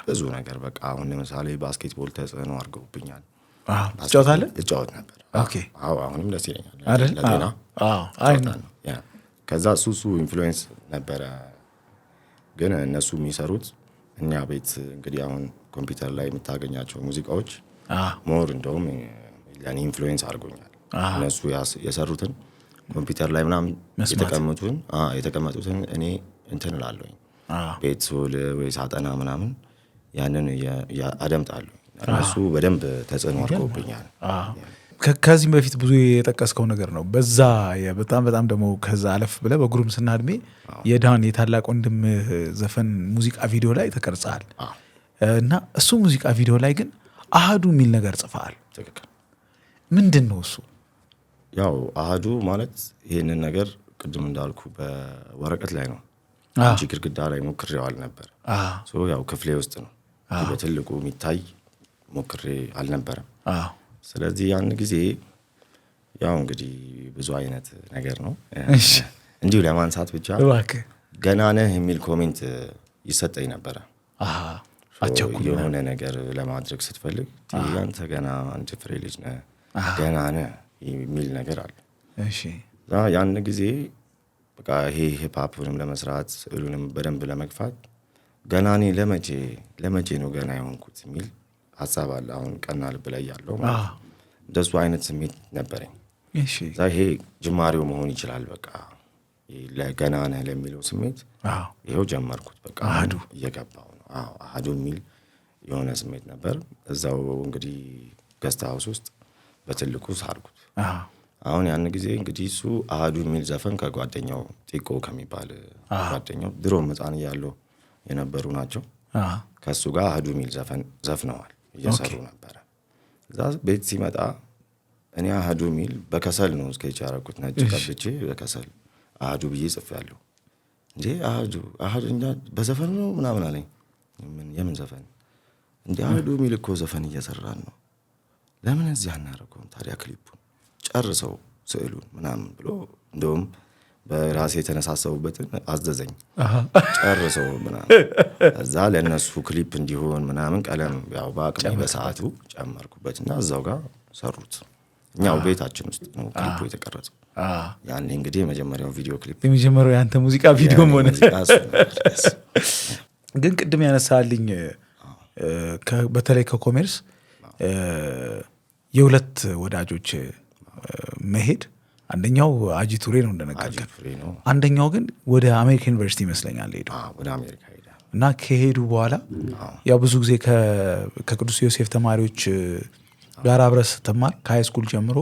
ብዙ ነገር በቃ አሁን ለምሳሌ ባስኬትቦል ተጽዕኖ አድርገውብኛል። ትጫወታለህ? እጫወት ነበር። አሁንም ደስ ይለኛል አይደል? ከዛ እሱ ኢንፍሉዌንስ ነበረ። ግን እነሱ የሚሰሩት እኛ ቤት እንግዲህ አሁን ኮምፒውተር ላይ የምታገኛቸው ሙዚቃዎች ሞር እንደውም ለእኔ ኢንፍሉዌንስ አድርጎኛል። እነሱ የሰሩትን ኮምፒውተር ላይ ምናምን የተቀመጡትን እኔ እንትን እላለሁኝ ቤት ስውል ወይ ሳጠና ምናምን ያንን አደምጣለሁ። እነሱ በደንብ ተጽዕኖ አድርገውብኛል። ከዚህም በፊት ብዙ የጠቀስከው ነገር ነው። በዛ በጣም ደግሞ ከዛ አለፍ ብለህ በጉርምስና እድሜ የዳን የታላቅ ወንድም ዘፈን ሙዚቃ ቪዲዮ ላይ ተቀርጸሃል እና እሱ ሙዚቃ ቪዲዮ ላይ ግን አሃዱ የሚል ነገር ጽፈሃል። ምንድን ነው እሱ? ያው አሃዱ ማለት ይሄንን ነገር ቅድም እንዳልኩ በወረቀት ላይ ነው እንጂ ግድግዳ ላይ ሞክሬው አልነበር። ያው ክፍሌ ውስጥ ነው በትልቁ የሚታይ ሞክሬ አልነበረም። ስለዚህ ያን ጊዜ ያው እንግዲህ ብዙ አይነት ነገር ነው እንዲሁ ለማንሳት ብቻ ገና ነህ የሚል ኮሜንት ይሰጠኝ ነበረ። የሆነ ነገር ለማድረግ ስትፈልግ አንተ ገና አንድ ፍሬ ልጅ ነህ፣ ገና ነህ የሚል ነገር አለ። ያን ጊዜ በቃ ይሄ ሂፕሆፕንም ለመስራት ስዕሉንም በደንብ ለመግፋት ገና እኔ ለመቼ ነው ገና የሆንኩት የሚል ሀሳብ አለ። አሁን ቀና ልብ ላይ ያለው እንደሱ አይነት ስሜት ነበረኝ። ይሄ ጅማሬው መሆን ይችላል። በቃ ገና ነህ ለሚለው ስሜት ይኸው ጀመርኩት። በቃ አሃዱ እየገባው ነው። አሃዱ የሚል የሆነ ስሜት ነበር። እዛው እንግዲህ ገስት ሃውስ ውስጥ በትልቁ ሳርኩት። አሁን ያን ጊዜ እንግዲህ እሱ አሃዱ የሚል ዘፈን ከጓደኛው ጢቆ ከሚባል ጓደኛው ድሮ ሕፃን እያለሁ የነበሩ ናቸው። ከሱ ጋር አሃዱ የሚል ዘፈን ዘፍነዋል፣ እየሰሩ ነበረ። እዛ ቤት ሲመጣ እኔ አሃዱ የሚል በከሰል ነው ስኬች ያደረኩት፣ ነጭ ቀብቼ በከሰል አሃዱ ብዬ ጽፌያለሁ። እንዴ አሃዱ እንጃ በዘፈን ነው ምናምን አለኝ። የምን ዘፈን እንዴ? አሃዱ የሚል እኮ ዘፈን እየሰራን ነው፣ ለምን እዚህ አናደርገውም ታዲያ ክሊፑን ጨርሰው ስዕሉን ምናምን ብሎ እንደውም በራሴ የተነሳሰቡበትን አዘዘኝ። ጨርሰው ምናምን እዛ ለእነሱ ክሊፕ እንዲሆን ምናምን ቀለም ያው በአቅሜ በሰዓቱ ጨመርኩበትና እዛው ጋር ሰሩት። እኛው ቤታችን ውስጥ ነው ክሊፑ የተቀረጸው። ያኔ እንግዲህ የመጀመሪያው ቪዲዮ ክሊፕ የመጀመሪያው የአንተ ሙዚቃ ቪዲዮ ሆነ። ግን ቅድም ያነሳልኝ በተለይ ከኮሜርስ የሁለት ወዳጆች መሄድ፣ አንደኛው አጂ ቱሬ ነው እንደነገርከን፣ አንደኛው ግን ወደ አሜሪካ ዩኒቨርሲቲ ይመስለኛል ሄዱ እና ከሄዱ በኋላ ያው ብዙ ጊዜ ከቅዱስ ዮሴፍ ተማሪዎች ጋር አብረህ ስትማር ከሃይ ስኩል ጀምሮ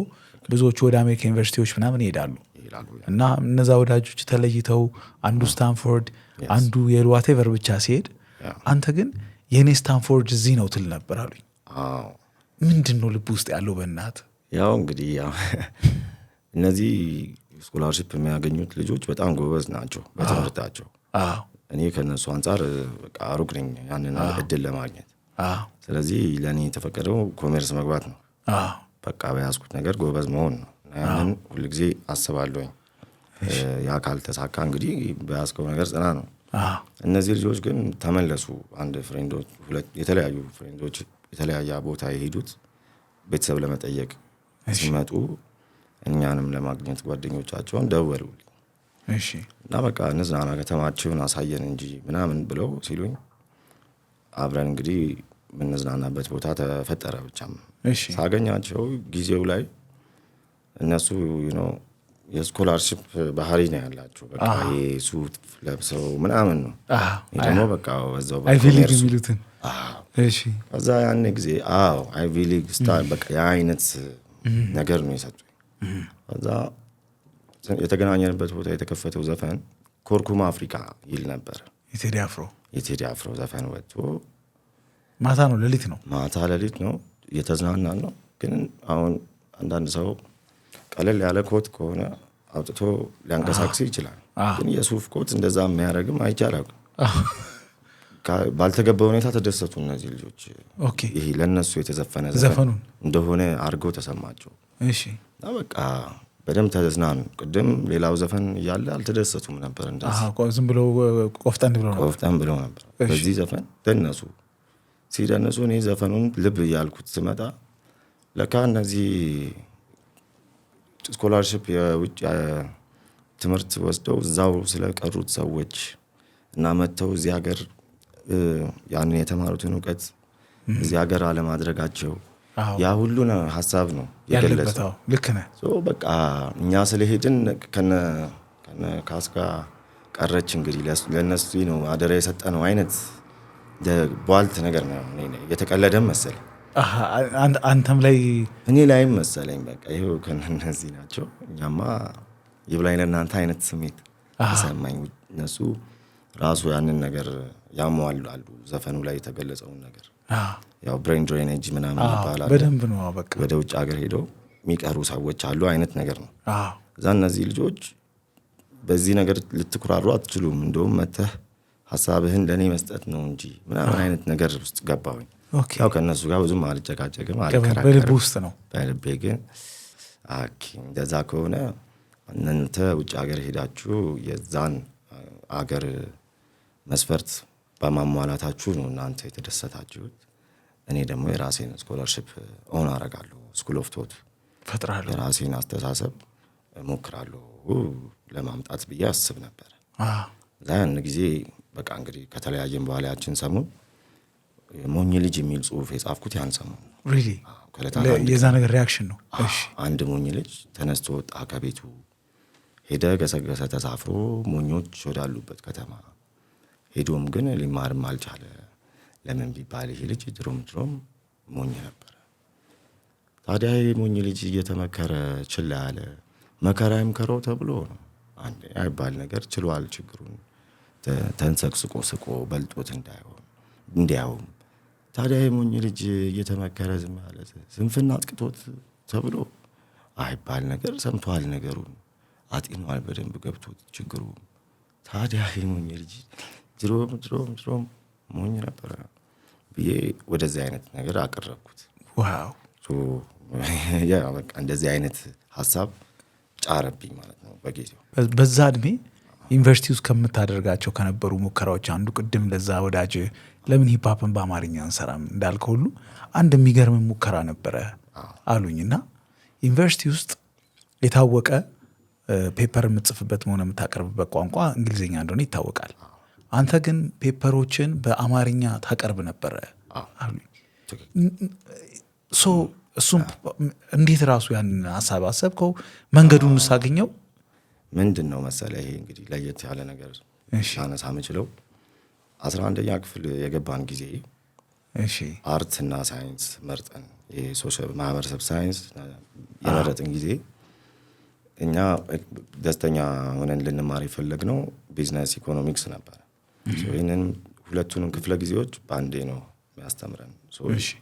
ብዙዎቹ ወደ አሜሪካ ዩኒቨርሲቲዎች ምናምን ይሄዳሉ እና እነዛ ወዳጆች ተለይተው አንዱ ስታንፎርድ አንዱ የል ዋቴቨር ብቻ ሲሄድ አንተ ግን የኔ ስታንፎርድ እዚህ ነው ትል ነበር አሉኝ። ምንድን ነው ልብ ውስጥ ያለው በእናት? ያው እንግዲህ እነዚህ ስኮላርሺፕ የሚያገኙት ልጆች በጣም ጎበዝ ናቸው በትምህርታቸው። እኔ ከነሱ አንጻር በቃ ሩቅ ነኝ ያንን እድል ለማግኘት። ስለዚህ ለእኔ የተፈቀደው ኮሜርስ መግባት ነው። በቃ በያዝኩት ነገር ጎበዝ መሆን ነው። ያንን ሁልጊዜ አስባለሁኝ። ያ ካልተሳካ እንግዲህ በያዝከው ነገር ጽና ነው። እነዚህ ልጆች ግን ተመለሱ። አንድ ፍሬንዶች የተለያዩ ፍሬንዶች የተለያየ ቦታ የሄዱት ቤተሰብ ለመጠየቅ ሲመጡ እኛንም ለማግኘት ጓደኞቻቸውን ደወሉልኝ እና በቃ እንዝናና ከተማችሁን አሳየን እንጂ ምናምን ብለው ሲሉኝ አብረን እንግዲህ የምንዝናናበት ቦታ ተፈጠረ። ብቻም ሳገኛቸው ጊዜው ላይ እነሱ የስኮላርሽፕ ባህሪ ነው ያላቸው። በቃ ይሄ ሱት ለብሰው ምናምን ነው ደግሞ በቃ በዛው አይቪ ሊግ የሚሉትን እሺ። ከዛ ያን ጊዜ አይቪ ሊግ ስታይል በቃ የአይነት ነገር ነው የሰጡኝ። ከዛ የተገናኘንበት ቦታ የተከፈተው ዘፈን ኮርኩም አፍሪካ ይል ነበር። የቴዲ አፍሮ ዘፈን ወጥቶ ማታ ነው ሌሊት ነው እየተዝናናን ነው። ግን አሁን አንዳንድ ሰው ቀለል ያለ ኮት ከሆነ አውጥቶ ሊያንቀሳቅስ ይችላል። ግን የሱፍ ኮት እንደዛ የሚያደርግም አይቻልም። ባልተገባ ሁኔታ ተደሰቱ እነዚህ ልጆች። ይሄ ለነሱ የተዘፈነ ዘፈን እንደሆነ አድርገው ተሰማቸው። በቃ በደንብ ተዝናኑ። ቅድም ሌላው ዘፈን እያለ አልተደሰቱም ነበር። ዝም ብለው ቆፍጠን ብለው ነበር። በዚህ ዘፈን ሲደነሱ እኔ ዘፈኑን ልብ እያልኩት ስመጣ ለካ እነዚህ ስኮላርሽፕ የውጭ ትምህርት ወስደው እዛው ስለቀሩት ሰዎች እና መጥተው እዚህ ሀገር ያንን የተማሩትን እውቀት እዚህ ሀገር አለማድረጋቸው ያ ሁሉ ሀሳብ ነው የገለጸው። ልክ ነህ። በቃ እኛ ስለሄድን ከነ ካስጋ ቀረች እንግዲህ ለነሱ ነው አደራ የሰጠነው አይነት ቧልት ነገር ነው የተቀለደም መሰለኝ። አንተም ላይ እኔ ላይም መሰለኝ። በቃ ይሄው ከነዚህ ናቸው። እኛማ ይብላኝ ለእናንተ አይነት ስሜት ተሰማኝ። እነሱ ራሱ ያንን ነገር ያሟላሉ። ዘፈኑ ላይ የተገለጸውን ነገር ያው ብሬን ድሬኔጅ ምናምን ይባላል። በደንብ ነው በቃ ወደ ውጭ ሀገር ሄደው የሚቀሩ ሰዎች አሉ አይነት ነገር ነው። እዛ እነዚህ ልጆች በዚህ ነገር ልትኩራሩ አትችሉም፣ እንደውም መተህ ሀሳብህን ለእኔ መስጠት ነው እንጂ ምናምን አይነት ነገር ውስጥ ገባሁኝ። ያው ከእነሱ ጋር ብዙም አልጨቃጨቅም፣ አልከራከርም። በልብ ውስጥ ነው። በልቤ ግን እንደዛ ከሆነ እናንተ ውጭ ሀገር ሄዳችሁ የዛን አገር መስፈርት በማሟላታችሁ ነው እናንተ የተደሰታችሁት። እኔ ደግሞ የራሴን ስኮላርሽፕ ኦን አረጋለሁ፣ ስኩል ኦፍ ቶት ፈጥራለሁ፣ የራሴን አስተሳሰብ እሞክራለሁ ለማምጣት ብዬ አስብ ነበር። ያን ጊዜ በቃ እንግዲህ ከተለያየን በኋላ ያችን ሰሞን ሞኝ ልጅ የሚል ጽሁፍ የጻፍኩት ያን ሰሞን የዛ ነገር ሪያክሽን ነው። አንድ ሞኝ ልጅ ተነስቶ ወጣ ከቤቱ ሄደ፣ ገሰገሰ ተሳፍሮ ሞኞች ወዳሉበት ከተማ። ሄዶም ግን ሊማርም አልቻለ። ለምን ቢባል ይሄ ልጅ ድሮም ሞኝ ነበር። ታዲያ ሞኝ ልጅ እየተመከረ ችላ ያለ መከራ ይምከረው ተብሎ ነው አንድ አይባል ነገር ችሏል። ችግሩን ተንሰቅስቆ ስቆ በልጦት እንዲያውም ታዲያ ሞኝ ልጅ እየተመከረ ዝም ያለ ስንፍና አጥቅቶት ተብሎ አይባል ነገር ሰምቷል። ነገሩን አጢኗል በደንብ ገብቶት ችግሩ። ታዲያ ሞኝ ልጅ ድሮም ሞኝ ነበር ብዬ ወደዚህ አይነት ነገር አቀረብኩት። ያ በቃ እንደዚህ አይነት ሀሳብ ጫረብኝ ማለት ነው በጊዜው። በዛ እድሜ ዩኒቨርሲቲ ውስጥ ከምታደርጋቸው ከነበሩ ሙከራዎች አንዱ ቅድም ለዛ ወዳጅ ለምን ሂፓፕን በአማርኛ አንሰራም እንዳልከው ሁሉ አንድ የሚገርም ሙከራ ነበረ አሉኝና ዩኒቨርሲቲ ውስጥ የታወቀ ፔፐር የምትጽፍበት መሆነ የምታቀርብበት ቋንቋ እንግሊዝኛ እንደሆነ ይታወቃል። አንተ ግን ፔፐሮችን በአማርኛ ታቀርብ ነበረ አሉኝ። እሱም እንዴት ራሱ ያን ሀሳብ አሰብከው? መንገዱን ሳገኘው ምንድን ነው መሰለህ፣ ይሄ እንግዲህ ለየት ያለ ነገር ላነሳ የምችለው 11ኛ ክፍል የገባን ጊዜ አርትና ሳይንስ መርጠን የሶሻል ማህበረሰብ ሳይንስ የመረጥን ጊዜ እኛ ደስተኛ ሆነን ልንማር የፈለግነው ቢዝነስ ኢኮኖሚክስ ነበር። ይህንን ሁለቱንም ክፍለ ጊዜዎች በአንዴ ነው የሚያስተምረን።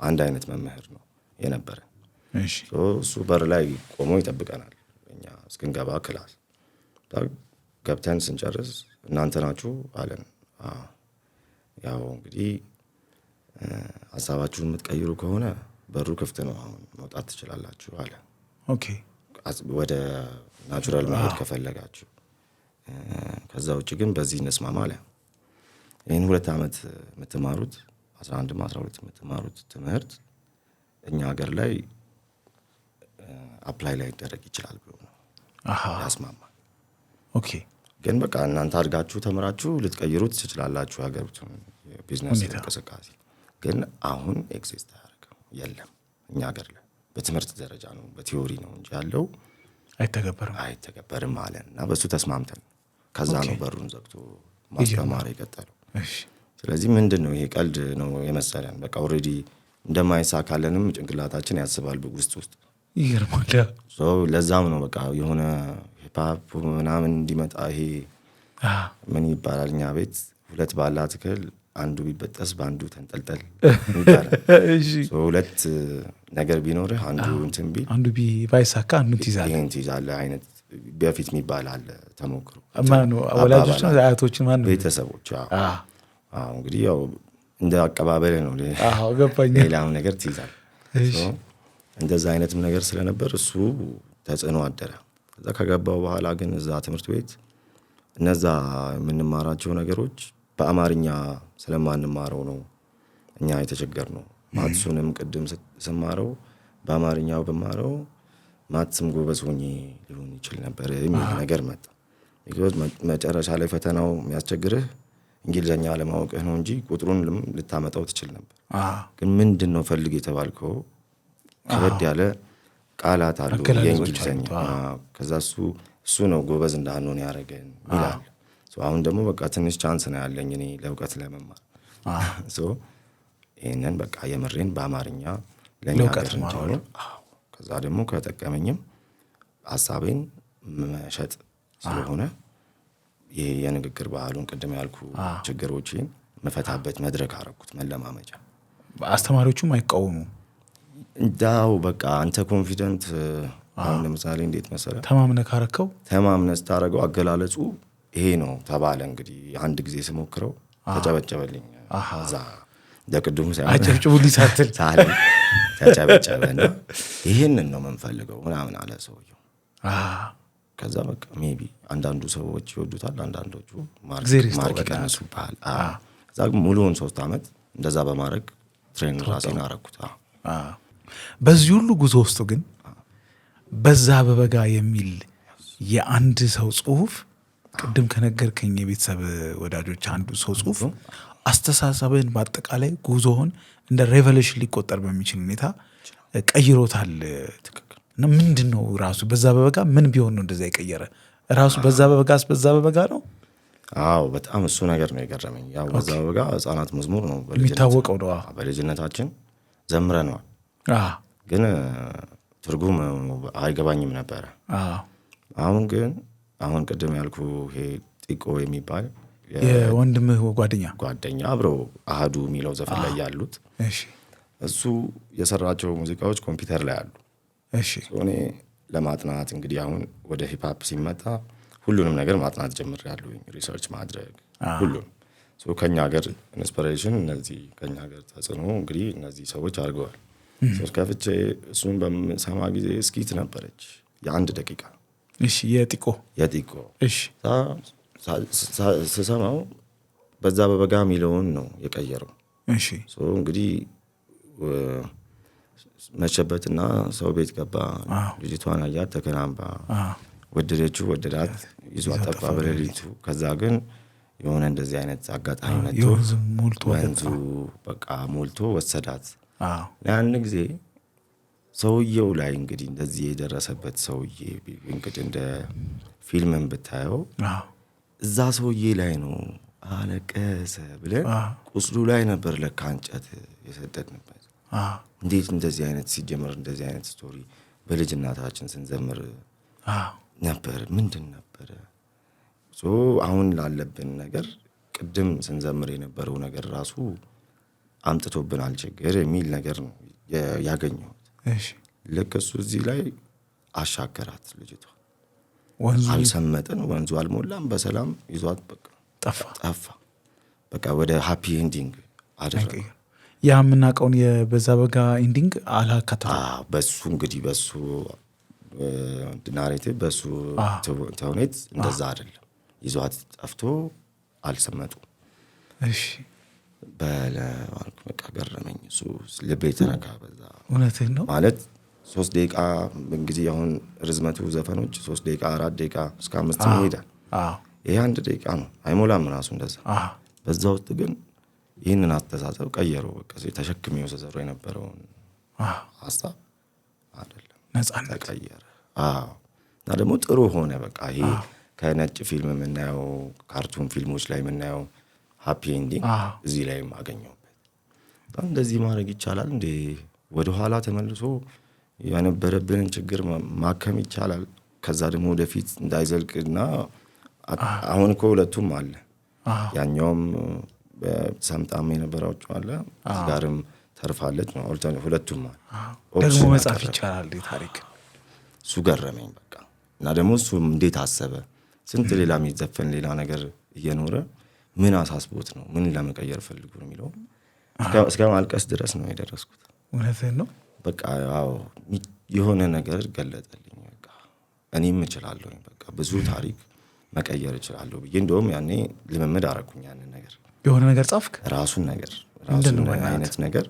አንድ አይነት መምህር ነው የነበረ። እሱ በር ላይ ቆሞ ይጠብቀናል እኛ እስክንገባ ክላስ። ገብተን ስንጨርስ እናንተ ናችሁ አለን። ያው እንግዲህ ሀሳባችሁን የምትቀይሩ ከሆነ በሩ ክፍት ነው፣ አሁን መውጣት ትችላላችሁ አለ። ወደ ናቹራል መሄድ ከፈለጋችሁ፣ ከዛ ውጭ ግን በዚህ እንስማማ አለ። ይህን 2 ዓመት የምትማሩት 11 12 የምትማሩት ትምህርት እኛ ሀገር ላይ አፕላይ ላይ ይደረግ ይችላል ብሎ ነው ያስማማል። ግን በቃ እናንተ አድጋችሁ ተምራችሁ ልትቀይሩት ትችላላችሁ ሀገሪቱን የቢዝነስ እንቅስቃሴ። ግን አሁን ኤግዚስት አያደርግም፣ የለም እኛ ሀገር ላይ በትምህርት ደረጃ ነው በቲዮሪ ነው እንጂ ያለው አይተገበርም አለን እና በሱ ተስማምተን ከዛ ነው በሩን ዘግቶ ማስተማር የቀጠለው። ስለዚህ ምንድነው ይሄ ቀልድ ነው የመሰለን። በቃ ኦሬዲ እንደማይሳካለንም ጭንቅላታችን ያስባል ውስጥ ይገርማል። ለዛም ነው በቃ የሆነ ሂፕሆፕ ምናምን እንዲመጣ ይሄ ምን ይባላል እኛ ቤት ሁለት ባለ አትክል አንዱ ቢበጠስ በአንዱ ተንጠልጠል ይባላል። ሁለት ነገር ቢኖርህ አንዱ እንትን ቢል አንዱ ባይሳካ አንዱ ትይዛለህ አይነት በፊት የሚባል አለ ተሞክሮ። ወላጆች አያቶችን ቤተሰቦች እንግዲህ ያው እንደ አቀባበል ነው ሌላም ነገር ትይዛለህ። እንደዛ አይነትም ነገር ስለነበር እሱ ተጽዕኖ አደረ። ከዛ ከገባው በኋላ ግን እዛ ትምህርት ቤት እነዛ የምንማራቸው ነገሮች በአማርኛ ስለማንማረው ነው እኛ የተቸገርነው። ማትሱንም ቅድም ስማረው በአማርኛው በማረው ማትስም ጎበዝ ሆኜ ሊሆን ይችል ነበር የሚል ነገር መጣ። መጨረሻ ላይ ፈተናው የሚያስቸግርህ እንግሊዝኛ ለማወቅህ ነው እንጂ ቁጥሩን ልታመጣው ትችል ነበር። ግን ምንድነው ፈልግ የተባልከው ከበድ ያለ ቃላት አሉ የእንግሊዝኛ። ከዛ እሱ ነው ጎበዝ እንዳንሆን ያደረገን ይላል። አሁን ደግሞ በቃ ትንሽ ቻንስ ነው ያለኝ እኔ ለእውቀት ለመማር። ይህንን በቃ የምሬን በአማርኛ ለእውቀት እንዲሆን ከዛ ደግሞ ከጠቀመኝም ሀሳቤን መሸጥ ስለሆነ ይሄ የንግግር ባህሉን ቅድም ያልኩ ችግሮችን መፈታበት መድረክ አረኩት መለማመጃ። አስተማሪዎቹም አይቃወሙ እንዳው በቃ አንተ ኮንፊደንት አሁን ለምሳሌ እንዴት መሰለህ ተማምነህ ስታረገው አገላለጹ ይሄ ነው ተባለ። እንግዲህ አንድ ጊዜ ስሞክረው ተጨበጨበልኝ። እዛ ለቅድሙ አጨብጭቡልኝ ሳትል ተጨበጨበና ይሄንን ነው የምንፈልገው ምናምን አለ ሰውየው። ከዛ በቃ ሜቢ አንዳንዱ ሰዎች ይወዱታል፣ አንዳንዶቹ ማርክ ይቀንሱብሃል። ከዛ ሙሉውን 3 ዓመት እንደዛ በማድረግ ትሬነር ራሴን አረኩት። በዚህ ሁሉ ጉዞ ውስጥ ግን በዛ በበጋ የሚል የአንድ ሰው ጽሁፍ ቅድም ከነገርከኝ የቤተሰብ ወዳጆች አንዱ ሰው ጽሁፍ አስተሳሰብን በአጠቃላይ ጉዞውን እንደ ሬቨሌሽን ሊቆጠር በሚችል ሁኔታ ቀይሮታል። እና ምንድነው ራሱ በዛ በበጋ ምን ቢሆን ነው እንደዛ የቀየረ? ራሱ በዛ በበጋ ነው። በጣም እሱ ነገር ነው የገረመኝ። ያው በዛ በበጋ ህፃናት መዝሙር ነው የሚታወቀው ነው። በልጅነታችን ዘምረነዋል። ግን ትርጉም አይገባኝም ነበረ። አሁን ግን አሁን ቅድም ያልኩ ይሄ ጢቆ የሚባል የወንድምህ ጓደኛ አብረው አሃዱ የሚለው ዘፈን ላይ ያሉት እሱ የሰራቸው ሙዚቃዎች ኮምፒውተር ላይ አሉ። እኔ ለማጥናት እንግዲህ አሁን ወደ ሂፕሆፕ ሲመጣ ሁሉንም ነገር ማጥናት ጀምሬያለሁ፣ ሪሰርች ማድረግ ሁሉንም። ከኛ ሀገር ኢንስፒሬሽን እነዚህ ከኛ ሀገር ተጽዕኖ እንግዲህ እነዚህ ሰዎች አድርገዋል። ከፍቼ እሱን በምሰማ ጊዜ እስኪት ነበረች የ1 ደቂቃ የጢቆ ስሰማው በዛ በበጋ የሚለውን ነው የቀየረው። እንግዲህ መሸበትና ሰው ቤት ገባ፣ ልጅቷን አያት ተከናንባ፣ ወደደችው ወደዳት፣ ይዟት ጠፋ በሌሊቱ። ከዛ ግን የሆነ እንደዚህ አይነት አጋጣሚ መጥቶ ወንዙ በቃ ሞልቶ ወሰዳት። ያን ጊዜ ሰውየው ላይ እንግዲህ እንደዚህ የደረሰበት ሰውዬ እንግዲህ እንደ ፊልምን ብታየው እዛ ሰውዬ ላይ ነው አለቀሰ ብለን ቁስሉ ላይ ነበር ለካ እንጨት የሰደድንበት። እንዴት እንደዚህ አይነት ሲጀመር እንደዚህ አይነት ስቶሪ በልጅነታችን ስንዘምር ነበር። ምንድን ነበረ አሁን ላለብን ነገር ቅድም ስንዘምር የነበረው ነገር ራሱ አምጥቶብናል ችግር የሚል ነገር ነው ያገኘሁት። ልክ እሱ እዚህ ላይ አሻገራት ልጅቷ። አልሰመጥን፣ ወንዙ አልሞላም፣ በሰላም ይዟት በቃ ጠፋ። በቃ ወደ ሃፒ ኤንዲንግ አደረገ። ያ የምናውቀውን የበዛ በጋ ኤንዲንግ አላካተተም። በሱ እንግዲህ በሱ ናሬቲቭ በሱ ተውኔት እንደዛ አይደለም። ይዟት ጠፍቶ አልሰመጡ። በቃ ገረመኝ። እሱ ልቤ ተነካ። በዛ እውነትህ ነው ማለት 3 ደቂቃ እንግዲህ አሁን ርዝመቱ ዘፈኖች 3 ደቂቃ 4 ደቂቃ እስከ 5 ይሄዳል። ይሄ 1 ደቂቃ ነው፣ አይሞላም ራሱ እንደዛ። በዛ ውስጥ ግን ይህንን አስተሳሰብ ቀየረው። በቃ ተሸክሜው ተሰሩ የነበረውን ሀሳብ አይደለም ነፃነት ተቀየረ። እና ደግሞ ጥሩ ሆነ። በቃ ይሄ ከነጭ ፊልም የምናየው ካርቱን ፊልሞች ላይ የምናየው ሃፒ ኤንዲንግ እዚህ ላይም አገኘሁበት። እንደዚህ ማድረግ ይቻላል እንዴ? ወደኋላ ተመልሶ የነበረብንን ችግር ማከም ይቻላል። ከዛ ደግሞ ወደፊት እንዳይዘልቅና አሁን እኮ ሁለቱም አለ። ያኛውም ሰምጣም የነበራቸው አለ፣ እዚህ ጋርም ተርፋለች ነው። ሁለቱም አለ። ደግሞ መጻፍ ይቻላል ታሪክ። እሱ ገረመኝ በቃ። እና ደግሞ እሱ እንዴት አሰበ? ስንት ሌላ የሚዘፈን ሌላ ነገር እየኖረ ምን አሳስቦት ነው? ምን ለመቀየር ፈልጉ ነው የሚለው እስከ ማልቀስ ድረስ ነው የደረስኩት። እውነትህን ነው። በቃ ያው የሆነ ነገር ገለጠልኝ። በቃ እኔም እችላለሁ፣ በቃ ብዙ ታሪክ መቀየር እችላለሁ ብዬ እንደውም ያኔ ልምምድ አደረኩኝ። ያንን ነገር የሆነ ነገር ጻፍክ? ራሱን አይነት ነገር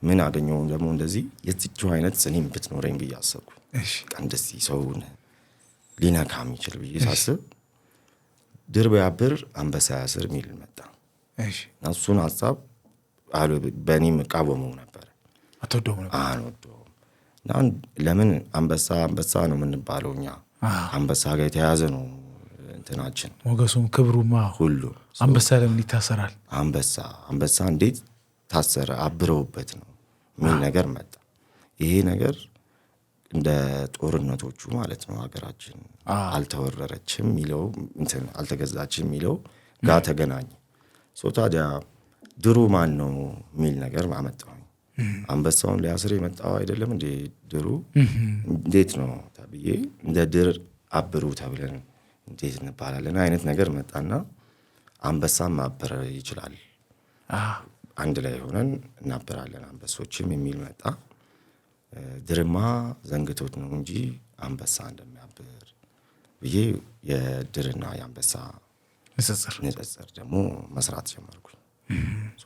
ምን አገኘው ደግሞ እንደዚህ የዚችው አይነት እኔም ብትኖረኝ ብዬ አሰብኩ። በቃ እንደዚህ ሰውን ሊነካ የሚችል ብዬ ሳስብ ድር ቢያብር አንበሳ ያስር የሚል መጣ። እና እሱን ሀሳብ በእኔም እቃወመው ነበር። አንወደውም። እና ለምን አንበሳ ነው የምንባለው እኛ። አንበሳ ጋር የተያያዘ ነው እንትናችን፣ ሞገሱም ክብሩማ ሁሉ። አንበሳ ለምን ይታሰራል? አንበሳ እንዴት ታሰረ? አብረውበት ነው የሚል ነገር መጣ። ይሄ ነገር እንደ ጦርነቶቹ ማለት ነው ሀገራችን አልተወረረችም የሚለው አልተገዛችም የሚለው ጋር ተገናኘ። ታዲያ ድሩ ማን ነው የሚል ነገር አመጣሁ። አንበሳውን ሊያስር የመጣው አይደለም እንዴ ድሩ? እንዴት ነው ተብዬ እንደ ድር አብሩ ተብለን እንዴት እንባላለን አይነት ነገር መጣና አንበሳም ማበር ይችላል፣ አንድ ላይ ሆነን እናበራለን አንበሶችም የሚል መጣ። ድርማ ዘንግቶት ነው እንጂ አንበሳ እንደሚያብር ብዬ የድርና የአንበሳ ንጽጽር ደግሞ መስራት ጀመርኩኝ።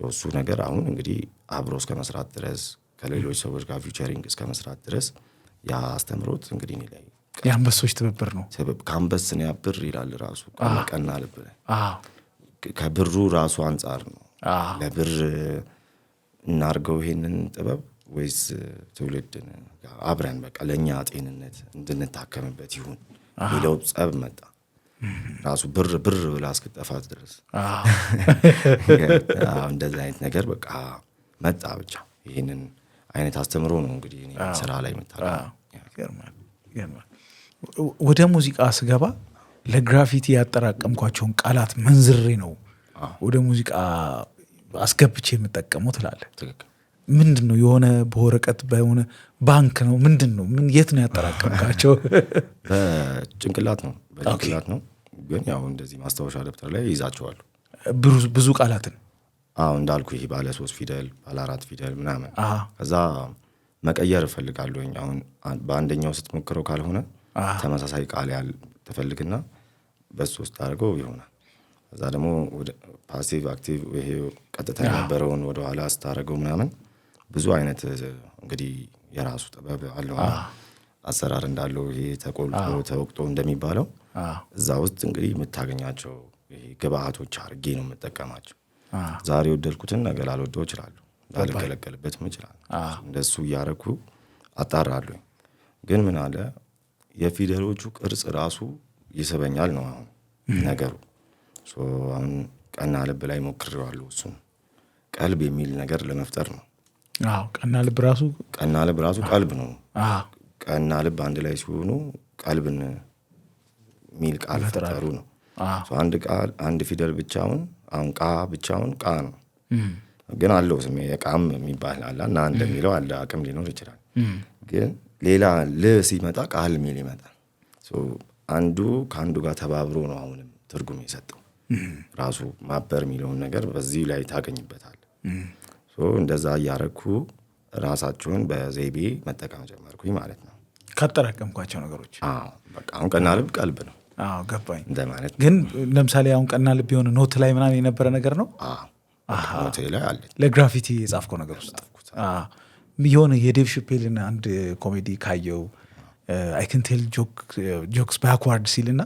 እሱ ነገር አሁን እንግዲህ አብሮ እስከ መስራት ድረስ ከሌሎች ሰዎች ጋር ፊውቸሪንግ እስከ መስራት ድረስ ያ አስተምሮት እንግዲህ እኔ ላይ የአንበሶች ትብብር ነው። ከአንበስን ያብር ይላል ራሱ ቀና ልብ ላይ ከብሩ ራሱ አንጻር ነው። ለብር እናርገው ይሄንን ጥበብ ወይስ ትውልድን አብረን በቃ ለእኛ ጤንነት እንድንታከምበት ይሁን ሚለው ጸብ መጣ። ራሱ ብር ብላ እስክጠፋት ድረስ እንደዚህ አይነት ነገር በቃ መጣ። ብቻ ይህንን አይነት አስተምሮ ነው እንግዲህ ስራ ላይ መጣ። ወደ ሙዚቃ ስገባ ለግራፊቲ ያጠራቀምኳቸውን ቃላት መንዝሬ ነው ወደ ሙዚቃ አስገብቼ የምጠቀመው ትላለህ። ምንድን ነው? የሆነ በወረቀት በሆነ ባንክ ነው? ምንድን ነው? የት ነው ያጠራቀምካቸው? በጭንቅላት ነው። ግን ያው እንደዚህ ማስታወሻ ደብተር ላይ ይዛቸዋለሁ ብዙ ቃላትን። እንዳልኩ ይሄ ባለ 3 ፊደል ባለ 4 ፊደል ምናምን ከዛ መቀየር እፈልጋለሁ። አሁን በአንደኛው ስትሞክረው ካልሆነ ተመሳሳይ ቃል ያል ትፈልግና በሱ ውስጥ አድርገው ይሆናል። ከዛ ደግሞ ወደ ፓሲቭ አክቲቭ ይሄ ቀጥታ የነበረውን ወደ ኋላ ስታደርገው ምናምን ብዙ አይነት እንግዲህ የራሱ ጥበብ አለው አሰራር እንዳለው ይሄ ተቆልጦ ተወቅጦ እንደሚባለው እዛ ውስጥ እንግዲህ የምታገኛቸው ይሄ ግብአቶች አድርጌ ነው የምጠቀማቸው። ዛሬ ወደድኩትን ነገር ላልወደው እችላለሁ፣ ላልገለገልበትም እችላለሁ። እንደሱ እያደረኩ አጣራለሁ። ግን ምን አለ የፊደሎቹ ቅርጽ ራሱ ይስበኛል ነው አሁን ነገሩ። አሁን ቀና ልብ ላይ ሞክሬዋለሁ። እሱን ቀልብ የሚል ነገር ለመፍጠር ነው። ቀና ልብ ራሱ ቀልብ ነው። ቀና ልብ አንድ ላይ ሲሆኑ ቀልብን የሚል ቃል ፈጠሩ ነው። አንድ ፊደል ብቻውን አሁን ቃ ብቻውን ቃ ነው። ግን አለው ስሜ የቃም የሚባል አለ እና እንደሚለው አለ አቅም ሊኖር ይችላል። ግን ሌላ ሲመጣ ቃል ሚል ይመጣል። አንዱ ከአንዱ ጋር ተባብሮ ነው አሁንም ትርጉም የሰጠው። ራሱ ማበር የሚለውን ነገር በዚህ ላይ ታገኝበታል። እንደዛ እያረኩ ራሳቸውን በዘይቤ መጠቀም ጀመርኩኝ ማለት ነው። ካጠራቀምኳቸው ነገሮች በቃ አሁን ቀና ልብ ቀልብ ነው። ገባኝ እንደማለት ግን ለምሳሌ አሁን ቀና ልብ የሆነ ኖት ላይ ምናምን የነበረ ነገር ነው። ኖት ላይ አለ ለግራፊቲ የጻፍከው ነገር ውስጥ የሆነ የዴቭ ሻፔልን አንድ ኮሜዲ ካየው አይ ካን ቴል ጆክስ ባክዋርድ ሲልና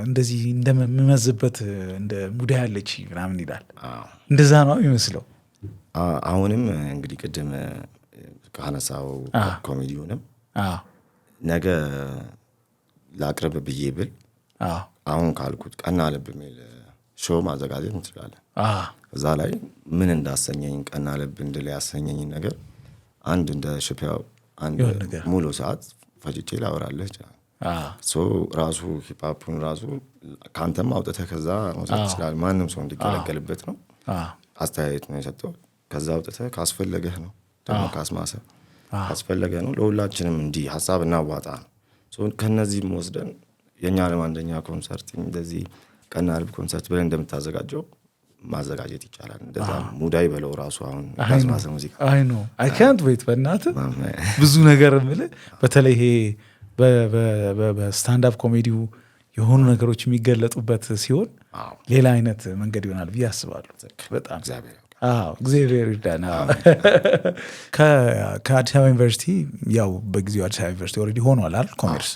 እንደዚህ እንደምመዝበት እንደ ሙዳ ያለች ምናምን ይላል። እንደዛ ነው የሚመስለው። አሁንም እንግዲህ ቅድም ካነሳው ኮሜዲውንም ነገ ላቅርብ ብዬ ብል አሁን ካልኩት ቀና ልብ የሚል ሾው ማዘጋጀት እንችላለን። እዛ ላይ ምን እንዳሰኘኝ ቀና ልብ እንድል ያሰኘኝ ነገር አንድ እንደ ሽፒያው አንድ ሙሉ ሰዓት ፈጅቼ ላወራልህ ይችላል። ራሱ ሂፓፑን ራሱ ከአንተም አውጥተህ ከዛ መውሰድ ትችላለህ። ማንም ሰው እንዲገለገልበት ነው። አስተያየት ነው የሰጠው። ከዛ አውጥተህ ካስፈለገህ ነው ደግሞ ካስማሰ ካስፈለገህ ነው ለሁላችንም እንዲህ ሀሳብ እናዋጣ ነው። ከነዚህም ወስደን የኛ ለማንደኛ ኮንሰርት እንደዚህ ቀና ልብ ኮንሰርት ብለን እንደምታዘጋጀው ማዘጋጀት ይቻላል። እንደዛ ሙዳይ በለው ራሱ አሁን ካስማሰ ሙዚቃ አይ ካንት ዌት በእናትህ ብዙ ነገር የምልህ በተለይ ይሄ በስታንድ አፕ ኮሜዲው የሆኑ ነገሮች የሚገለጡበት ሲሆን ሌላ አይነት መንገድ ይሆናል ብዬ አስባለሁ። በጣም እግዚአብሔር ይርዳና። ከአዲስ አበባ ዩኒቨርሲቲ ያው በጊዜው አዲስ አበባ ዩኒቨርሲቲ ኦልሬዲ ሆኗል አይደል ኮሜርስ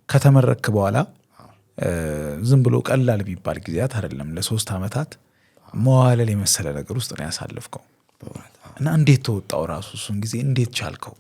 ከተመረክ በኋላ ዝም ብሎ ቀላል የሚባል ጊዜያት አይደለም። ለ3 ዓመታት መዋለል የመሰለ ነገር ውስጥ ነው ያሳለፍከው እና እንዴት ተወጣው ራሱ እሱን ጊዜ እንዴት ቻልከው?